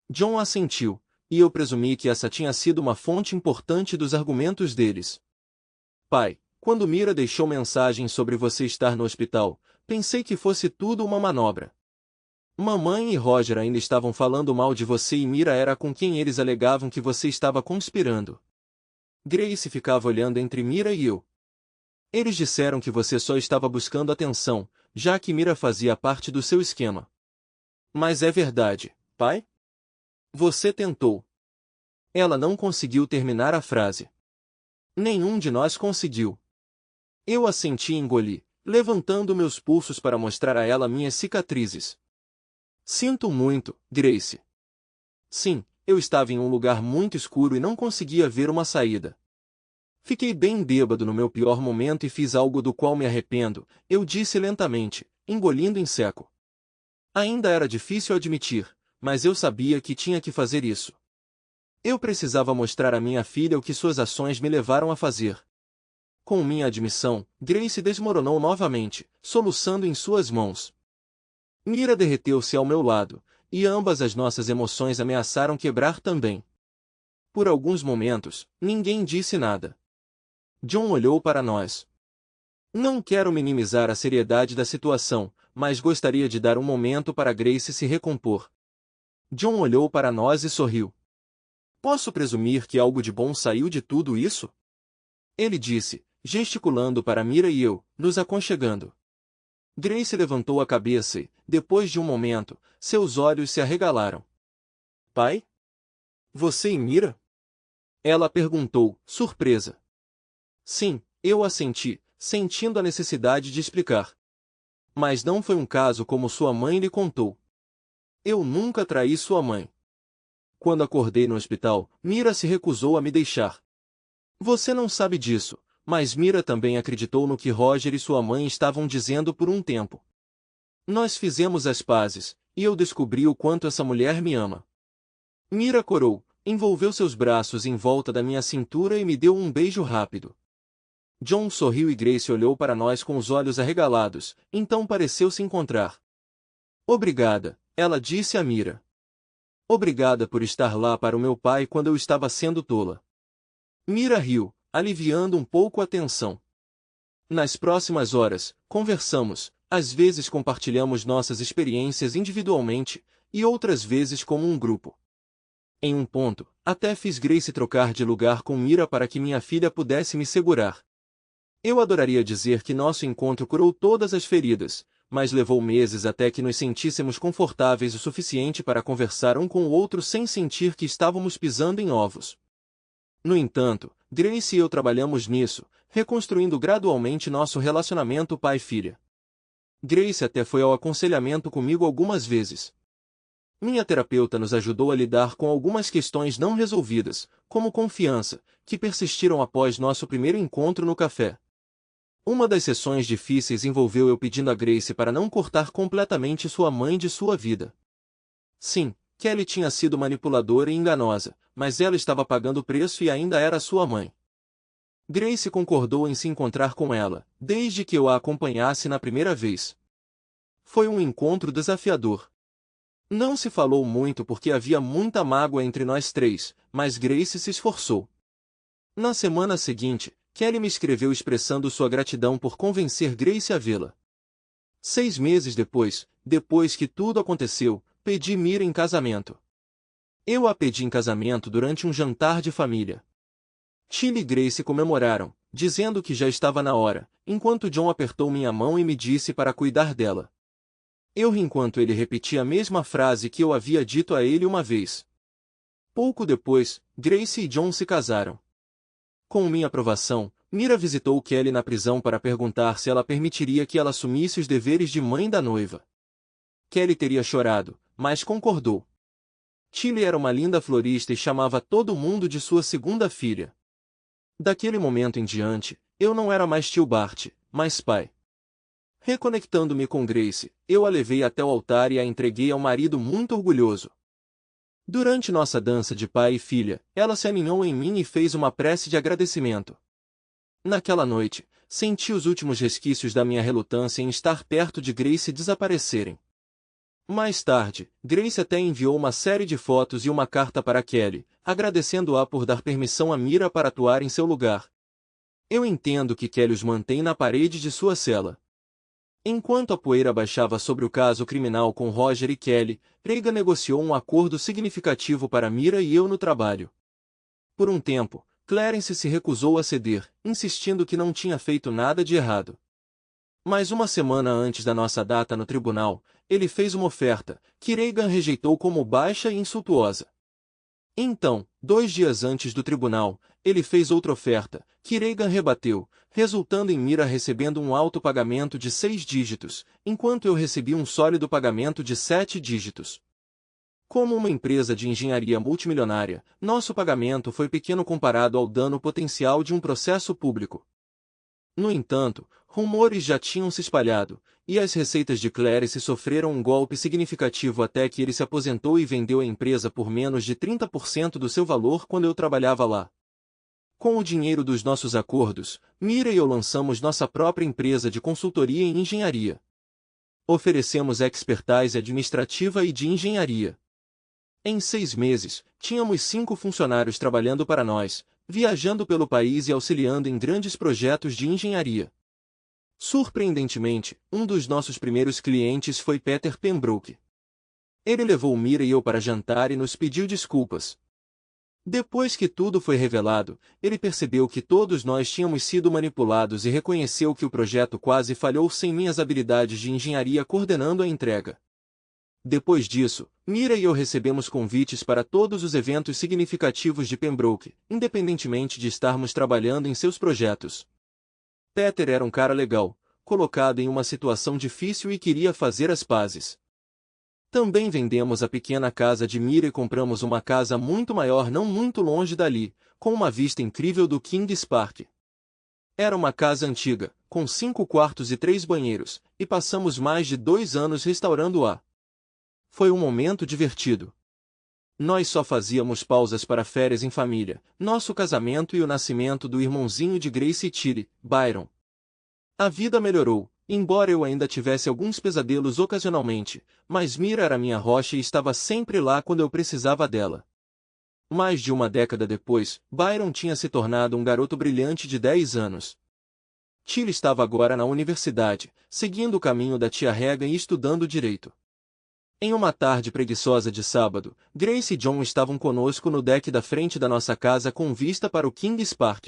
John assentiu, e eu presumi que essa tinha sido uma fonte importante dos argumentos deles. Pai, quando Mira deixou mensagem sobre você estar no hospital, pensei que fosse tudo uma manobra. Mamãe e Roger ainda estavam falando mal de você e Mira era com quem eles alegavam que você estava conspirando. Grace ficava olhando entre Mira e eu. Eles disseram que você só estava buscando atenção, já que Mira fazia parte do seu esquema. Mas é verdade, pai? Você tentou. Ela não conseguiu terminar a frase. Nenhum de nós conseguiu. Eu assenti e engoli, levantando meus pulsos para mostrar a ela minhas cicatrizes. Sinto muito, Grace. Sim, eu estava em um lugar muito escuro e não conseguia ver uma saída. Fiquei bem bêbado no meu pior momento e fiz algo do qual me arrependo, eu disse lentamente, engolindo em seco. Ainda era difícil admitir, mas eu sabia que tinha que fazer isso. Eu precisava mostrar à minha filha o que suas ações me levaram a fazer. Com minha admissão, Grace desmoronou novamente, soluçando em suas mãos. Mira derreteu-se ao meu lado, e ambas as nossas emoções ameaçaram quebrar também. Por alguns momentos, ninguém disse nada. John olhou para nós. Não quero minimizar a seriedade da situação, mas gostaria de dar um momento para Grace se recompor. John olhou para nós e sorriu. Posso presumir que algo de bom saiu de tudo isso? Ele disse, gesticulando para Mira e eu, nos aconchegando. Grace levantou a cabeça e, depois de um momento, seus olhos se arregalaram. Pai? Você e Mira? Ela perguntou, surpresa. Sim, eu assenti, sentindo a necessidade de explicar. Mas não foi um caso como sua mãe lhe contou. Eu nunca traí sua mãe. Quando acordei no hospital, Mira se recusou a me deixar. Você não sabe disso, mas Mira também acreditou no que Roger e sua mãe estavam dizendo por um tempo. Nós fizemos as pazes, e eu descobri o quanto essa mulher me ama. Mira corou, envolveu seus braços em volta da minha cintura e me deu um beijo rápido. John sorriu e Grace olhou para nós com os olhos arregalados, então pareceu se encontrar. Obrigada, ela disse a Mira. Obrigada por estar lá para o meu pai quando eu estava sendo tola. Mira riu, aliviando um pouco a tensão. Nas próximas horas, conversamos, às vezes compartilhamos nossas experiências individualmente, e outras vezes como um grupo. Em um ponto, até fiz Grace trocar de lugar com Mira para que minha filha pudesse me segurar. Eu adoraria dizer que nosso encontro curou todas as feridas, mas levou meses até que nos sentíssemos confortáveis o suficiente para conversar um com o outro sem sentir que estávamos pisando em ovos. No entanto, Grace e eu trabalhamos nisso, reconstruindo gradualmente nosso relacionamento pai-filha. Grace até foi ao aconselhamento comigo algumas vezes. Minha terapeuta nos ajudou a lidar com algumas questões não resolvidas, como confiança, que persistiram após nosso primeiro encontro no café. Uma das sessões difíceis envolveu eu pedindo a Grace para não cortar completamente sua mãe de sua vida. Sim, Kelly tinha sido manipuladora e enganosa, mas ela estava pagando o preço e ainda era sua mãe. Grace concordou em se encontrar com ela, desde que eu a acompanhasse na primeira vez. Foi um encontro desafiador. Não se falou muito porque havia muita mágoa entre nós três, mas Grace se esforçou. Na semana seguinte, Kelly me escreveu expressando sua gratidão por convencer Grace a vê-la. 6 meses depois que tudo aconteceu, pedi Mira em casamento. Eu a pedi em casamento durante um jantar de família. Tilly e Grace comemoraram, dizendo que já estava na hora, enquanto John apertou minha mão e me disse para cuidar dela. Eu ri enquanto ele repetia a mesma frase que eu havia dito a ele uma vez. Pouco depois, Grace e John se casaram. Com minha aprovação, Mira visitou Kelly na prisão para perguntar se ela permitiria que ela assumisse os deveres de mãe da noiva. Kelly teria chorado, mas concordou. Tilly era uma linda florista e chamava todo mundo de sua segunda filha. Daquele momento em diante, eu não era mais tio Bart, mas pai. Reconectando-me com Grace, eu a levei até o altar e a entreguei ao marido muito orgulhoso. Durante nossa dança de pai e filha, ela se aninhou em mim e fez uma prece de agradecimento. Naquela noite, senti os últimos resquícios da minha relutância em estar perto de Grace desaparecerem. Mais tarde, Grace até enviou uma série de fotos e uma carta para Kelly, agradecendo-a por dar permissão a Mira para atuar em seu lugar. Eu entendo que Kelly os mantém na parede de sua cela. Enquanto a poeira baixava sobre o caso criminal com Roger e Kelly, Reagan negociou um acordo significativo para Mira e eu no trabalho. Por um tempo, Clarence se recusou a ceder, insistindo que não tinha feito nada de errado. Mas uma semana antes da nossa data no tribunal, ele fez uma oferta, que Reagan rejeitou como baixa e insultuosa. Então, 2 dias antes do tribunal, ele fez outra oferta, que Reagan rebateu, resultando em Mira recebendo um alto pagamento de 6 dígitos, enquanto eu recebi um sólido pagamento de 7 dígitos. Como uma empresa de engenharia multimilionária, nosso pagamento foi pequeno comparado ao dano potencial de um processo público. No entanto, rumores já tinham se espalhado, e as receitas de Clarence sofreram um golpe significativo até que ele se aposentou e vendeu a empresa por menos de 30% do seu valor quando eu trabalhava lá. Com o dinheiro dos nossos acordos, Mira e eu lançamos nossa própria empresa de consultoria em engenharia. Oferecemos expertise administrativa e de engenharia. Em 6 meses, tínhamos 5 funcionários trabalhando para nós, viajando pelo país e auxiliando em grandes projetos de engenharia. Surpreendentemente, um dos nossos primeiros clientes foi Peter Pembroke. Ele levou Mira e eu para jantar e nos pediu desculpas. Depois que tudo foi revelado, ele percebeu que todos nós tínhamos sido manipulados e reconheceu que o projeto quase falhou sem minhas habilidades de engenharia coordenando a entrega. Depois disso, Mira e eu recebemos convites para todos os eventos significativos de Pembroke, independentemente de estarmos trabalhando em seus projetos. Peter era um cara legal, colocado em uma situação difícil e queria fazer as pazes. Também vendemos a pequena casa de Mira e compramos uma casa muito maior não muito longe dali, com uma vista incrível do Kings Park. Era uma casa antiga, com 5 quartos e 3 banheiros, e passamos mais de 2 anos restaurando-a. Foi um momento divertido. Nós só fazíamos pausas para férias em família, nosso casamento e o nascimento do irmãozinho de Grace e Tilly, Byron. A vida melhorou, embora eu ainda tivesse alguns pesadelos ocasionalmente, mas Mira era minha rocha e estava sempre lá quando eu precisava dela. Mais de uma década depois, Byron tinha se tornado um garoto brilhante de 10 anos. Tilly estava agora na universidade, seguindo o caminho da tia Regan e estudando direito. Em uma tarde preguiçosa de sábado, Grace e John estavam conosco no deck da frente da nossa casa com vista para o Kings Park.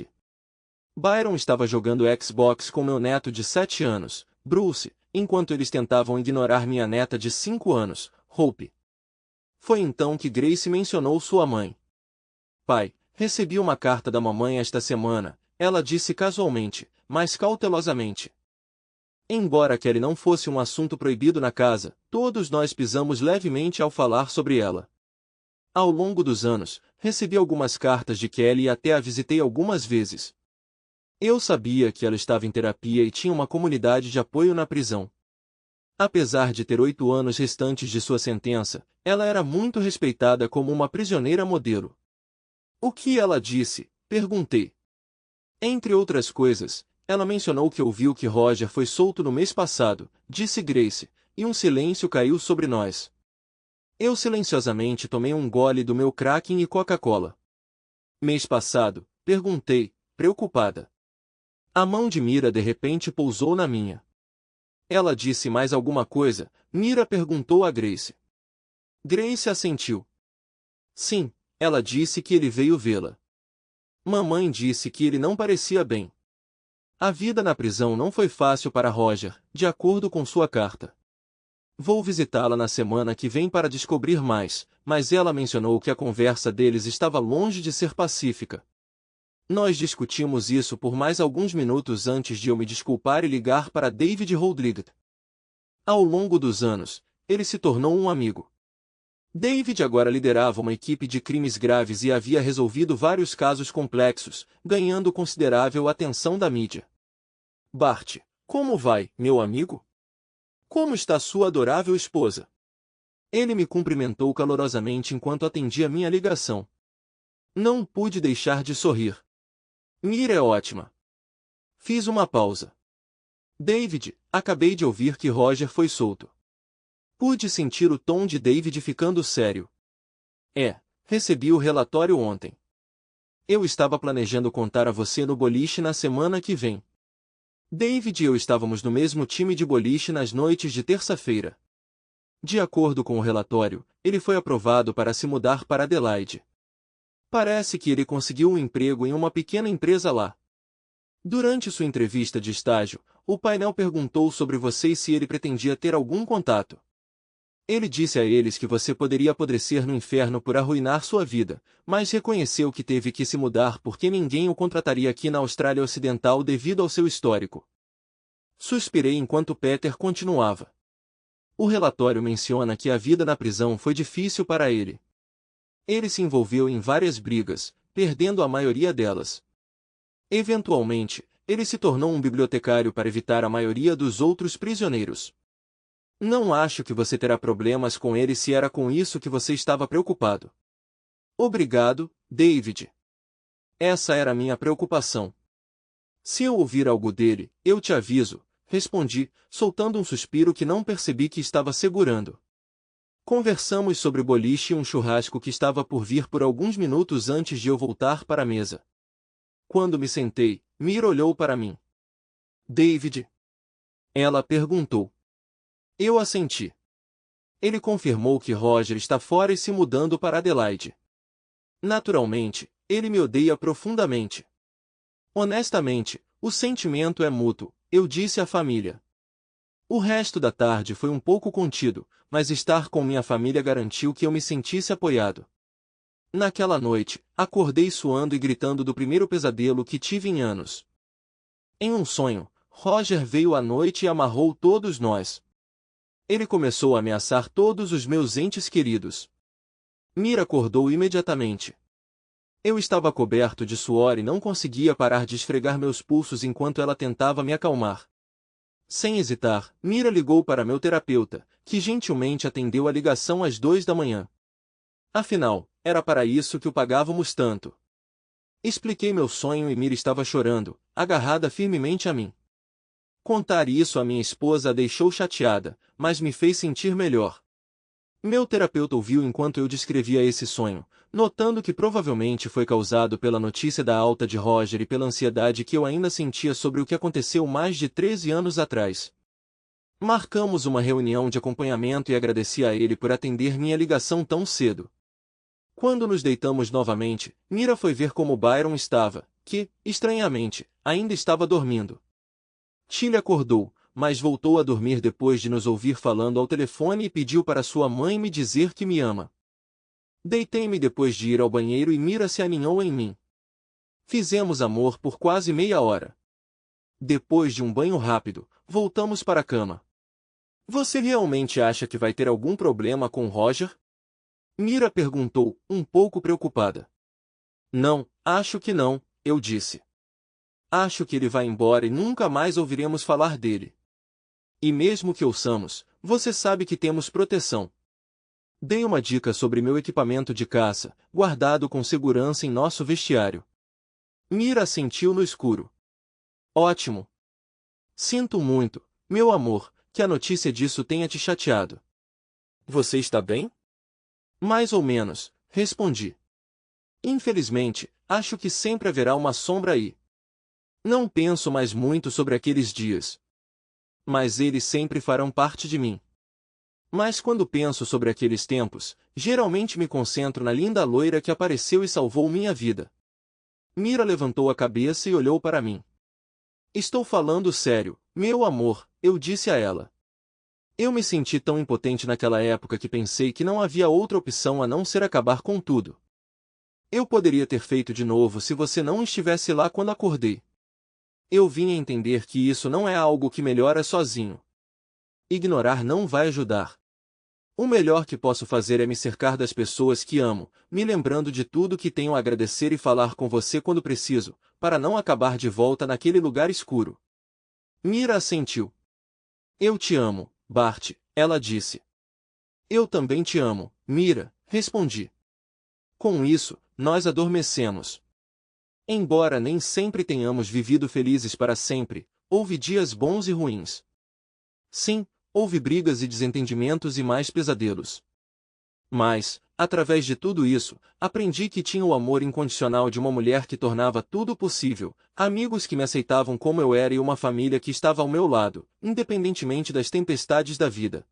Byron estava jogando Xbox com meu neto de 7 anos, Bruce, enquanto eles tentavam ignorar minha neta de 5 anos, Hope. Foi então que Grace mencionou sua mãe. Pai, recebi uma carta da mamãe esta semana, ela disse casualmente, mas cautelosamente. Embora Kelly não fosse um assunto proibido na casa, todos nós pisamos levemente ao falar sobre ela. Ao longo dos anos, recebi algumas cartas de Kelly e até a visitei algumas vezes. Eu sabia que ela estava em terapia e tinha uma comunidade de apoio na prisão. Apesar de ter 8 anos restantes de sua sentença, ela era muito respeitada como uma prisioneira modelo. O que ela disse? Perguntei. Entre outras coisas, ela mencionou que ouviu que Roger foi solto no mês passado, disse Grace, e um silêncio caiu sobre nós. Eu silenciosamente tomei um gole do meu Kraken e Coca-Cola. Mês passado? Perguntei, preocupada. A mão de Mira de repente pousou na minha. Ela disse mais alguma coisa? Mira perguntou a Grace. Grace assentiu. Sim, ela disse que ele veio vê-la. Mamãe disse que ele não parecia bem. A vida na prisão não foi fácil para Roger, de acordo com sua carta. Vou visitá-la na semana que vem para descobrir mais, mas ela mencionou que a conversa deles estava longe de ser pacífica. Nós discutimos isso por mais alguns minutos antes de eu me desculpar e ligar para David Rodrigues. Ao longo dos anos, ele se tornou um amigo. David agora liderava uma equipe de crimes graves e havia resolvido vários casos complexos, ganhando considerável atenção da mídia. Bart, como vai, meu amigo? Como está sua adorável esposa? Ele me cumprimentou calorosamente enquanto atendia minha ligação. Não pude deixar de sorrir. Mira é ótima. Fiz uma pausa. David, acabei de ouvir que Roger foi solto. Pude sentir o tom de David ficando sério. Recebi o relatório ontem. Eu estava planejando contar a você no boliche na semana que vem. David e eu estávamos no mesmo time de boliche nas noites de terça-feira. De acordo com o relatório, ele foi aprovado para se mudar para Adelaide. Parece que ele conseguiu um emprego em uma pequena empresa lá. Durante sua entrevista de estágio, o painel perguntou sobre você e se ele pretendia ter algum contato. Ele disse a eles que você poderia apodrecer no inferno por arruinar sua vida, mas reconheceu que teve que se mudar porque ninguém o contrataria aqui na Austrália Ocidental devido ao seu histórico. Suspirei enquanto Peter continuava. O relatório menciona que a vida na prisão foi difícil para ele. Ele se envolveu em várias brigas, perdendo a maioria delas. Eventualmente, ele se tornou um bibliotecário para evitar a maioria dos outros prisioneiros. Não acho que você terá problemas com ele se era com isso que você estava preocupado. Obrigado, David. Essa era a minha preocupação. Se eu ouvir algo dele, eu te aviso, respondi, soltando um suspiro que não percebi que estava segurando. Conversamos sobre o boliche e um churrasco que estava por vir por alguns minutos antes de eu voltar para a mesa. Quando me sentei, Mira olhou para mim. David. Ela perguntou. Eu assenti. Ele confirmou que Roger está fora e se mudando para Adelaide. Naturalmente, ele me odeia profundamente. Honestamente, o sentimento é mútuo, eu disse à família. O resto da tarde foi um pouco contido, mas estar com minha família garantiu que eu me sentisse apoiado. Naquela noite, acordei suando e gritando do primeiro pesadelo que tive em anos. Em um sonho, Roger veio à noite e amarrou todos nós. Ele começou a ameaçar todos os meus entes queridos. Mira acordou imediatamente. Eu estava coberto de suor e não conseguia parar de esfregar meus pulsos enquanto ela tentava me acalmar. Sem hesitar, Mira ligou para meu terapeuta, que gentilmente atendeu a ligação às 2 da manhã. Afinal, era para isso que o pagávamos tanto. Expliquei meu sonho e Mira estava chorando, agarrada firmemente a mim. Contar isso à minha esposa a deixou chateada, mas me fez sentir melhor. Meu terapeuta ouviu enquanto eu descrevia esse sonho, notando que provavelmente foi causado pela notícia da alta de Roger e pela ansiedade que eu ainda sentia sobre o que aconteceu mais de 13 anos atrás. Marcamos uma reunião de acompanhamento e agradeci a ele por atender minha ligação tão cedo. Quando nos deitamos novamente, Mira foi ver como Byron estava, que, estranhamente, ainda estava dormindo. Tilly acordou, mas voltou a dormir depois de nos ouvir falando ao telefone e pediu para sua mãe me dizer que me ama. Deitei-me depois de ir ao banheiro e Mira se aninhou em mim. Fizemos amor por quase meia hora. Depois de um banho rápido, voltamos para a cama. Você realmente acha que vai ter algum problema com Roger? Mira perguntou, um pouco preocupada. Não, acho que não, eu disse. Acho que ele vai embora e nunca mais ouviremos falar dele. E mesmo que ouçamos, você sabe que temos proteção. Dei uma dica sobre meu equipamento de caça, guardado com segurança em nosso vestiário. Mira assentiu no escuro. Ótimo. Sinto muito, meu amor, que a notícia disso tenha te chateado. Você está bem? Mais ou menos, respondi. Infelizmente, acho que sempre haverá uma sombra aí. Não penso mais muito sobre aqueles dias. Mas eles sempre farão parte de mim. Mas quando penso sobre aqueles tempos, geralmente me concentro na linda loira que apareceu e salvou minha vida. Mira levantou a cabeça e olhou para mim. Estou falando sério, meu amor, eu disse a ela. Eu me senti tão impotente naquela época que pensei que não havia outra opção a não ser acabar com tudo. Eu poderia ter feito de novo se você não estivesse lá quando acordei. Eu vim a entender que isso não é algo que melhora sozinho. Ignorar não vai ajudar. O melhor que posso fazer é me cercar das pessoas que amo, me lembrando de tudo que tenho a agradecer e falar com você quando preciso, para não acabar de volta naquele lugar escuro. Mira assentiu. Eu te amo, Bart, ela disse. Eu também te amo, Mira, respondi. Com isso, nós adormecemos. Embora nem sempre tenhamos vivido felizes para sempre, houve dias bons e ruins. Sim, houve brigas e desentendimentos e mais pesadelos. Mas, através de tudo isso, aprendi que tinha o amor incondicional de uma mulher que tornava tudo possível, amigos que me aceitavam como eu era e uma família que estava ao meu lado, independentemente das tempestades da vida.